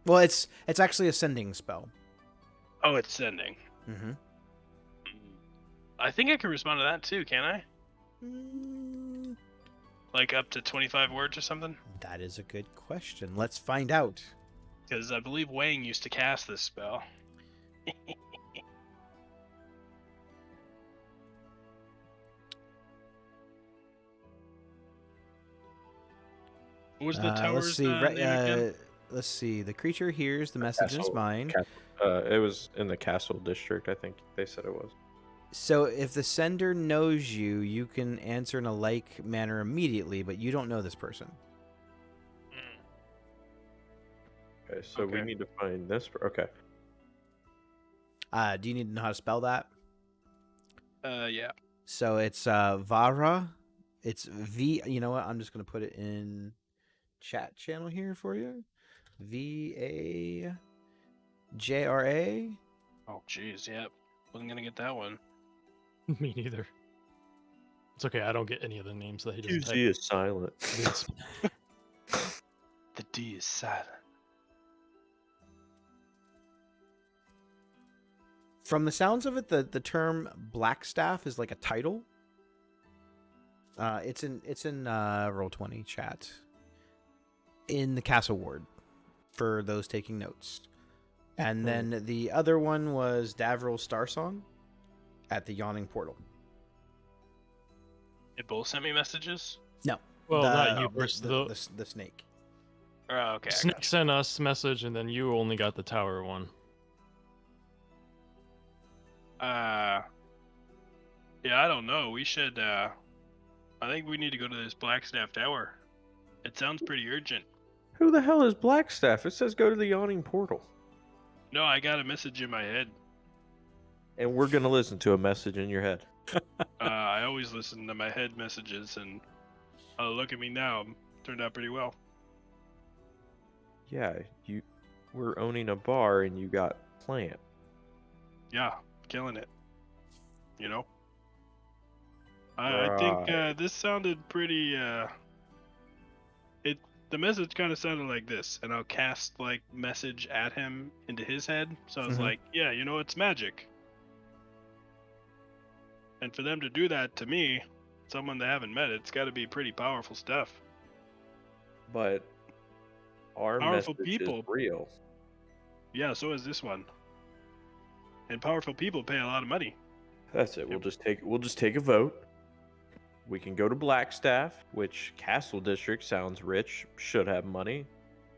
Well, it's actually a sending spell.
Oh, it's sending.
Mm-hmm.
I think I can respond to that too, can I? Like up to 25 words or something?
That is a good question. Let's find out.
Because I believe Wang used to cast this spell. What was the tower's name again?
Let's see. The creature hears the message in its mind.
It was in the castle district, I think they said it was.
So if the sender knows you, you can answer in a like manner immediately, but you don't know this person.
Okay, so we
Okay.
need to find this. Okay.
Do you need to know how to spell that?
Yeah.
So it's Vara. It's V. You know what? I'm just gonna put it in chat channel here for you. VAJRA.
Oh, jeez, yep. Wasn't gonna get that one.
Me neither. It's okay. I don't get any of the names that he doesn't type.
QZ is silent.
Yes.
The D is silent.
From the sounds of it, the term Blackstaff is like a title. It's in Roll20 chat in the Castle Ward for those taking notes. And then the other one was Davril's Star Song at the Yawning Portal.
They both sent me messages?
No,
Well, not you.
the,
First,
the snake.
Oh, okay. I
Snake sent us message, and then you only got the tower one.
Yeah, I don't know. We should, I think we need to go to this Blackstaff Tower. It sounds pretty urgent.
Who the hell is Blackstaff? It says go to the yawning portal.
No, I got a message in my head.
And we're gonna listen to a message in your head.
I always listen to my head messages, and look at me now. Turned out pretty well.
Yeah, you were owning a bar and you got plant.
Yeah, killing it. You know? I think this sounded pretty, the message kind of sounded like this, and I'll cast, like, message at him into his head. So I was
Mhm.
like, yeah, you know, it's magic. And for them to do that to me, someone they haven't met, it's got to be pretty powerful stuff.
But our
Powerful
message
people.
is real.
Yeah, so is this one. And powerful people pay a lot of money.
That's it. We'll just take a vote. We can go to Blackstaff, which Castle District sounds rich, should have money.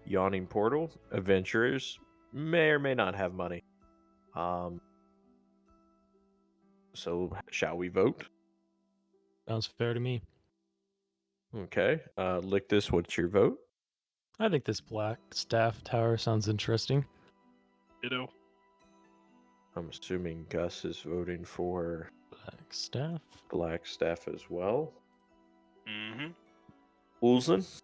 Yawning Portal, adventurers may or may not have money. So shall we vote?
Sounds fair to me.
Okay. Lictus, what's your vote?
I think this black staff tower sounds interesting.
You know?
I'm assuming Gus is voting for
Black staff.
Blackstaff as well.
Mm-hmm.
Ulzen?
Which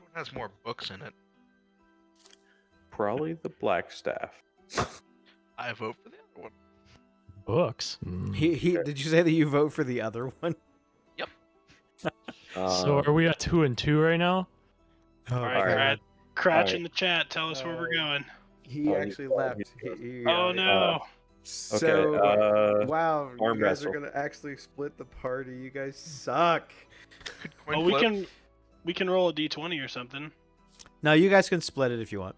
one has more books in it?
Probably the black staff.
I vote for the other one.
Books.
Did you say that you vote for the other one?
So are we at 2 and 2 right now?
Oh,
All right,
Alright.
Cratch
Alright.
in the chat. Tell us where we're going.
He
Oh,
actually
he's gone,
left.
he's gone.
Oh no.
So wow, you
arm
guys are
wrestle.
gonna actually split the party. You guys suck.
Could coin
Well,
flip.
we can roll a d20 or something.
No, you guys can split it if you want.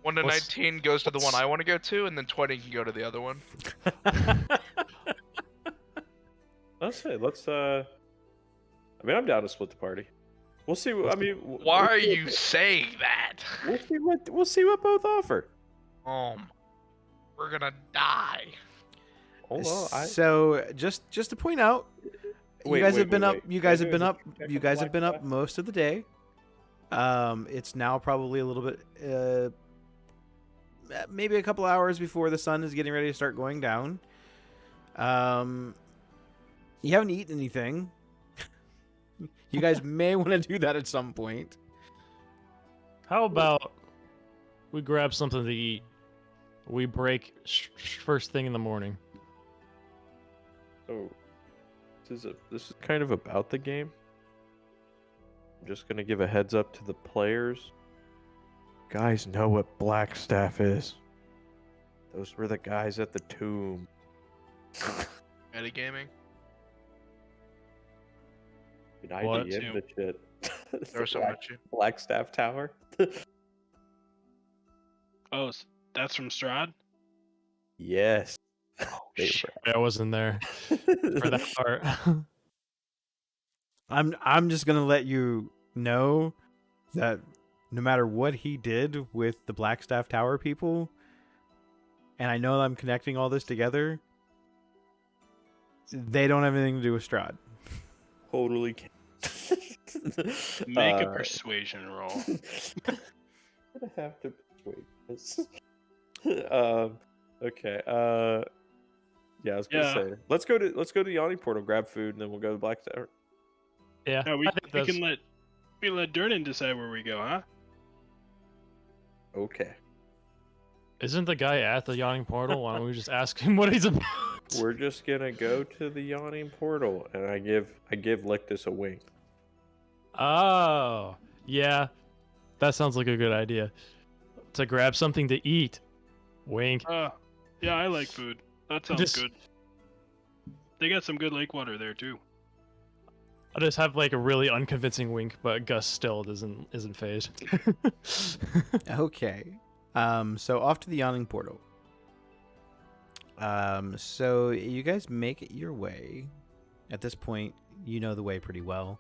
1 to
What's-
19 goes to the one I want to go to, and then 20 can go to the other one.
Let's say, I mean, I'm down to split the party. We'll see. I mean,
Why are you saying that?
We'll see what both offer.
We're gonna die.
Hold on.
So just to point out,
Wait,
you guys
wait,
have been
wait,
up.
wait.
You
Can I
guys
do
have been
a
up.
check
You
on
guys
black
have been up
stuff?
most of the day. It's now probably a little bit, maybe a couple hours before the sun is getting ready to start going down. You haven't eaten anything. You guys may want to do that at some point.
How about we grab something to eat? We break first thing in the morning.
So, this is kind of about the game. I'm just gonna give a heads up to the players. Guys know what Blackstaff is. Those were the guys at the tomb.
Metagaming.
Did I
What?
DM the shit?
Throw something at you.
Blackstaff Tower.
Oh, that's from Strahd.
Yes. They
shit.
I wasn't there for that part.
I'm just gonna let you know that no matter what he did with the Blackstaff Tower people, and I know I'm connecting all this together, they don't have anything to do with Strahd.
Totally can.
Make a persuasion roll.
I'm gonna have to persuade this. Okay. Yeah, I was gonna
Yeah.
say. Let's go to the Yawning Portal, grab food, and then we'll go to Black Tower.
Yeah,
No, we
I think that's...
can let Durnan decide where we go, huh?
Okay.
Isn't the guy at the yawning portal? Why don't we just ask him what he's about?
We're just gonna go to the Yawning Portal, and I give Lictus a wink.
Oh, yeah, that sounds like a good idea. To grab something to eat. Wink.
Yeah, I like food. That sounds
Just-
good. They got some good lake water there too.
I just have like a really unconvincing wink, but Gus still isn't phased.
Okay. So off to the Yawning Portal. So you guys make your way. At this point, you know the way pretty well.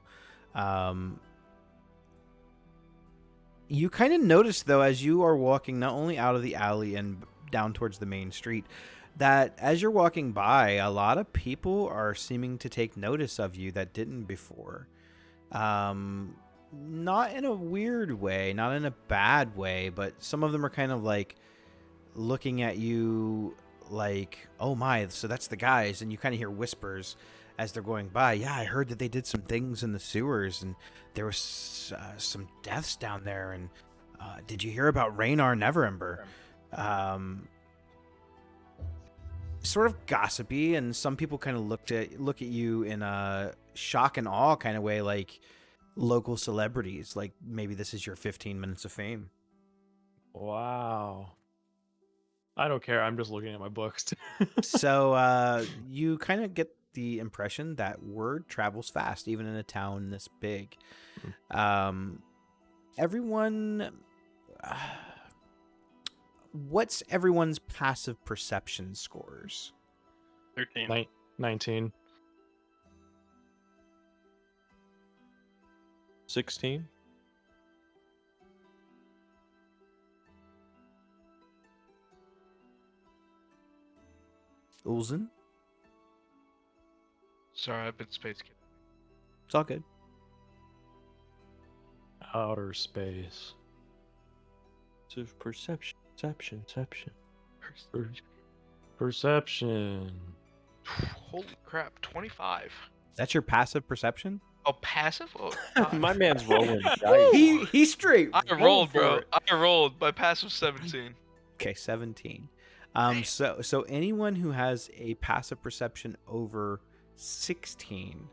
You kind of notice, though, as you are walking not only out of the alley and down towards the main street, that as you're walking by, a lot of people are seeming to take notice of you that didn't before. Not in a weird way, not in a bad way, but some of them are kind of like looking at you like, oh my, so that's the guys. And you kind of hear whispers as they're going by. Yeah, I heard that they did some things in the sewers and there was some deaths down there. And did you hear about Raynar Neverember? Sort of gossipy, and some people kind of look at you in a shock and awe kind of way, like local celebrities, like maybe this is your 15 minutes of fame.
Wow. I don't care. I'm just looking at my books.
So you kind of get the impression that word travels fast, even in a town this big. Everyone, what's everyone's passive perception scores?
13.
19.
16.
Ulzen?
Sorry, I've been space kid.
It's all good.
Outer space.
Perception.
Perception.
Holy crap, 25.
That's your passive perception?
Oh, passive? Oh,
My man's rolling dice.
He straight.
I
rolled
rolled,
for
bro.
it.
I rolled. My passive 17.
Okay, 17.
Damn.
So anyone who has a passive perception over 16,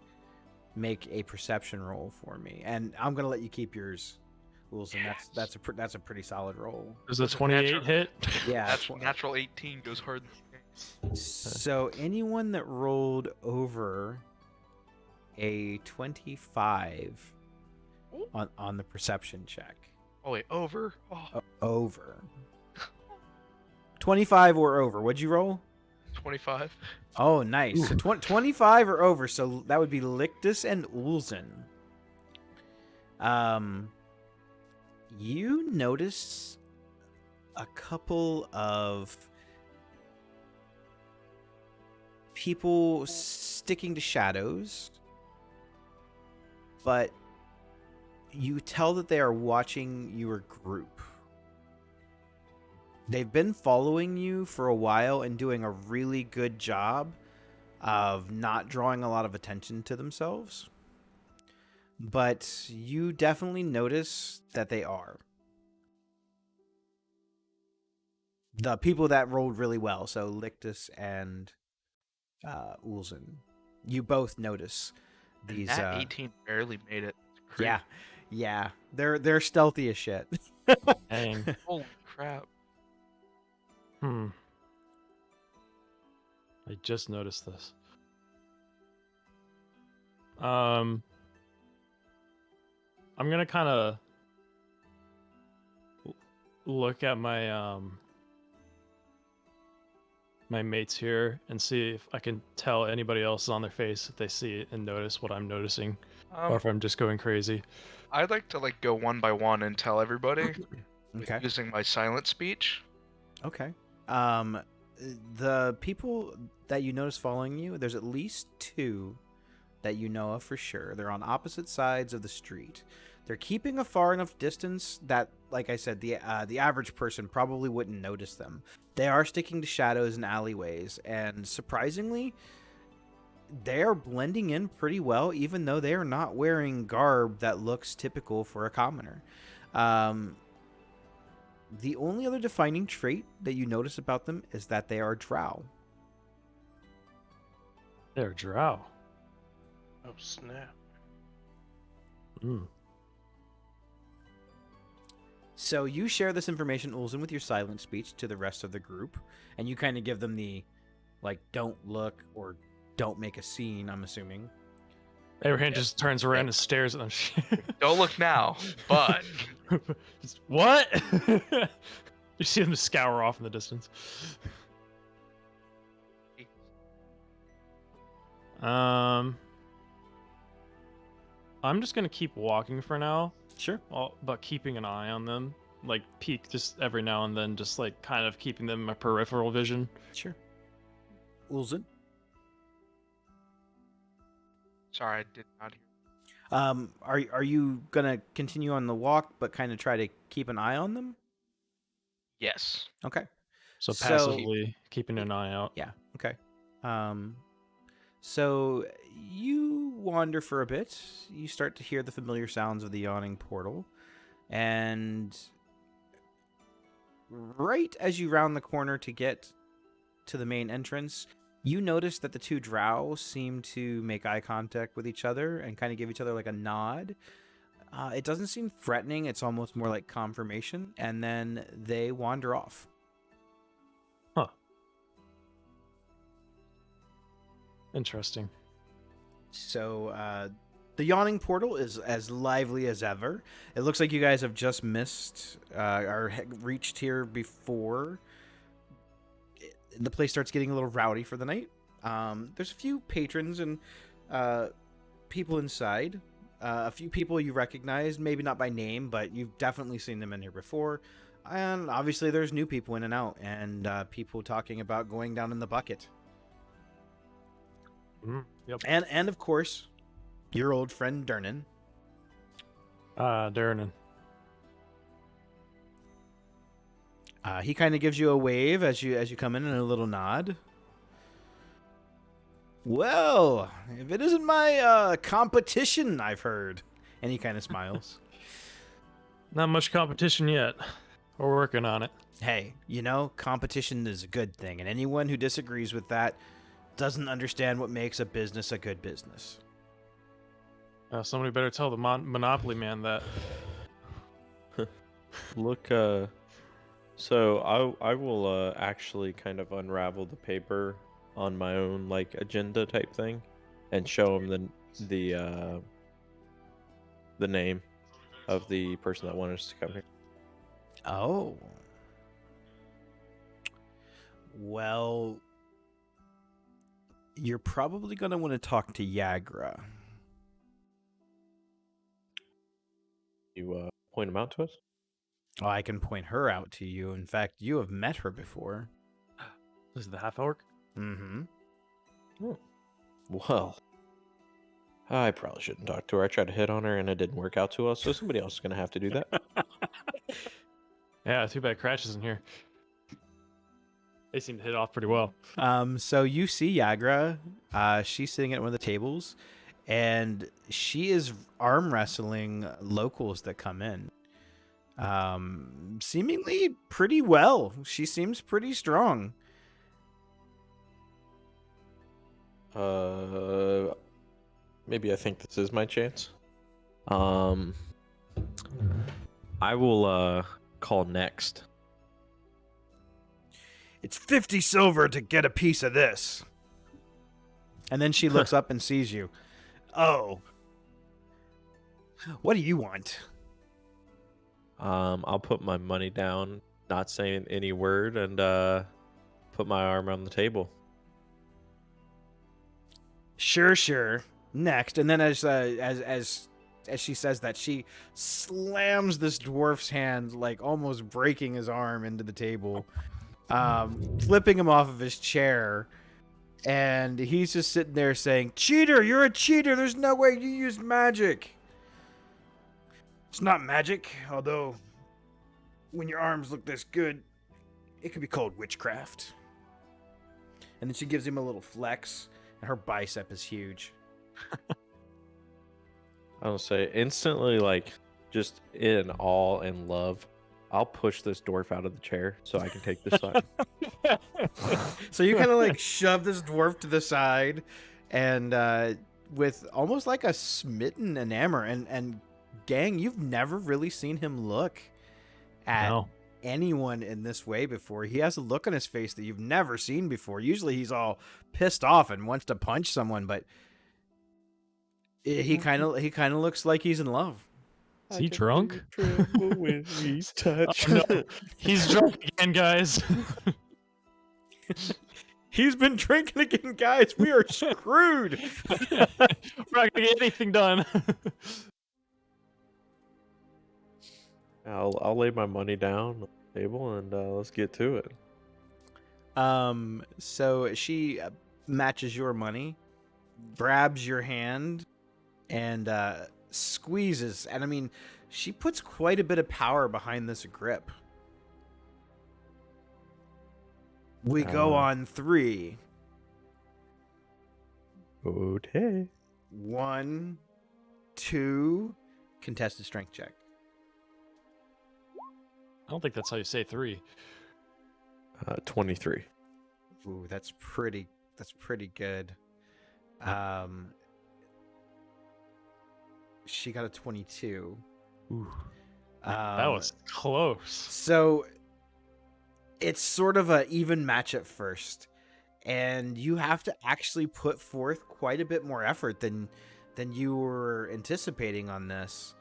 make a perception roll for me, and I'm gonna let you keep yours, Wilson.
Yes.
That's a pretty solid roll.
Does a
Does a
28
natural-
hit?
Yeah.
Natural 18 goes hard.
So anyone that rolled over a 25 on the perception check,
Oh wait, over. Oh,
over 25 or over, what'd you roll?
25.
Oh, nice. So 25 or over, so that would be Lictus and Ulzen. You notice a couple of people sticking to shadows, but you tell that they are watching your group. They've been following you for a while and doing a really good job of not drawing a lot of attention to themselves. But you definitely notice that they are. The people that rolled really well, so Lictus and Ulzen. You both notice these.
That 18 barely made it. It's creepy.
Yeah. They're stealthy as shit.
Dang.
Holy crap.
I just noticed this. I'm gonna kind of look at my my mates here and see if I can tell anybody else on their face if they see it and notice what I'm noticing, or if I'm just going crazy.
I'd like to go one by one and tell everybody
Okay.
using my silent speech.
Okay. The people that you notice following you, there's at least 2 that you know of for sure. They're on opposite sides of the street. They're keeping a far enough distance that, like I said, the average person probably wouldn't notice them. They are sticking to shadows and alleyways, and surprisingly, they are blending in pretty well, even though they are not wearing garb that looks typical for a commoner. The only other defining trait that you notice about them is that they are drow.
They're drow.
Oh snap!
So you share this information, Ulzen, with your silent speech to the rest of the group, and you kind of give them the, don't look or don't make a scene, I'm assuming.
Abraham just turns around and stares at them.
Don't look now, but
Just, what? You see them scour off in the distance. I'm just gonna keep walking for now,
Sure.
but keeping an eye on them, peek just every now and then, just kind of keeping them in my peripheral vision.
Sure. Ulzen?
sorry, I did not hear.
Are you gonna continue on the walk, but kind of try to keep an eye on them?
Yes.
Okay.
So
So-
passively keeping an eye out.
Yeah. Okay. So you wander for a bit. You start to hear the familiar sounds of the yawning portal, and right as you round the corner to get to the main entrance, you notice that the 2 drow seem to make eye contact with each other and kind of give each other a nod. It doesn't seem threatening. It's almost more like confirmation, and then they wander off.
Interesting.
So the yawning portal is as lively as ever. It looks like you guys have just missed or reached here before the place starts getting a little rowdy for the night. There's a few patrons and people inside. A few people you recognize, maybe not by name, but you've definitely seen them in here before. And obviously there's new people in and out, and people talking about going down in the bucket.
Yep.
And of course, your old friend Dernan.
Darren.
He kind of gives you a wave as you come in and a little nod. Well, if it isn't my competition, I've heard. And he kind of smiles.
Not much competition yet. We're working on it.
Hey, competition is a good thing, and anyone who disagrees with that doesn't understand what makes a business a good business.
Somebody better tell the Monopoly man that.
Look, so I will actually kind of unravel the paper on my own like agenda type thing, and show him the name of the person that wanted us to come here.
Oh. Well, you're probably going to want to talk to Yagra.
You point him out to us.
Oh, I can point her out to you. In fact, you have met her before.
This is the half orc.
Mm-hmm.
Well, I probably shouldn't talk to her. I tried to hit on her and it didn't work out too well, so somebody else is gonna have to do that.
Yeah, too bad Crash isn't here. They seem to hit off pretty well.
So you see Yagra. She's sitting at one of the tables, and she is arm wrestling locals that come in. Seemingly pretty well. She seems pretty strong.
Maybe I think this is my chance. I will call next.
It's 50 silver to get a piece of this. And then she looks up and sees you. Oh. What do you want?
I'll put my money down, not saying any word, and put my arm on the table.
Sure. Next. And then as she says that, she slams this dwarf's hand, like almost breaking his arm into the table, flipping him off of his chair. And he's just sitting there saying, "Cheater, you're a cheater. There's no way you used magic." It's not magic, although when your arms look this good, it could be called witchcraft. And then she gives him a little flex, and her bicep is huge.
I don't say instantly, like just in awe and love. I'll push this dwarf out of the chair so I can take this side.
So you kind of like shove this dwarf to the side, and with almost like a smitten enamor, and gang, you've never really seen him look at anyone in this way before. He has a look on his face that you've never seen before. Usually he's all pissed off and wants to punch someone, but he kind of looks like he's in love.
Is he drunk?
When we touch.
Oh, no. He's drunk again, guys.
He's been drinking again, guys. We are screwed.
We're not gonna get anything done.
I'll lay my money down on the table and let's get to it.
So she matches your money, grabs your hand, and squeezes. And I mean, she puts quite a bit of power behind this grip. We go on 3.
Okay.
1, 2, contested strength check.
I don't think that's how you say 3.
23.
Ooh, that's pretty good. She got a 22.
Ooh. That was close.
So it's sort of an even match at first, and you have to actually put forth quite a bit more effort than you were anticipating on this,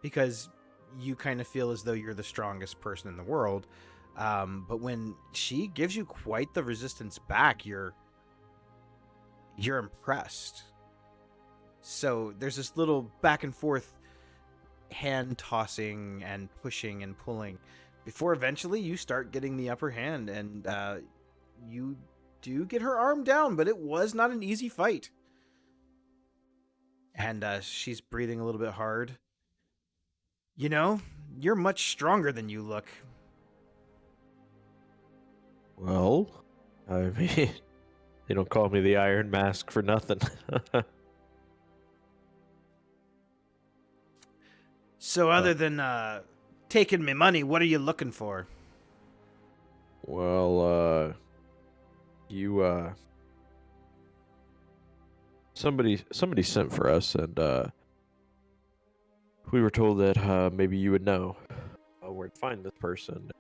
because you kind of feel as though you're the strongest person in the world. But when she gives you quite the resistance back, you're impressed. So there's this little back and forth hand tossing and pushing and pulling before eventually you start getting the upper hand, and you do get her arm down, but it was not an easy fight. And she's breathing a little bit hard. You know, you're much stronger than you look.
Well, I mean, They don't call me the Iron Mask for nothing.
So other than taking me money, what are you looking for?
Well, you somebody sent for us, and we were told that maybe you would know where to find this person.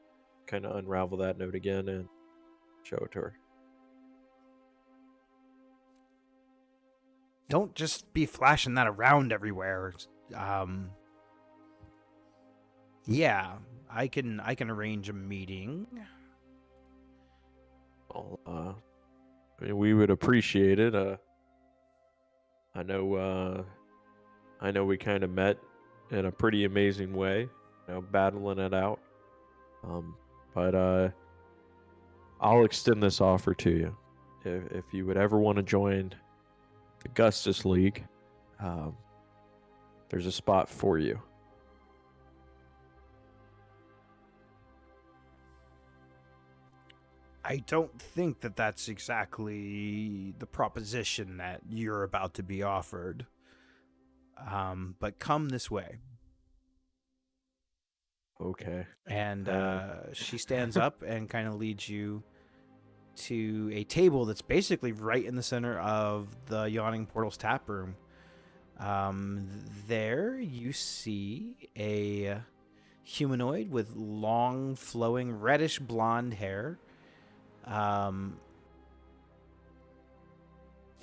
Kind of unravel that note again and show it to her.
Don't just be flashing that around everywhere. Yeah, I can arrange a meeting.
Well, I mean, we would appreciate it. I know we kind of met in a pretty amazing way, battling it out. But I'll extend this offer to you. If you would ever want to join the Gustus League, there's a spot for you.
I don't think that that's exactly the proposition that you're about to be offered. But come this way.
Okay.
And she stands up and kind of leads you to a table that's basically right in the center of the Yawning Portals tap room. There you see a humanoid with long, flowing, reddish blonde hair. An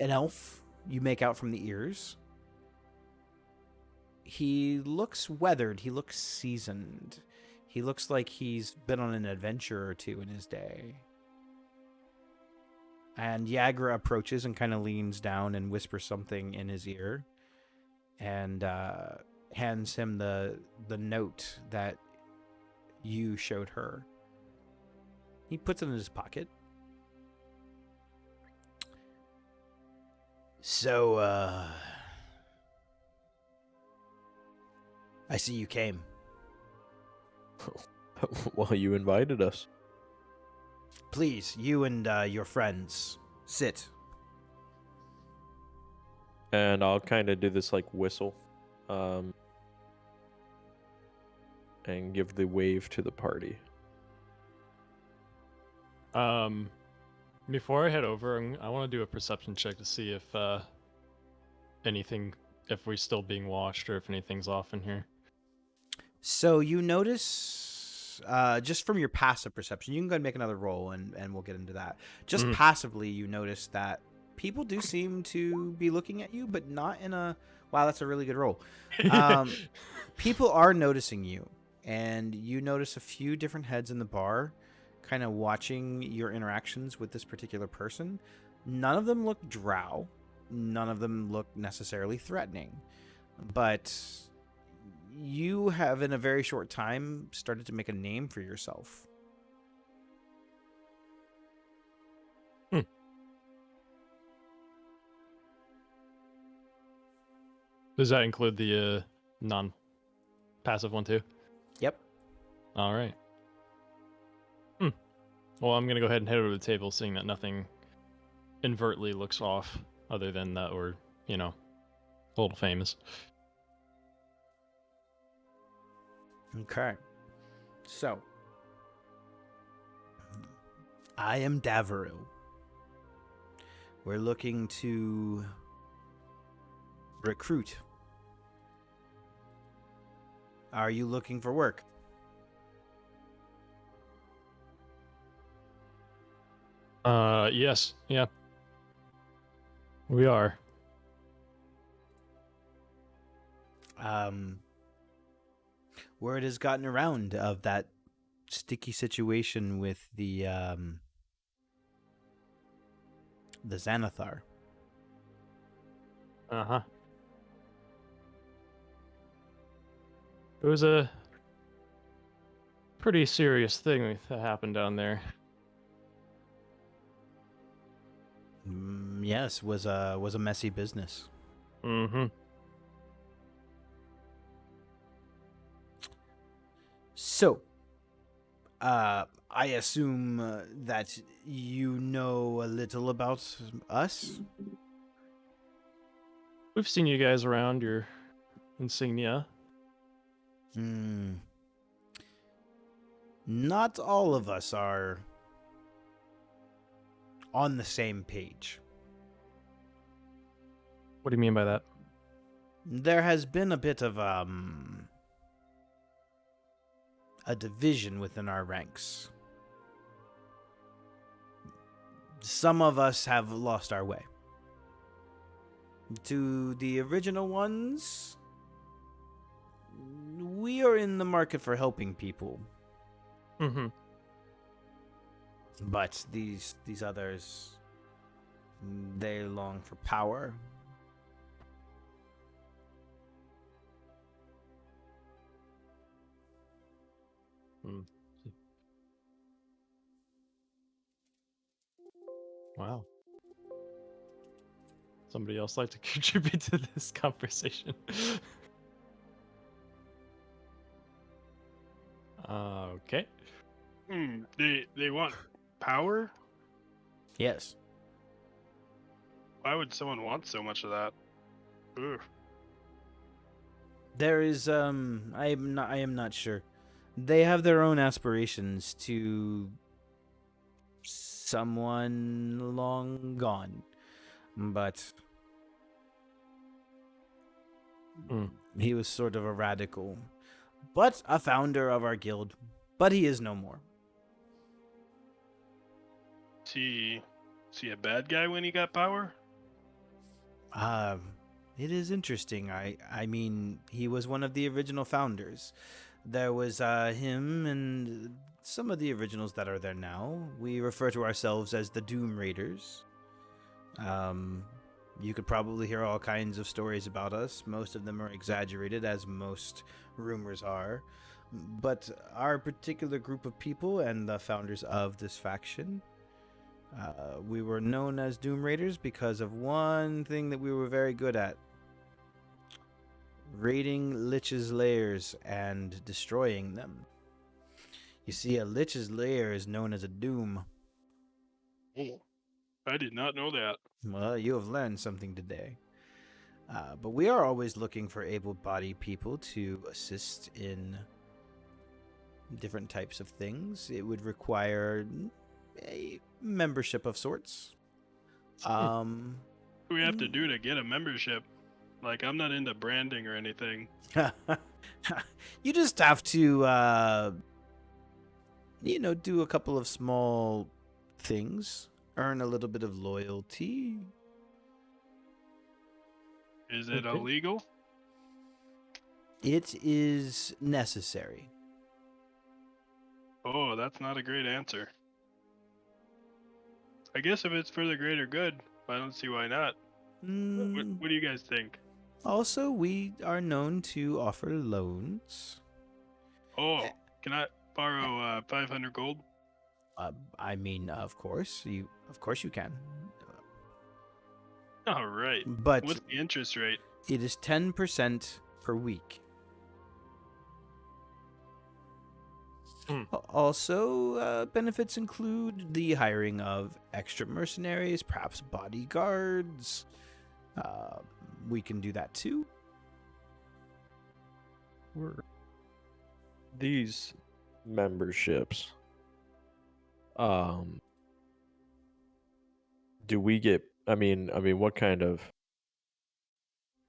elf you make out from the ears. He looks weathered. He looks seasoned. He looks like he's been on an adventure or two in his day. And Yagra approaches and kind of leans down and whispers something in his ear, and hands him the note that you showed her. He puts it in his pocket. So, I see you came.
Well, you invited us.
Please, you and your friends, sit.
And I'll kind of do this like whistle, and give the wave to the party.
Before I head over, I want to do a perception check to see if if we're still being watched or if anything's off in here.
So you notice, just from your passive perception, you can go ahead and make another roll, and we'll get into that. Just passively, you notice that people do seem to be looking at you, but not in a, wow, that's a really good roll. People are noticing you, and you notice a few different heads in the bar kind of watching your interactions with this particular person. None of them look drow. None of them look necessarily threatening. But you have, in a very short time, started to make a name for yourself.
Does that include the non-passive one too?
Yep.
All right. Well, I'm gonna go ahead and head over to the table, seeing that nothing overtly looks off, other than that we're, a little famous.
Okay. So, I am Davaril. We're looking to recruit. Are you looking for work?
Yes. Yeah. We are.
Word has gotten around of that sticky situation with the Xanathar.
Uh-huh. It was a pretty serious thing that happened down there.
Yes, was a messy business.
Mm-hmm.
So, I assume that you know a little about us?
We've seen you guys around your insignia.
Hmm. Not all of us are on the same page.
What do you mean by that?
There has been a bit of a division within our ranks. Some of us have lost our way. To the original ones, we are in the market for helping people.
Mm-hmm.
But these others, they long for power.
Wow. Somebody else like to contribute to this conversation? Okay.
They want power?
Yes.
Why would someone want so much of that? Ugh.
There is I am not sure. They have their own aspirations to someone long gone. But
Mm.
he was sort of a radical, but a founder of our guild. But he is no more.
Is he a bad guy when he got power?
Uh, it is interesting. I mean, he was one of the original founders. There was him and some of the originals that are there now. We refer to ourselves as the Doom Raiders. You could probably hear all kinds of stories about us. Most of them are exaggerated, as most rumors are. But our particular group of people and the founders of this faction, we were known as Doom Raiders because of one thing that we were very good at: raiding liches' lairs and destroying them. You see, a lich's lair is known as a doom.
Oh, I did not know that.
Well, you have learned something today. But we are always looking for able-bodied people to assist in different types of things. It would require a membership of sorts.
What do we have to do to get a membership? Like, I'm not into branding or anything.
You just have to, do a couple of small things, earn a little bit of loyalty.
Is it
Okay.
illegal?
It is necessary.
Oh, that's not a great answer. I guess if it's for the greater good, I don't see why not. What do you guys think?
Also, we are known to offer loans.
Oh, can I borrow 500 gold?
I mean, of course you can.
All right.
But
What's the interest rate?
it is 10% per week. Also, benefits include the hiring of extra mercenaries, perhaps bodyguards. We can do that too.
These memberships, do we get? I mean, what kind of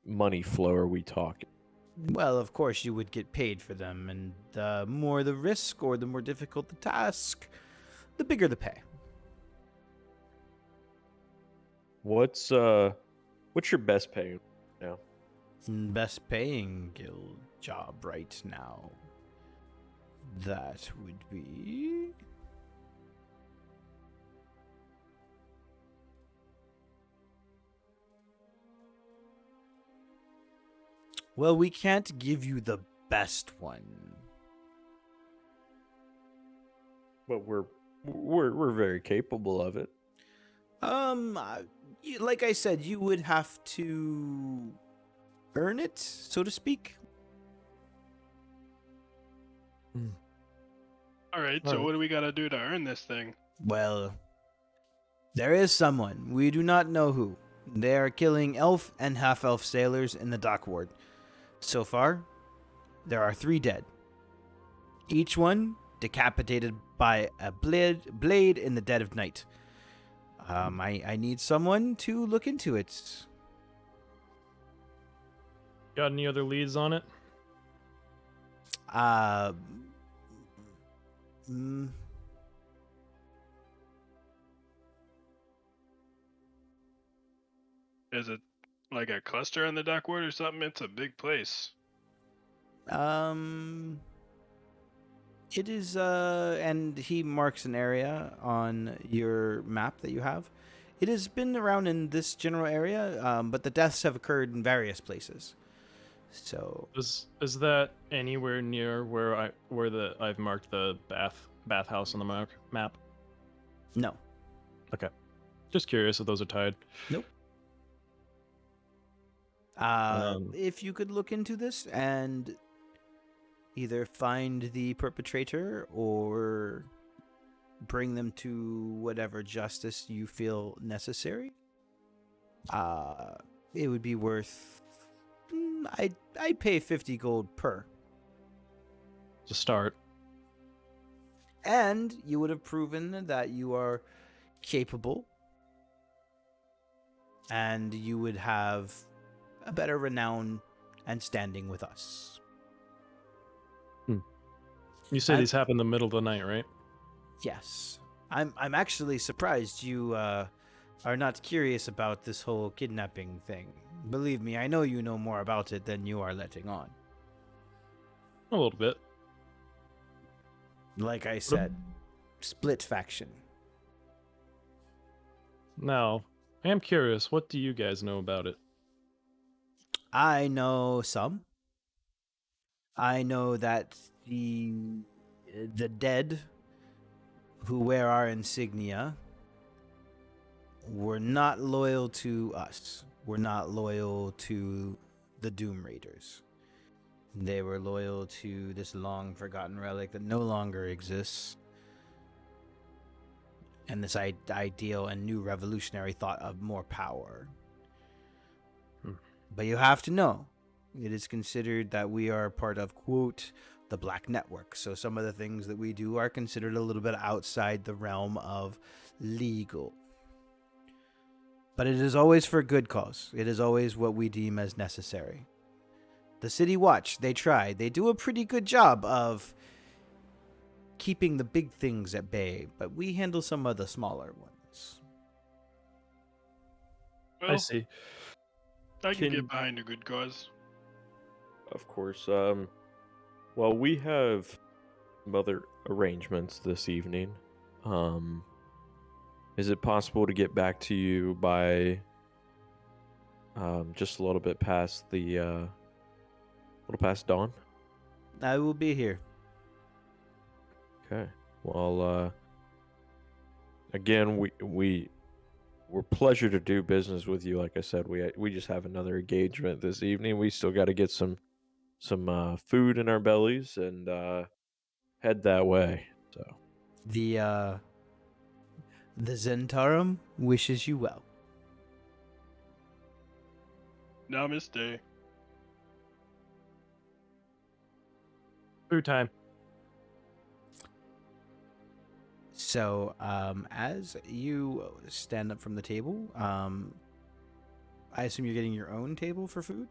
money flow are we talking?
Well, of course, you would get paid for them, and the more the risk or the more difficult the task, the bigger the pay.
What's your best pay now?
Best paying guild job right now. That would be... Well, we can't give you the best one.
But we're very capable of it.
Like I said, you would have to earn it, so to speak.
All All right, so
Alright.
what do we gotta do to earn this thing?
Well, there is someone. We do not know who. They are killing elf and half-elf sailors in the dock ward. So far, there are 3 dead. Each one decapitated by a blade in the dead of night. I need someone to look into it.
Got any other leads on it?
Uh, mm,
Is it like a cluster in the dock ward or something? It's a big place.
um, it is, and he marks an area on your map that you have. It has been around in this general area, but the deaths have occurred in various places. So,
Is that anywhere near where I've marked the bathhouse on the map?
no.
Just curious if those are tied.
Nope. If you could look into this and either find the perpetrator or bring them to whatever justice you feel necessary, it would be worth. I'd pay 50 gold per,
To start.
and you would have proven that you are capable, and you would have a better renown and standing with us.
You say
I-
these happen in the middle of the night, right?
Yes. I'm actually surprised you are not curious about this whole kidnapping thing. Believe me, I know you know more about it than you are letting on.
A little bit.
Like I said, split faction.
Now, I am curious, what do you guys know about it?
I know some. I know that the dead who wear our insignia were not loyal to us. Were not loyal to the Doom Raiders. They were loyal to this long forgotten relic that no longer exists. And this ideal and new revolutionary thought of more power. But you have to know, it is considered that we are part of, quote, the Black Network. So some of the things that we do are considered a little bit outside the realm of legal. But it is always for a good cause. It is always what we deem as necessary. The City Watch, they try. They do a pretty good job of keeping the big things at bay, but we handle some of the smaller ones.
Well,
I see.
I can
Can-
get behind a good cause.
Of course. Well, we have some other arrangements this evening. Is it possible to get back to you by just a little bit past little past dawn?
I will be here.
Okay. Well, again, we're pleasure to do business with you. Like I said, we just have another engagement this evening. We still got to get some food in our bellies and head that way. So
The Zentarum wishes you well.
Namaste.
Food time.
So, as you stand up from the table, I assume you're getting your own table for food?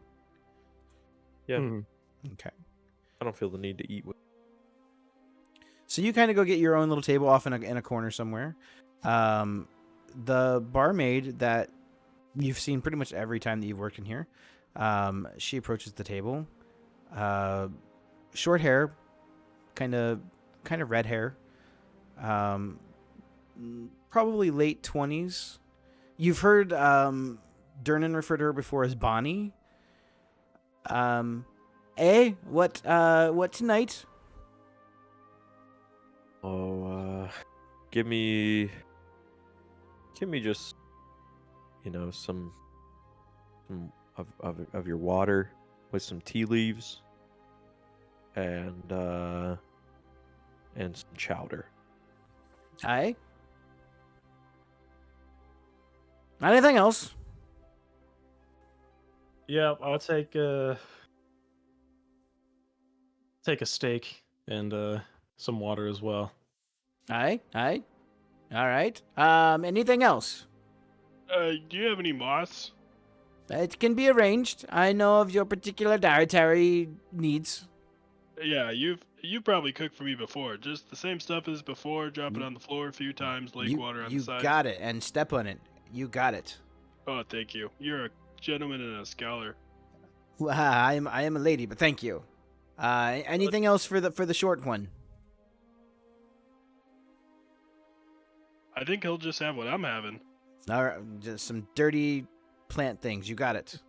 Yeah.
Mhm.
Okay.
I don't feel the need to eat with.
So you kind of go get your own little table off in a corner somewhere. The barmaid that you've seen pretty much every time that you've worked in here, she approaches the table. Short hair, kind of red hair. Probably late 20s. You've heard Durnan refer to her before as Bonnie. What tonight?
Oh, give me just some of your water with some tea leaves and and some chowder.
Aye. Anything else?
Yeah, I'll take a steak and some water as well.
Aye. Aye. All right. Anything else?
Do you have any moss?
It can be arranged. I know of your particular dietary needs.
Yeah, you probably cooked for me before. Just the same stuff as before. Drop it
You-
on the floor a few times. Lake
You
water on the
you
side.
got it, and step on it. You got it.
Oh, thank you. You're a gentleman and a scholar.
Well, I am a lady, but thank you. Anything else for the short one?
I think he'll just have what I'm having.
All right, just some dirty plant things. You got it.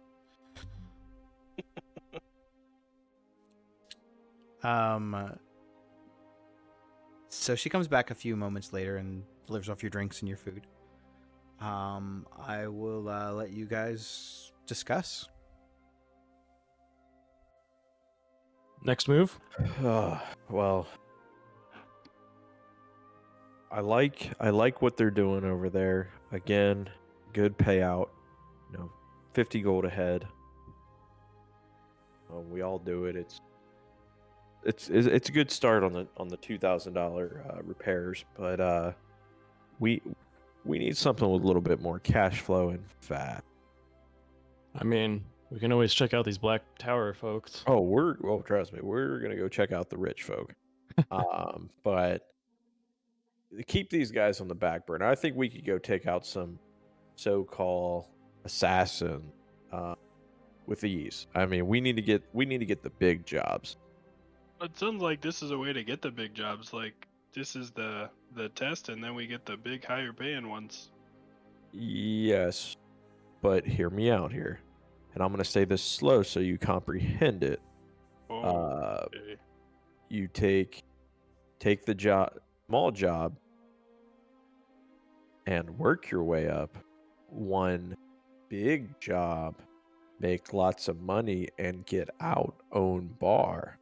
So she comes back a few moments later and delivers off your drinks and your food. I will let you guys discuss.
Next move.
Well, I like what they're doing over there. Again, good payout. 50 gold ahead. We all do it. It's a good start on the $2,000 repairs, but we need something with a little bit more cash flow and fat.
I mean, we can always check out these Black Tower folks.
Oh, trust me, we're gonna go check out the rich folk. But keep these guys on the back burner. I think we could go take out some so-called assassin with ease. I mean, we need to get the big jobs.
It sounds like this is a way to get the big jobs. Like this is the test, and then we get the big higher paying ones.
Yes, but hear me out here, and I'm gonna say this slow so you comprehend it.
Oh, okay.
You take the small job, and work your way up. One big job, make lots of money, and get out, own bar.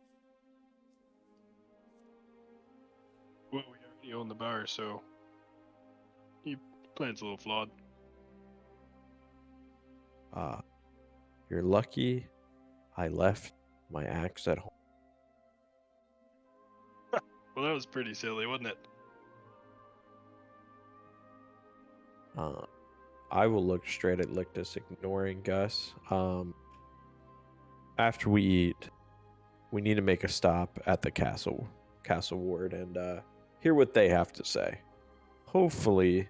Well, we already own the bar, so your plan's a little flawed.
You're lucky I left my axe at home.
Well, that was pretty silly, wasn't it?
I will look straight at Lictus, ignoring Gus. After we eat, we need to make a stop at the castle ward and hear what they have to say. Hopefully,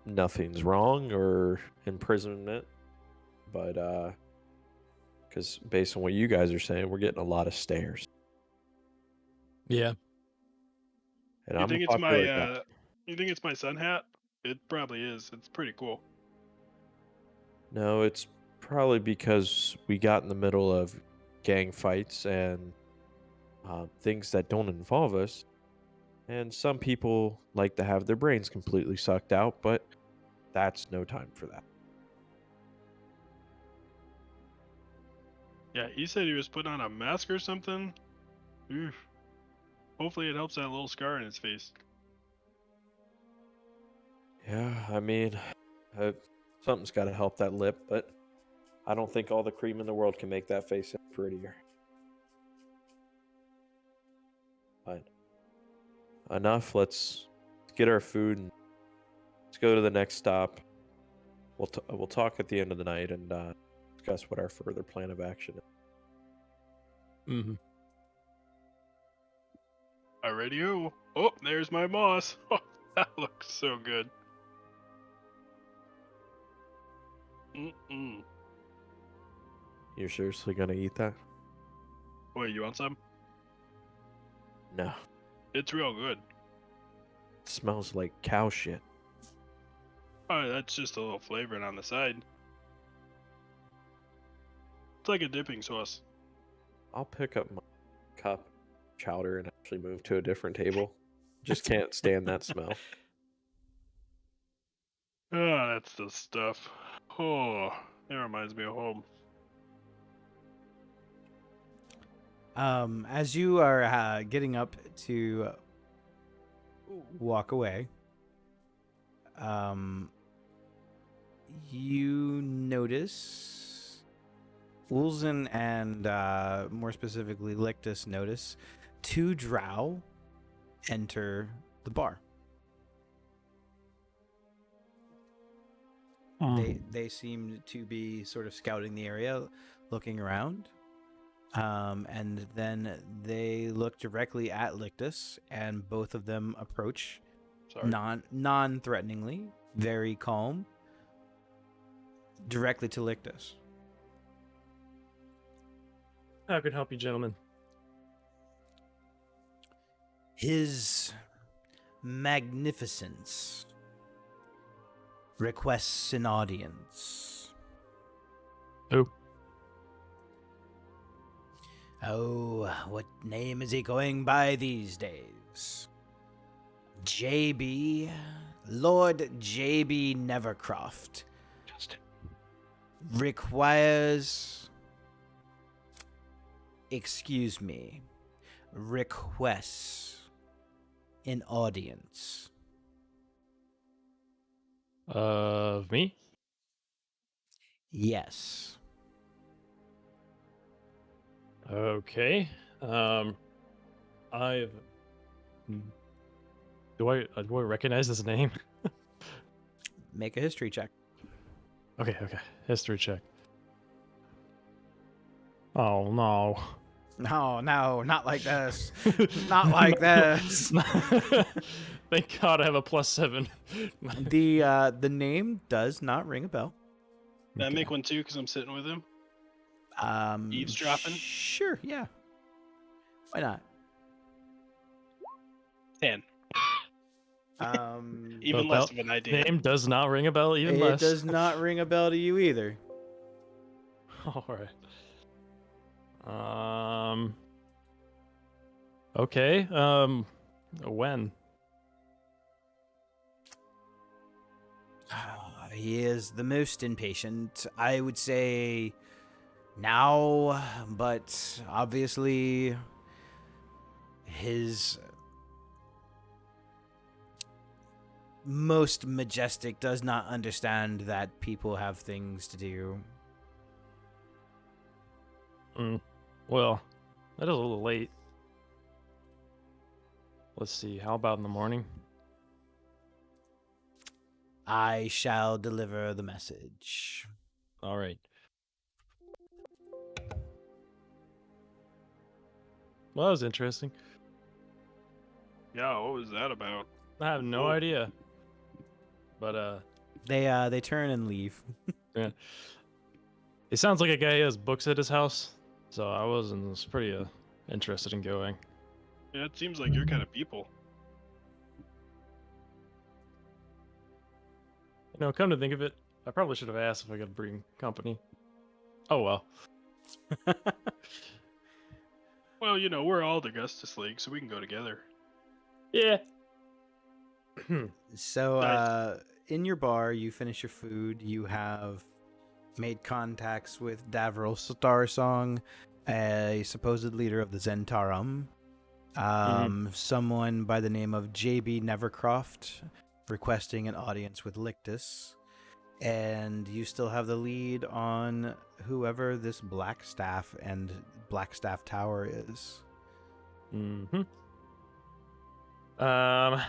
nothing's wrong or imprisonment, but because based on what you guys are saying, we're getting a lot of stares.
Yeah.
And
You
I'm a
think it's
popular
my
guy.
you think it's my sun hat? It probably is. It's pretty cool.
No, it's probably because we got in the middle of gang fights and things that don't involve us. And some people like to have their brains completely sucked out, but that's no time for that.
Yeah, he said he was putting on a mask or something. Oof. Hopefully it helps that little scar in his face.
Yeah, I mean, something's got to help that lip, but I don't think all the cream in the world can make that face any prettier. Fine. Enough. Let's get our food and let's go to the next stop. We'll talk at the end of the night and discuss what our further plan of action is.
Mm-hmm.
Alrighty-o. Oh, there's my moss. Oh, that looks so good. Mm-mm.
You're seriously gonna eat that?
Wait, you want some?
No.
It's real good.
It smells like cow shit.
Oh, that's just a little flavoring on the side. It's like a dipping sauce.
I'll pick up my cup, chowder, and actually move to a different table. Just can't stand that smell.
Ah, that's the stuff. Oh, that reminds me of home.
As you are getting up to walk away, you notice Ulzen and more specifically Lictus notice two drow enter the bar. They seem to be sort of scouting the area, looking around. And then they look directly at Lictus, and both of them approach
Sorry.
non-threateningly, very calm, directly to Lictus.
How can I help you, gentlemen?
His Magnificence requests an audience.
Who?
Oh, what name is he going by these days? JB, Lord JB Nevercroft
Justin.
requires, excuse me, requests an audience.
Of me?
Yes.
Okay. I've. Do I recognize his name?
Make a history check.
Okay. History check. Oh no.
No, not like this. Not like this.
Thank God I have a +7.
The name does not ring a bell.
Can I make one too? Because I'm sitting with him. Eavesdropping?
Sure, yeah. Why not?
10.
Um,
Even
Well,
less of an idea.
Name does not ring a bell. Even
it
less.
does not ring a bell to you either.
All right. Okay. When?
He is the most impatient. I would say now, but obviously his most majestic does not understand that people have things to do.
Well, that is a little late. Let's see. How about in the morning?
I shall deliver the message.
All right. Well, that was interesting.
Yeah, what was that about?
I have no
Cool.
idea. But
They turn and leave.
yeah. He sounds like a guy who has books at his house, so I was pretty interested in going.
Yeah, it seems like your kind of people.
You know, come to think of it, I probably should have asked if I could bring company. Oh well.
Well, you know, we're all the Augustus League, so we can go together.
Yeah.
So,
Nice.
in your bar, you finish your food. You have made contacts with Davril Starsong, a supposed leader of the Zentarum. Someone by the name of JB Nevercroft requesting an audience with Lictus. And you still have the lead on whoever this Blackstaff and Blackstaff Tower is.
What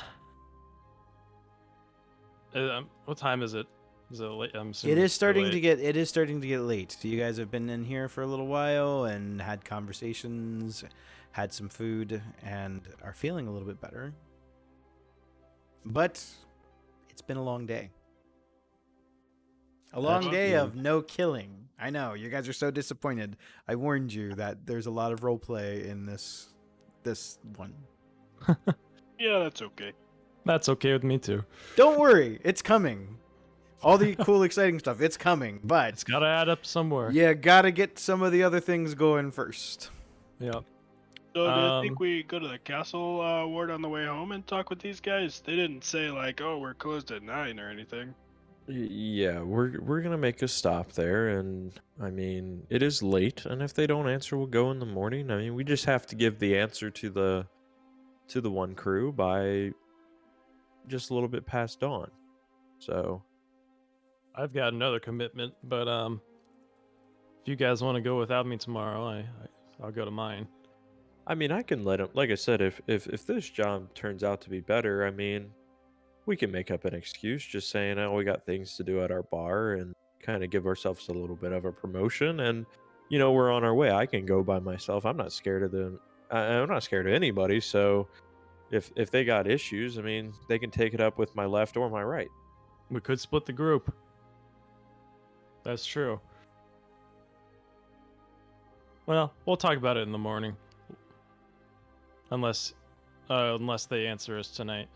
time is it? Is it late? I'm
It
assuming
is
it's
starting to
late.
get late. You guys have been in here for a little while and had conversations, had some food, and are feeling a little bit better. But it's been a long day. A long day of no killing. I know, you guys are so disappointed. I warned you that there's a lot of roleplay in this one.
Yeah, that's okay.
That's okay with me too.
Don't worry, it's coming. All the cool, exciting stuff, it's coming. But
It's gotta add up somewhere.
you gotta get some of the other things going first.
Yeah.
So, do you think we go to the castle ward on the way home and talk with these guys? They didn't say, like, oh, we're closed at 9 or anything.
Yeah, we're gonna make a stop there, and I mean it is late, and if they don't answer, we'll go in the morning. I mean, we just have to give the answer to the one crew by just a little bit past dawn. So
I've got another commitment, but if you guys want to go without me tomorrow, I'll go to mine.
I mean, I can let him. Like I said, if this job turns out to be better, I mean, we can make up an excuse, just saying, "Oh, we got things to do at our bar," and kind of give ourselves a little bit of a promotion, and we're on our way. I can go by myself. I'm not scared of them. I'm not scared of anybody. So if they got issues, I mean, they can take it up with my left or my right.
We could split the group. That's true. Well, we'll talk about it in the morning. Unless they answer us tonight.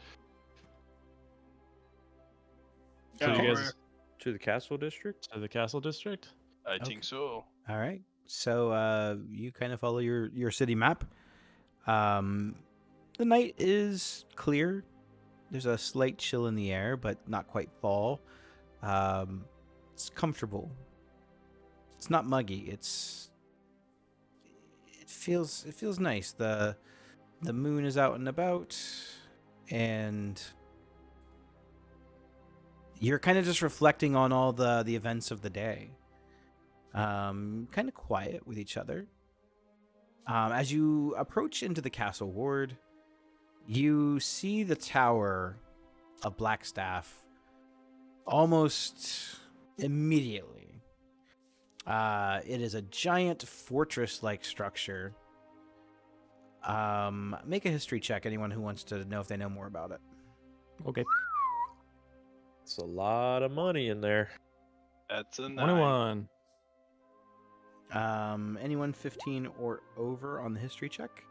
So
Yeah,
you
Okay.
guys
To the castle district.
to the castle district?
I
Okay.
think so.
All right. So you kind of follow your city map. Um, the night is clear. There's a slight chill in the air, but not quite fall. It's comfortable. It's not muggy. It feels nice. The moon is out and about, and you're kind of just reflecting on all the events of the day. Kind of quiet with each other. As you approach into the castle ward, you see the tower of Blackstaff almost immediately. It is a giant fortress-like structure. Make a history check, anyone who wants to know if they know more about it.
Okay.
It's a lot of money in there.
That's a 9.
21.
Anyone 15 or over on the history check?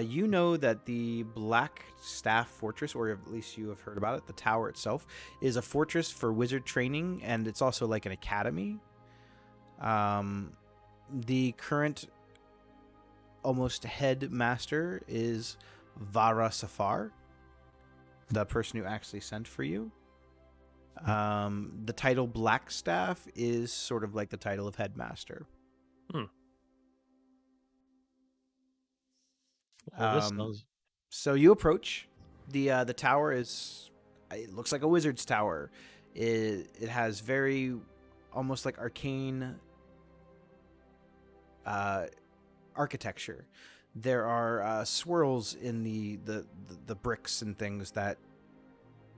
You know that the Black Staff Fortress, or at least you have heard about it, the tower itself, is a fortress for wizard training, and it's also like an academy. The current almost headmaster is Vara Safar, the person who actually sent for you. The title Blackstaff is sort of like the title of headmaster.
Well, this
Um,
sounds.
So you approach the tower. It looks like a wizard's tower. It has very almost like arcane architecture. There are swirls in the bricks and things that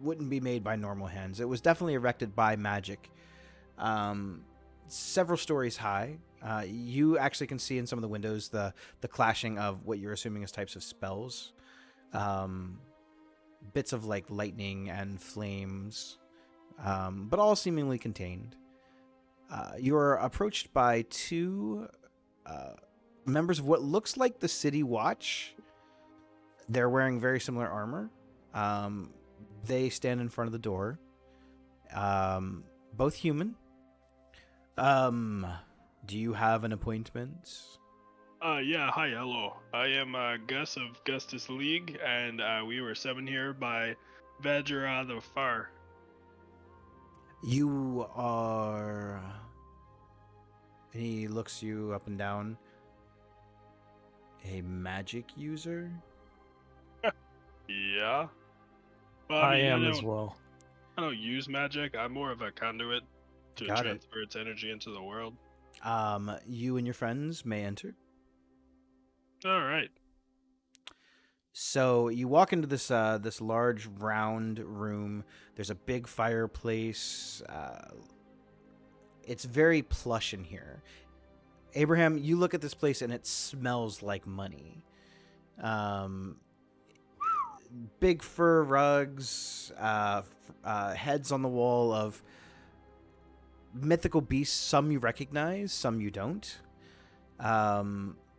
wouldn't be made by normal hands. It was definitely erected by magic. Several stories high. You actually can see in some of the windows the clashing of what you're assuming is types of spells. Bits of like lightning and flames, but all seemingly contained. You are approached by two members of what looks like the City Watch. They're wearing very similar armor. They stand in front of the door. Both human. Do you have an appointment?
Yeah, hi, hello. I am Gus of Gustus League, and we were summoned here by Vajra the Far.
You are... And he looks you up and down. A magic user?
Yeah? Well,
I
mean,
am as well.
I don't use magic. I'm more of a conduit to
Got it.
transfer its energy into the world.
You and your friends may enter.
All right.
So you walk into this large round room. There's a big fireplace. It's very plush in here. Abraham, you look at this place and it smells like money. Big fur rugs, heads on the wall of mythical beasts. Some you recognize, some you don't.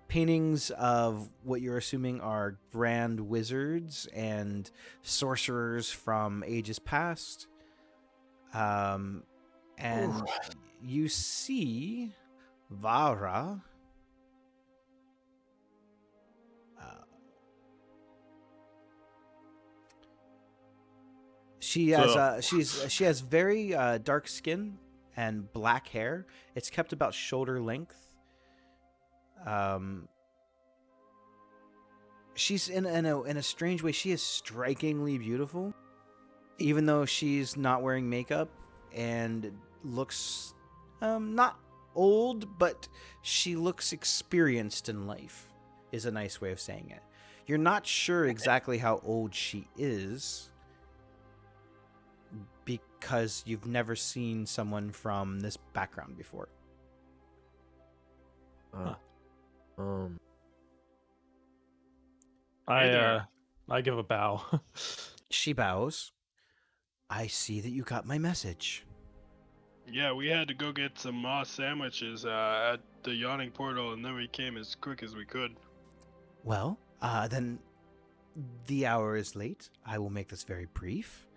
Paintings of what you're assuming are grand wizards and sorcerers from ages past. And you see Vara. She has she has very dark skin and black hair. It's kept about shoulder length. She's in a strange way. She is strikingly beautiful, even though she's not wearing makeup and looks not old, but she looks experienced in life. Is a nice way of saying it. You're not sure exactly how old she is because you've never seen someone from this background before.
I give a bow.
She bows. I see that you got my message.
Yeah, we had to go get some Moss sandwiches at the yawning portal, and then we came as quick as we could.
Well, then the hour is late. I will make this very brief.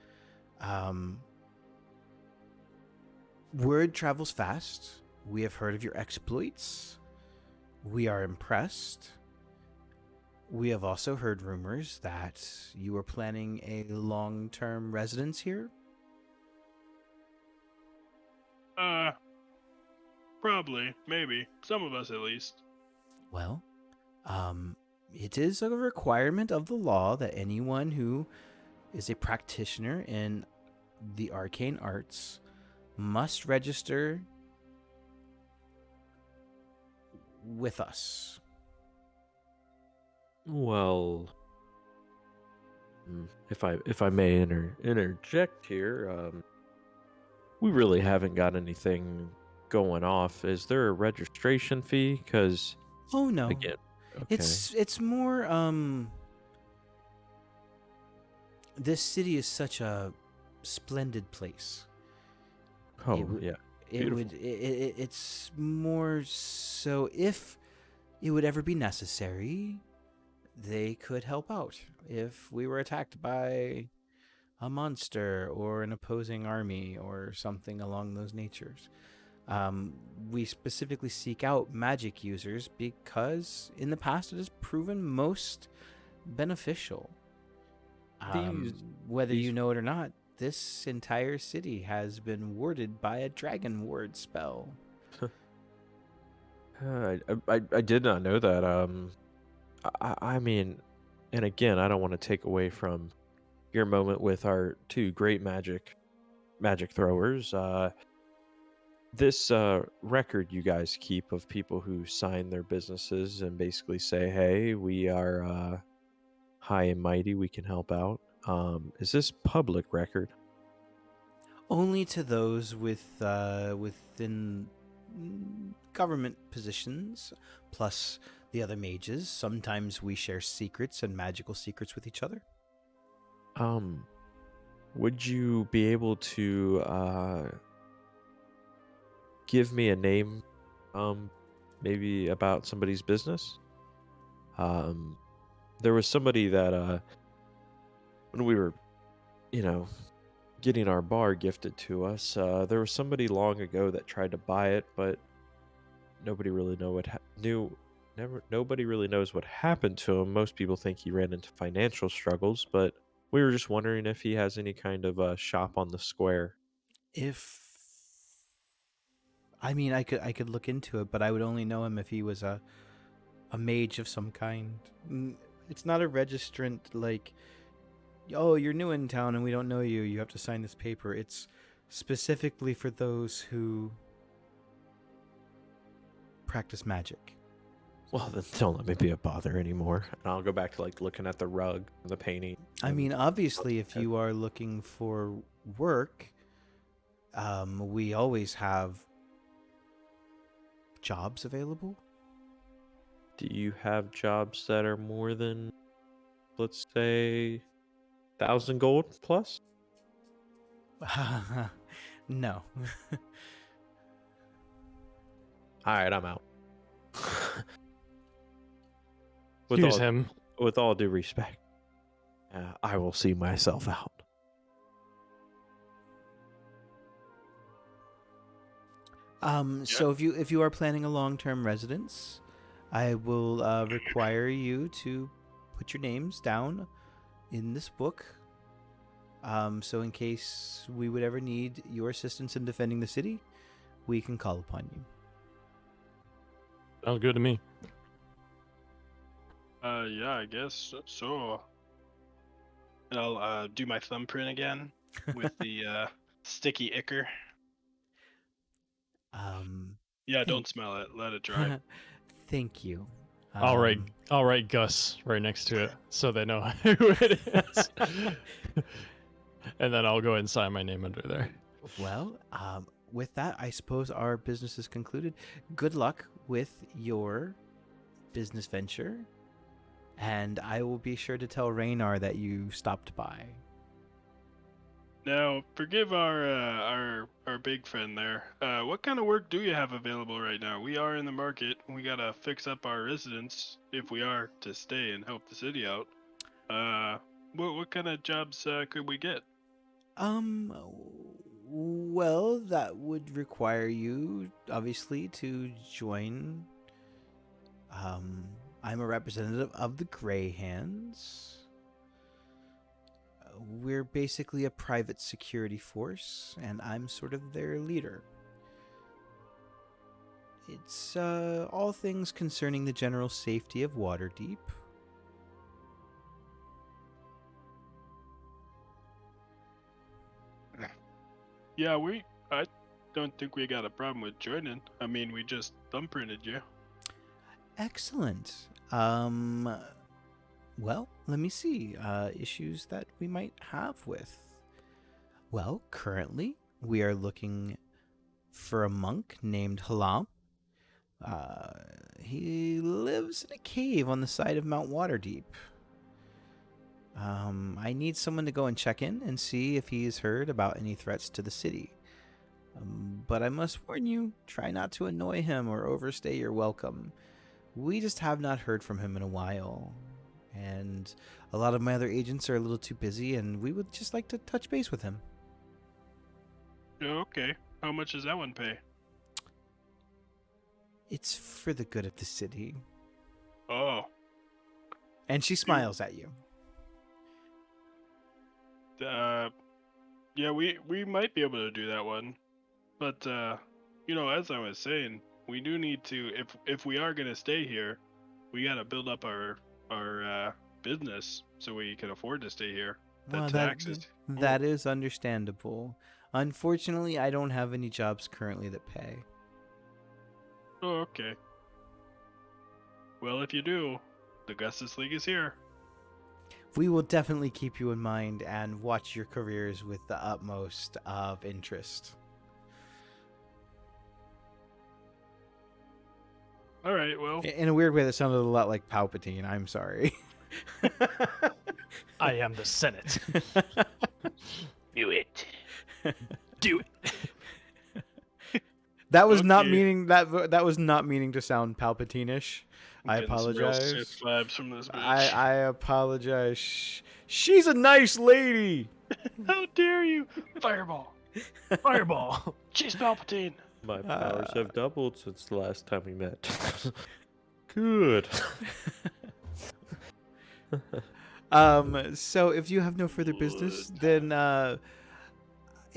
Word travels fast. We have heard of your exploits. We are impressed. We have also heard rumors that you are planning a long-term residence here.
Probably, maybe. Some of us at least.
Well, it is a requirement of the law that anyone who is a practitioner in the arcane arts must register with us.
Well, if I may interject here, we really haven't got anything going off. Is there a registration fee? Because
Oh no.
again, okay.
It's more this city is such a splendid place.
Oh
it would-
yeah,
it's more so if it would ever be necessary, they could help out if we were attacked by a monster or an opposing army or something along those natures. We specifically seek out magic users because in the past it has proven most beneficial. Whether you know it or not, this entire city has been warded by a dragon ward spell.
I did not know that. I mean, and again, I don't want to take away from your moment with our two great magic throwers. This record you guys keep of people who sign their businesses and basically say, "Hey, we are high and mighty. We can help out." Is this public record?
Only to those within government positions, plus the other mages. Sometimes we share secrets and magical secrets with each other.
Would you be able to give me a name, maybe about somebody's business? There was somebody that when we were, getting our bar gifted to us, there was somebody long ago that tried to buy it, but nobody really nobody really knows what happened to him. Most people think he ran into financial struggles, but we were just wondering if he has any kind of shop on the square.
I could look into it, but I would only know him if he was a mage of some kind. It's not a registrant like, oh, you're new in town and we don't know you. You have to sign this paper. It's specifically for those who practice magic.
Well, then don't let me be a bother anymore. And I'll go back to looking at the rug, the painting.
I mean, obviously, if you are looking for work, we always have jobs available.
Do you have jobs that are more than, let's say, 1,000 gold plus?
No.
All right, I'm out.
Excuse him.
With all due respect, I will see myself out.
So if you are planning a long-term residence, I will require you to put your names down in this book. So in case we would ever need your assistance in defending the city, we can call upon you.
Sounds good to me.
Yeah, I guess so. And I'll do my thumbprint again with the sticky ichor.
Um,
Yeah,
thank-
don't smell it. Let it dry.
Thank you.
I'll write Gus right next to it so they know who it is. And then I'll go ahead and sign my name under there.
Well, with that, I suppose our business is concluded. Good luck with your business venture, and I will be sure to tell Raynar that you stopped by.
Now, forgive our big friend there. What kind of work do you have available right now? We are in the market. We gotta fix up our residence if we are to stay and help the city out. What kind of jobs could we get?
Well, that would require you, obviously, to join. I'm a representative of the Grey Hands. We're basically a private security force, and I'm sort of their leader. It's all things concerning the general safety of Waterdeep.
Yeah, I don't think we got a problem with joining. I mean, we just thumbprinted you.
Excellent. Well, let me see. Issues that we might have with. Well, currently, we are looking for a monk named Halam. He lives in a cave on the side of Mount Waterdeep. I need someone to go and check in and see if he's heard about any threats to the city. But I must warn you, try not to annoy him or overstay your welcome. We just have not heard from him in a while. And a lot of my other agents are a little too busy, and we would just like to touch base with him.
Oh, okay. How much does that one pay?
It's for the good of the city.
Oh,
And she smiles at you.
yeah, we might be able to do that one. But as I was saying, we do need to if we are gonna stay here, we gotta build up our business so we can afford to stay here. The
Well,
taxes.
that is understandable. Unfortunately, I don't have any jobs currently that pay.
Oh, okay. Well, if you do, the Gustus League is here.
We will definitely keep you in mind and watch your careers with the utmost of interest.
All right. Well,
In a weird way, that sounded a lot like Palpatine. I'm sorry.
I am the Senate.
do it.
Do it.
That was not
Okay.
meaning that was not meaning to sound Palpatine-ish. I
Getting some real
apologize.
Sith vibes from this bitch.
I apologize. She's a nice lady.
How dare you! Fireball.
Fireball.
Chase Palpatine.
My powers have doubled since the last time we met. Good.
So if you have no further business, then it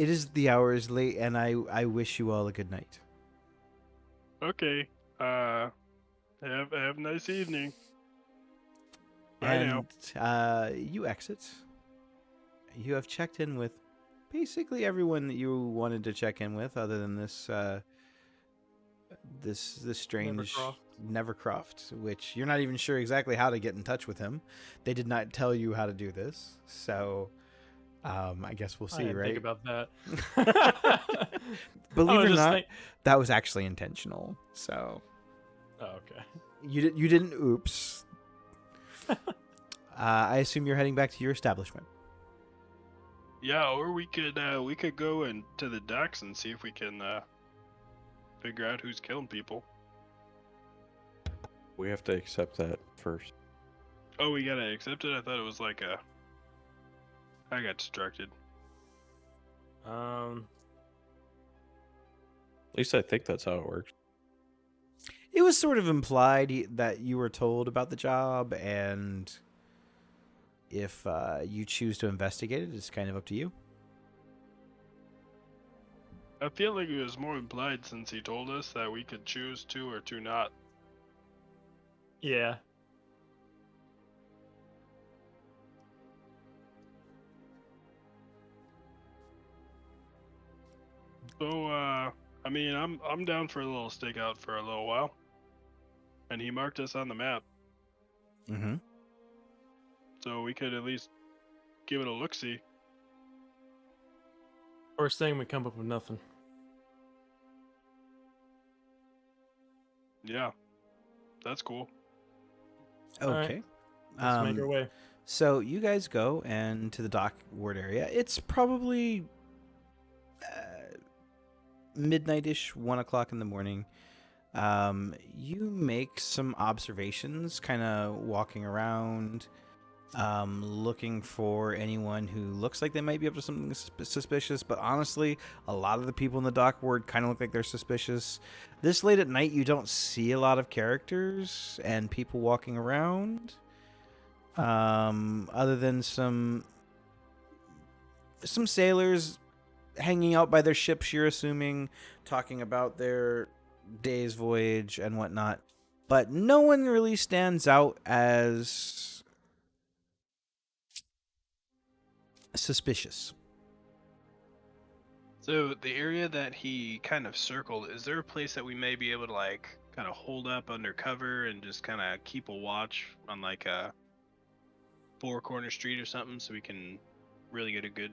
is the hour is late, and I wish you all a good night.
Okay. Have a nice evening. Bye now.
And you exit. You have checked in with basically everyone that you wanted to check in with, other than this strange Nevercroft, which you're not even sure exactly how to get in touch with him. They did not tell you how to do this, so I guess we'll
I
see,
didn't
right?
think about that.
Believe it or
just
not,
think-
that was actually intentional. So
Oh, okay.
you didn't oops. I assume you're heading back to your establishment.
Yeah, or we could go into the docks and see if we can figure out who's killing people.
We have to accept that first.
Oh, we gotta accept it. I thought it was like a. I got distracted.
At least I think that's how it works.
It was sort of implied that you were told about the job, and if you choose to investigate it, it's kind of up to you.
I feel like it was more implied since he told us that we could choose to or to not.
Yeah.
So, I mean, I'm down for a little stakeout for a little while. And he marked us on the map,
Mm-hmm.
so we could at least give it a look-see.
First thing, we come up with nothing.
Yeah, that's cool.
All right.
Okay.
Let's make our way.
So you guys go and to the dock ward area. It's probably midnight-ish, 1 o'clock in the morning. You make some observations, kind of walking around, looking for anyone who looks like they might be up to something suspicious. But honestly, a lot of the people in the dock ward kind of look like they're suspicious. This late at night, you don't see a lot of characters and people walking around. Other than some sailors hanging out by their ships, you're assuming, talking about their day's voyage and whatnot. But no one really stands out as suspicious.
So the area that he kind of circled, is there a place that we may be able to like kind of hold up under cover and just kind of keep a watch on like a four corner street or something so we can really get a good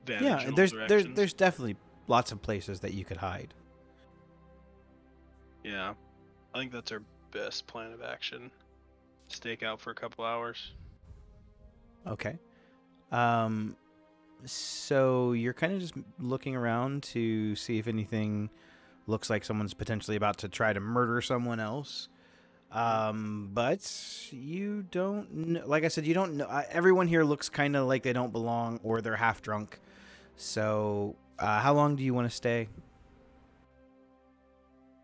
vantage
Yeah,
in all
there's
directions?
there's definitely lots of places that you could hide.
Yeah, I think that's our best plan of action. Stake out for a couple hours.
Okay. So you're kind of just looking around to see if anything looks like someone's potentially about to try to murder someone else. But you don't know, like I said, you don't know. Everyone here looks kind of like they don't belong or they're half drunk. So, how long do you want to stay?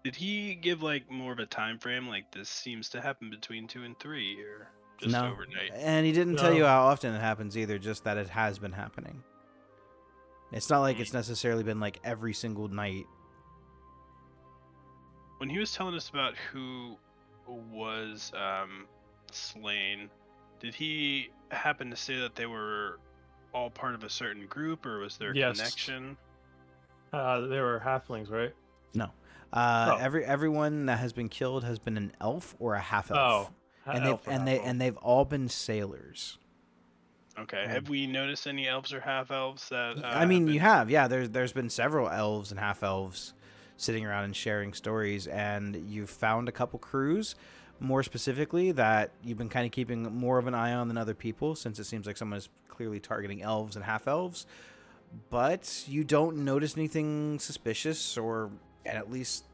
Did he give like more of a time frame? Like this seems to happen between 2 and 3, or just
No.
overnight?
And he didn't tell you
No.
how often it happens either, just that it has been happening. It's not like it's necessarily been like every single night.
When he was telling us about who was slain, did he happen to say that they were all part of a certain group, or was there a
Yes.
connection?
They were halflings, right?
No.
Oh.
Everyone that has been killed has been an elf or a half elf.
Oh.
And they've all been sailors.
Okay. Have we noticed any elves or half elves that?
I mean, you have, yeah. There's been several elves and half elves sitting around and sharing stories, and you've found a couple crews, more specifically, that you've been kind of keeping more of an eye on than other people, since it seems like someone is clearly targeting elves and half elves. But you don't notice anything suspicious, or at least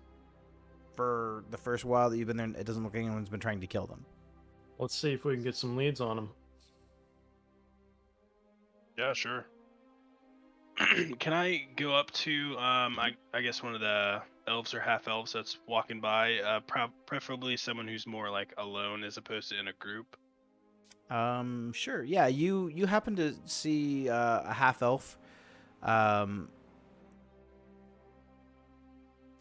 for the first while that you've been there, it doesn't look like anyone's been trying to kill them.
Let's see if we can get some leads on them.
Yeah, sure. Can I go up to I guess one of the elves or half elves that's walking by, preferably someone who's more like alone as opposed to in a group?
Sure. Yeah, you happen to see a half elf.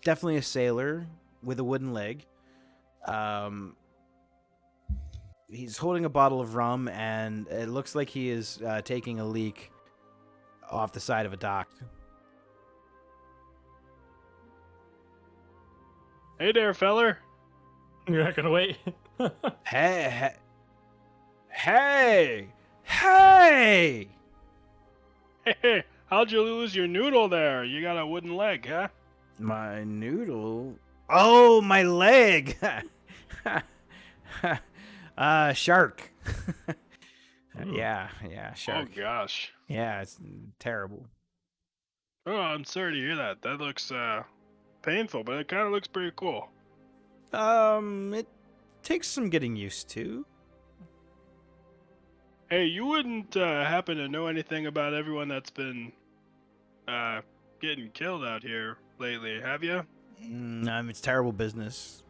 Definitely a sailor with a wooden leg. He's holding a bottle of rum, and it looks like he is taking a leak off the side of a dock.
Hey there, feller.
You're not gonna wait.
Hey, hey, hey!
Hey, how'd you lose your noodle there? You got a wooden leg, huh?
My noodle. Oh, my leg. Shark. Yeah, shark.
Oh gosh.
Yeah, it's terrible.
Oh, I'm sorry to hear that. That looks painful, but it kind of looks pretty cool.
It takes some getting used to.
Hey, you wouldn't happen to know anything about everyone that's been getting killed out here lately, have you?
It's terrible business.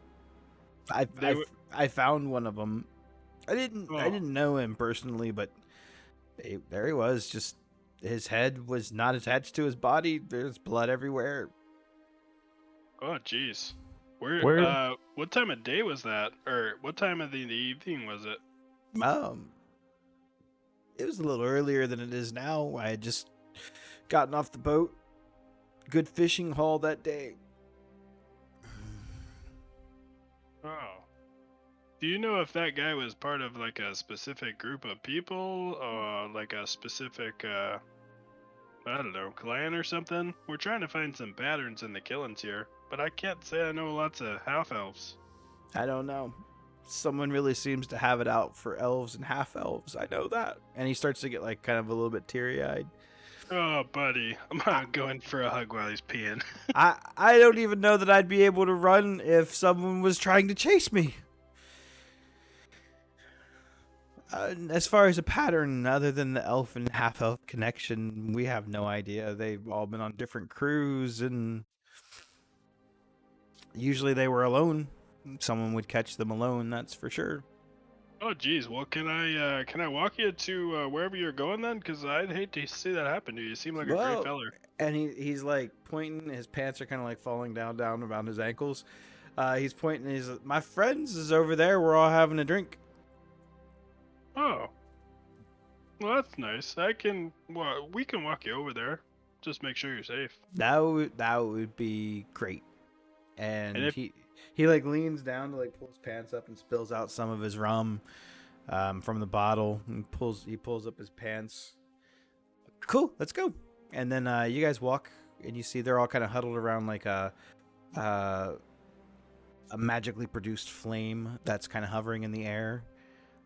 I found one of them, I didn't
Oh.
know him personally, but there he was. Just his head was not attached to his body. There's blood everywhere.
Oh, jeez. Where?
Where?
What time of day was that? Or what time of the evening was it?
Um, it was a little earlier than it is now. I had just gotten off the boat. Good fishing haul that day.
Oh. Do you know if that guy was part of like a specific group of people or like a specific I don't know, clan or something? We're trying to find some patterns in the killings here, but I can't say I know lots of half elves.
I don't know. Someone really seems to have it out for elves and half elves. I know that. And he starts to get like kind of a little bit teary eyed.
Oh, buddy, I'm not going for a hug while he's peeing.
I don't even know that I'd be able to run if someone was trying to chase me. As far as a pattern, other than the elf and half elf connection, we have no idea. They've all been on different crews, and usually they were alone. Someone would catch them alone, that's for sure.
Oh, geez. Well, can I walk you to wherever you're going then? Because I'd hate to see that happen to you. You seem like a great
Well,
feller.
and he's like pointing. His pants are kind of like falling down around his ankles. He's pointing. He's my friends is over there. We're all having a drink.
Oh, well, that's nice. Well, we can walk you over there. Just make sure you're safe.
That would be great.
And
And
if
he like leans down to like pull his pants up and spills out some of his rum from the bottle and he pulls up his pants. Cool, let's go. And then you guys walk and you see they're all kind of huddled around like a magically produced flame that's kind of hovering in the air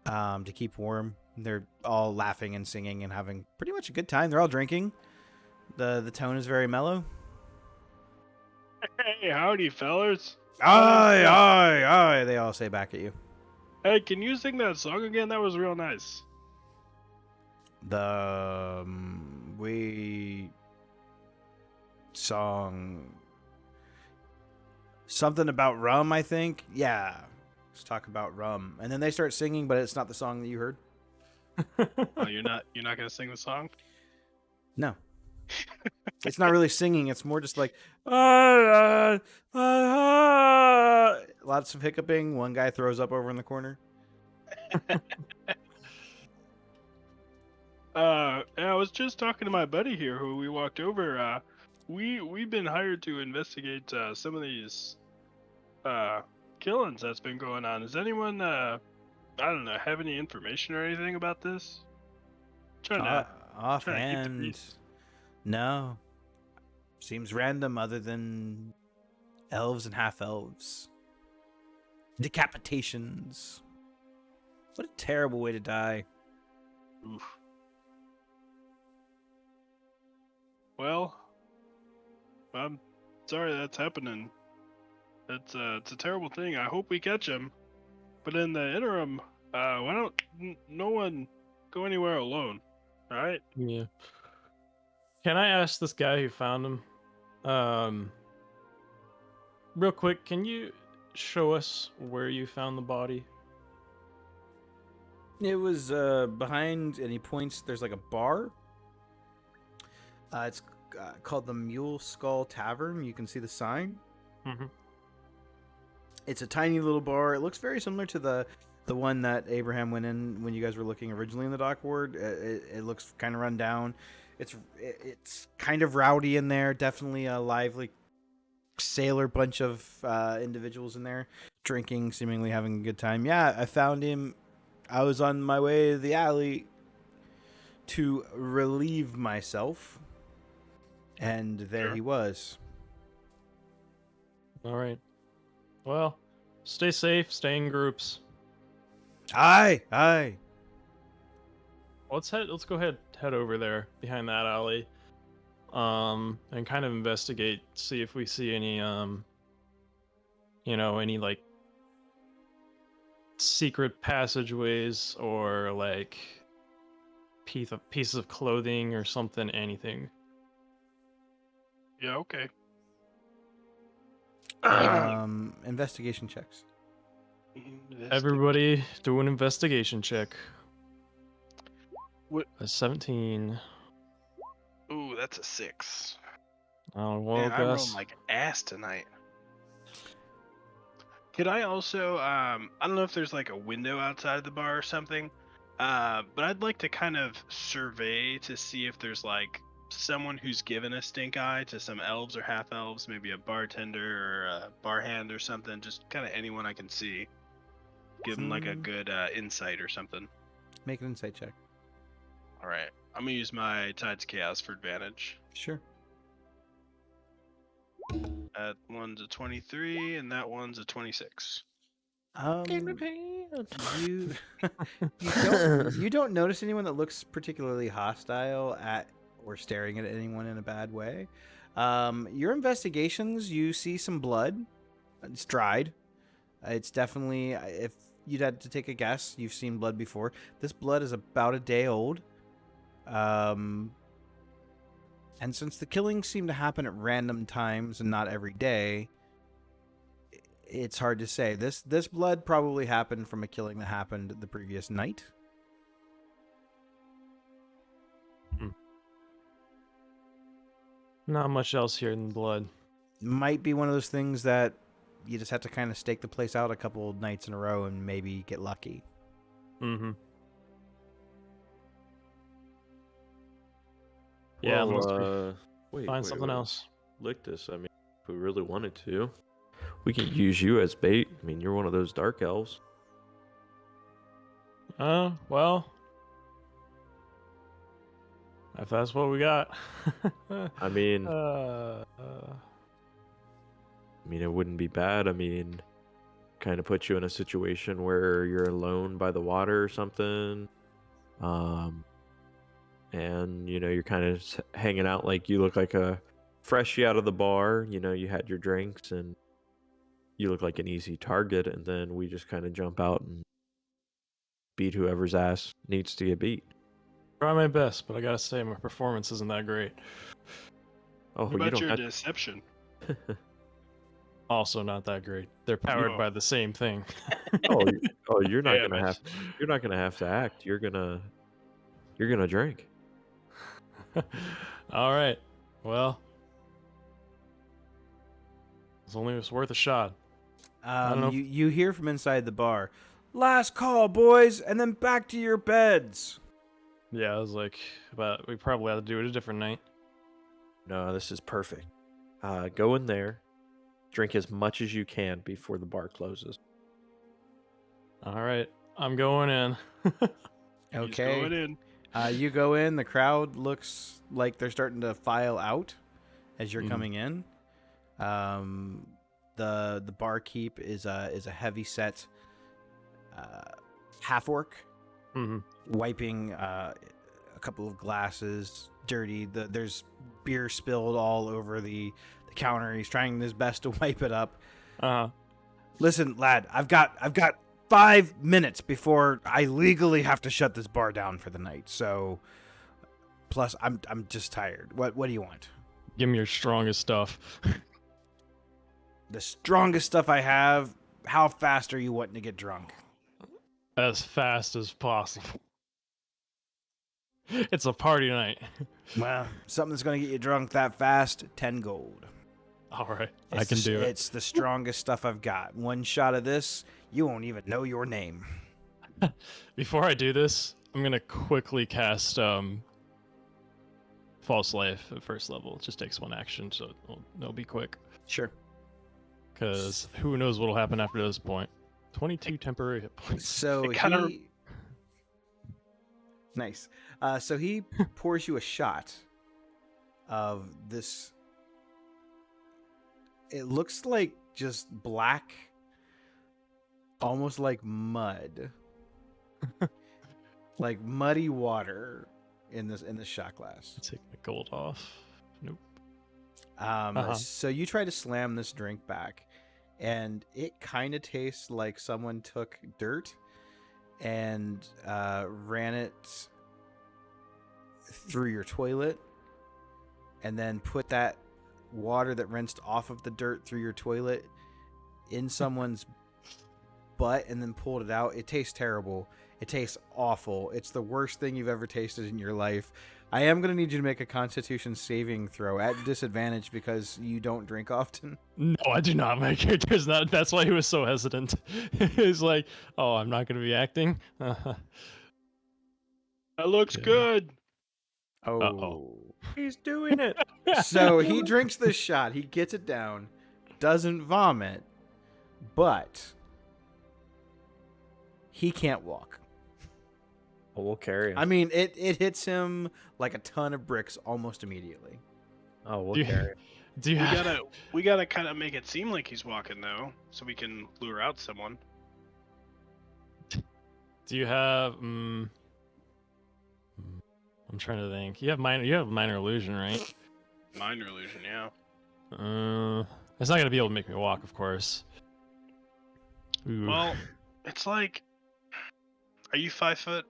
to keep warm. They're all laughing and singing and having pretty much a good time. They're all drinking. The tone is very mellow.
hey, howdy, fellers.
Aye, aye, aye, they all say back at you.
Hey, can you sing that song again? That was real nice.
The we song something about rum, I think. Yeah, let's talk about rum, and then they start singing, but it's not the song that you heard.
Oh, you're not gonna sing the song?
No, it's not really singing. It's more just like lots of hiccuping. One guy throws up over in the corner.
I was just talking to my buddy here who we walked over. We've been hired to investigate some of these killings that's been going on. Does anyone I don't know, have any information or anything about this? Trying to keep the
Offhand,
peace.
no. Seems random other than elves and half elves. Decapitations. What a terrible way to die.
Oof. Well, I'm sorry that's happening. It's a terrible thing. I hope we catch him. But in the interim, why don't no one go anywhere alone? All right?
Yeah. Can I ask this guy who found him? Real quick, can you show us where you found the body?
It was behind, and he points. There's like a bar. It's called the Mule Skull Tavern. You can see the sign.
Mm-hmm.
It's a tiny little bar. It looks very similar to the one that Abraham went in when you guys were looking originally in the dock ward. It looks kind of run down. It's kind of rowdy in there. Definitely a lively sailor bunch of individuals in there drinking, seemingly having a good time. Yeah, I found him. I was on my way to the alley to relieve myself, and there
Sure.
he was.
All right. Well, stay safe, stay in groups.
Aye, aye.
Let's go ahead, head over there behind that alley. And kind of investigate, see if we see any any like secret passageways or like pieces of clothing or something, anything.
Yeah, okay.
Investigation checks.
Everybody do an investigation check.
What?
A 17.
Ooh, that's a 6.
Oh, well,
Man, I'm rolling
Gus.
like ass tonight. Could I also, I don't know if there's like a window outside the bar or something, but I'd like to kind of survey to see if there's like someone who's given a stink eye to some elves or half elves, maybe a bartender or a bar hand or something, just kind of anyone I can see. Give them like a good insight or something.
Make an insight check.
All right, I'm gonna use my Tides Chaos for advantage.
Sure.
That one's a 23, and that one's a 26.
You you don't notice anyone that looks particularly hostile at or staring at anyone in a bad way. Your investigations, you see some blood. It's dried. It's definitely, if you'd had to take a guess, you've seen blood before. This blood is about a day old. And since the killings seem to happen at random times and not every day, it's hard to say. This blood probably happened from a killing that happened the previous night.
Not much else here in the blood.
Might be one of those things that you just have to kind of stake the place out a couple nights in a row and maybe get lucky.
Mm-hmm. Yeah,
Well,
unless we
wait,
find
wait,
something
wait.
else.
Lictus, I mean, if we really wanted to, we can use you as bait. I mean, you're one of those dark elves.
Well, if that's what we got.
I mean,
uh,
it wouldn't be bad. I mean, kind of put you in a situation where you're alone by the water or something. And you're kind of hanging out, like you look like a freshie out of the bar. You had your drinks and you look like an easy target, and then we just kind of jump out and beat whoever's ass needs to get beat.
try my best, but I gotta say my performance isn't that great.
Oh,
What
you
about
don't
your
have
deception?
Also not that great. They're powered by the same thing.
you're not
Damn
gonna
it.
have you're not gonna have to act. You're gonna drink.
All right. Well, it's worth a shot. I don't know.
You hear from inside the bar, "Last call, boys, and then back to your beds."
Yeah, I was like, but we probably have to do it a different night.
No, this is perfect. Go in there, drink as much as you can before the bar closes.
All right, I'm going in.
He's going
Okay.
in.
You go in. The crowd looks like they're starting to file out as you're coming in. The barkeep is a heavy set half orc, wiping a couple of glasses dirty. There's beer spilled all over the counter. He's trying his best to wipe it up. Listen, lad, I've got 5 minutes before I legally have to shut this bar down for the night. So, plus I'm just tired. What do you want?
Give me your strongest stuff.
The strongest stuff I have. How fast are you wanting to get drunk?
As fast as possible. It's a party night.
Well, something that's going to get you drunk that fast, 10 gold.
All right, I can do it.
It's the strongest stuff I've got. One shot of this, you won't even know your name.
Before I do this, I'm gonna quickly cast False Life at first level. It just takes one action, so it'll be quick.
Sure.
Because who knows what'll happen after this point. 22 temporary hit points.
So
It kinda-
Nice. So he pours you a shot of this. It looks like just black, almost like mud. Like muddy water in the shot glass.
Take the gold off. Nope.
So you try to slam this drink back, and it kind of tastes like someone took dirt and ran it through your toilet, and then put that water that rinsed off of the dirt through your toilet in someone's butt and then pulled it out. It tastes terrible. It tastes awful. It's the worst thing you've ever tasted in your life. I am going to need you to make a Constitution saving throw at disadvantage because you don't drink often.
No, I do not. My character's not. That's why he was so hesitant. He's like, "Oh, I'm not going to be acting."
That looks
Yeah.
good.
Oh.
He's doing it.
So he drinks this shot. He gets it down. Doesn't vomit. But he can't walk.
Well, we'll carry him.
I mean, it hits him like a ton of bricks almost immediately.
Oh, we'll
Do you-
carry him.
Do you have?
We gotta kind of make it seem like he's walking though, so we can lure out someone.
Do you have? I'm trying to think. You have minor. You have minor illusion, right?
Minor illusion, yeah.
It's not gonna be able to make me walk, of course. Ooh.
Well, it's like, are you 5 foot?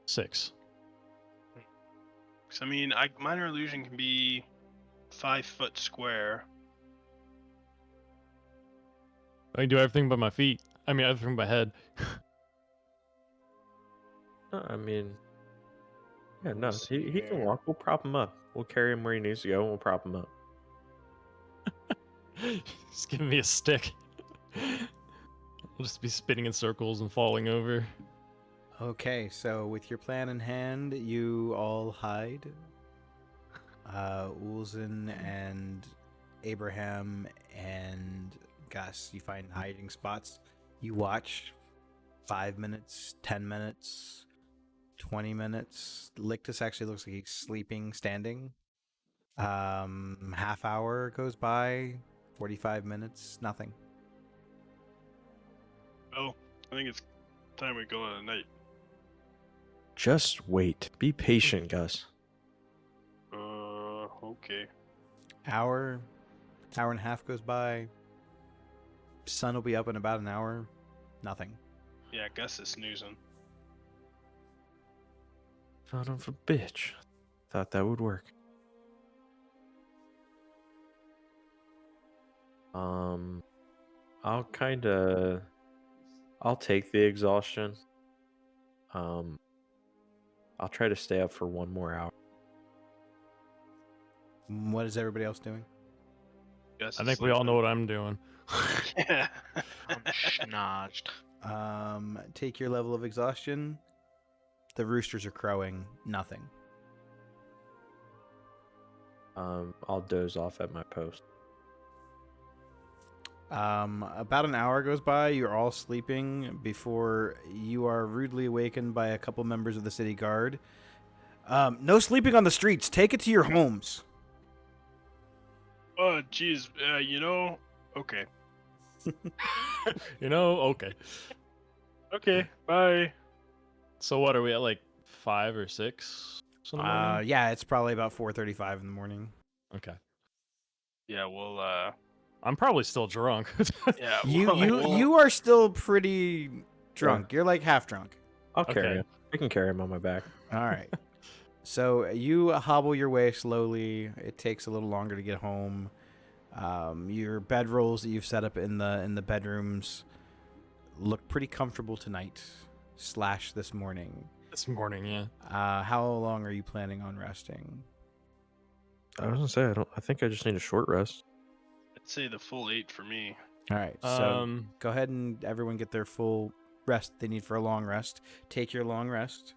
6.
'Cause I mean, minor illusion can be 5 foot square.
I can do everything but my feet. I mean, everything but my head.
I mean, yeah, no,
Let's
he
see
can
here.
walk. We'll prop him up. We'll carry him where he needs to go, and we'll prop him up.
Just giving me a stick. I'll just be spinning in circles and falling over.
Okay, so with your plan in hand, you all hide. Ulzin and Abraham and Gus, you find hiding spots. You watch 5 minutes, 10 minutes, 20 minutes. Lictus actually looks like he's sleeping, standing. Half hour goes by, 45 minutes, nothing.
Oh, I think it's time we go on a night.
Just wait. Be patient, Gus.
Okay.
Hour and a half goes by. Sun will be up in about an hour. Nothing.
Yeah, Gus is snoozing.
Son of a bitch. Thought that would work. I'll take the exhaustion. I'll try to stay up for 1 more hour.
What is everybody else doing?
Gus
I
is
think we all know
sleeping.
what I'm doing.
Yeah.
I'm schnozzed.
Take your level of exhaustion. The roosters are crowing. Nothing.
I'll doze off at my post.
About an hour goes by. You're all sleeping before you are rudely awakened by a couple members of the city guard. No sleeping on the streets. Take it to your homes.
Oh, jeez. Okay.
Okay.
Okay. Bye.
So what are we at, like 5 or 6? in the morning?
Yeah, it's probably about 4:35 in the morning.
Okay.
Yeah, we'll.
I'm probably still drunk.
Yeah.
You are still pretty drunk. You're like half drunk.
I'll carry
Okay.
him. I can carry him on my back.
All right. So you hobble your way slowly. It takes a little longer to get home. Your bedrolls that you've set up in the bedrooms look pretty comfortable tonight / this morning.
This morning, yeah.
How long are you planning on resting?
I was gonna say I think I just need a short rest.
I'd say the full 8 for me.
All right. So go ahead and everyone get their full rest they need for a long rest. Take your long rest.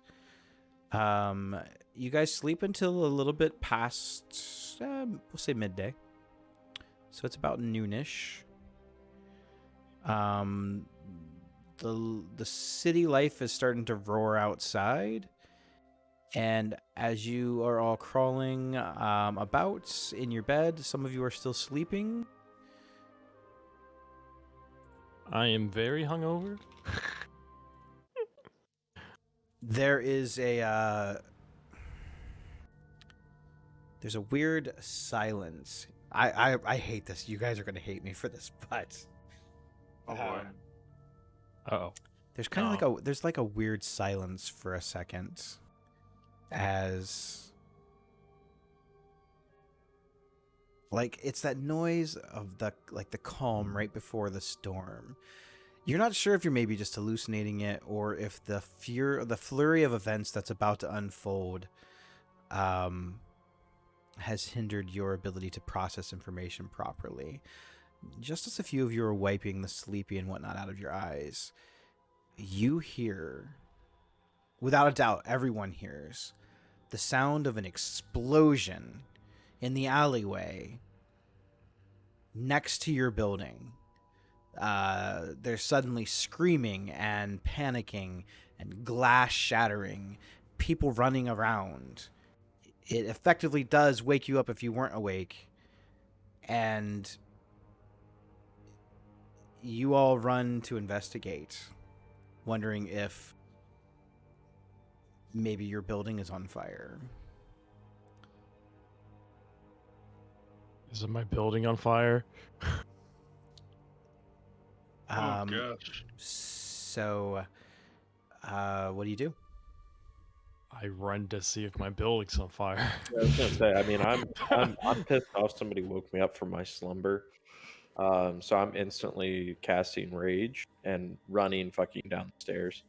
You guys sleep until a little bit past, we'll say midday. So it's about noonish. The city life is starting to roar outside. And as you are all crawling about in your bed, some of you are still sleeping.
I am very hungover.
There is there's a weird silence. I hate this. You guys are gonna hate me for this, but
Oh boy.
Uh-oh.
there's kind of like a weird silence for a second, as like it's that noise of the calm right before the storm. You're not sure if you're maybe just hallucinating it or if the flurry of events that's about to unfold has hindered your ability to process information properly. Just as a few of you are wiping the sleepy and whatnot out of your eyes, you hear, without a doubt, everyone hears, the sound of an explosion in the alleyway next to your building. There's suddenly screaming and panicking and glass shattering, people running around. It effectively does wake you up if you weren't awake. And you all run to investigate, wondering if maybe your building is on fire.
Isn't my building on fire?
Oh gosh.
So, what do you do?
I run to see if my building's on fire.
Yeah, I was gonna say. I mean, I'm pissed off. Somebody woke me up from my slumber. So I'm instantly casting rage and running fucking down the stairs.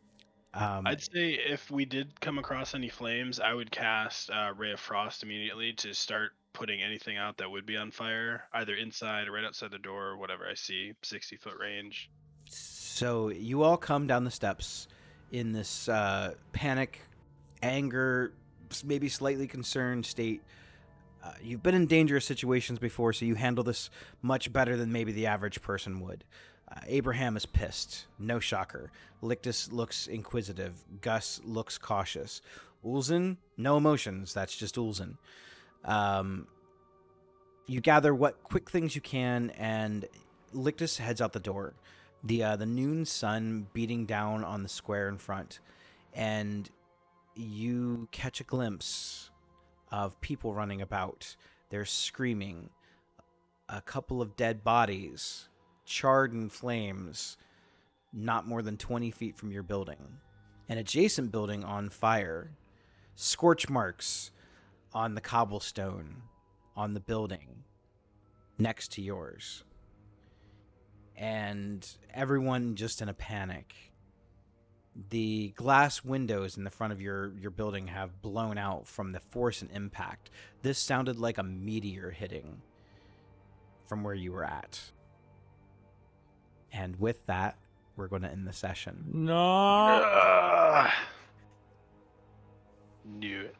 I'd say if we did come across any flames, I would cast Ray of Frost immediately to start putting anything out that would be on fire, either inside or right outside the door or whatever I see, 60-foot range.
So you all come down the steps in this panic, anger, maybe slightly concerned state. You've been in dangerous situations before, so you handle this much better than maybe the average person would. Abraham is pissed. No shocker. Lictus looks inquisitive. Gus looks cautious. Ulzin, no emotions. That's just Ulzin. You gather what quick things you can, and Lictus heads out the door. The noon sun beating down on the square in front, and you catch a glimpse of people running about. They're screaming. A couple of dead bodies, charred in flames, not more than 20 feet from your building. An adjacent building on fire. Scorch marks on the cobblestone on the building next to yours. And everyone just in a panic. The glass windows in the front of your building have blown out from the force and impact. This sounded like a meteor hitting from where you were at. And with that, we're going to end the session.
No.
Knew it.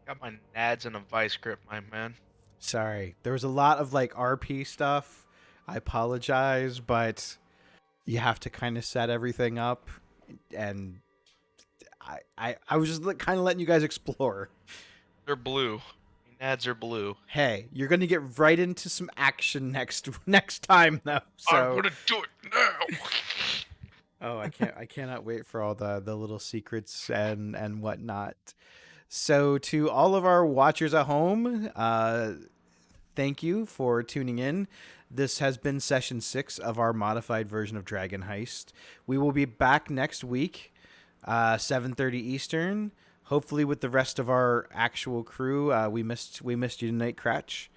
Got my nads in a vice grip, my man.
Sorry. There was a lot of like RP stuff. I apologize, but you have to kind of set everything up, and I was just kind of letting you guys explore.
They're blue. My nads are blue.
Hey, you're gonna get right into some action next time though. So
I'm gonna do it now.
oh, I cannot wait for all the little secrets and whatnot. So to all of our watchers at home, thank you for tuning in. This has been session 6 of our modified version of Dragon Heist. We will be back next week, 7:30 Eastern. Hopefully with the rest of our actual crew. We missed you tonight, Cratch.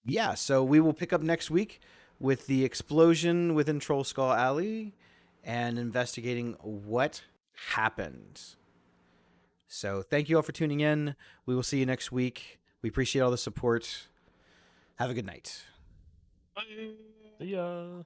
Yeah, so we will pick up next week with the explosion within Troll Skull Alley and investigating what happened. So thank you all for tuning in. We will see you next week. We appreciate all the support. Have a good night.
Bye.
See ya.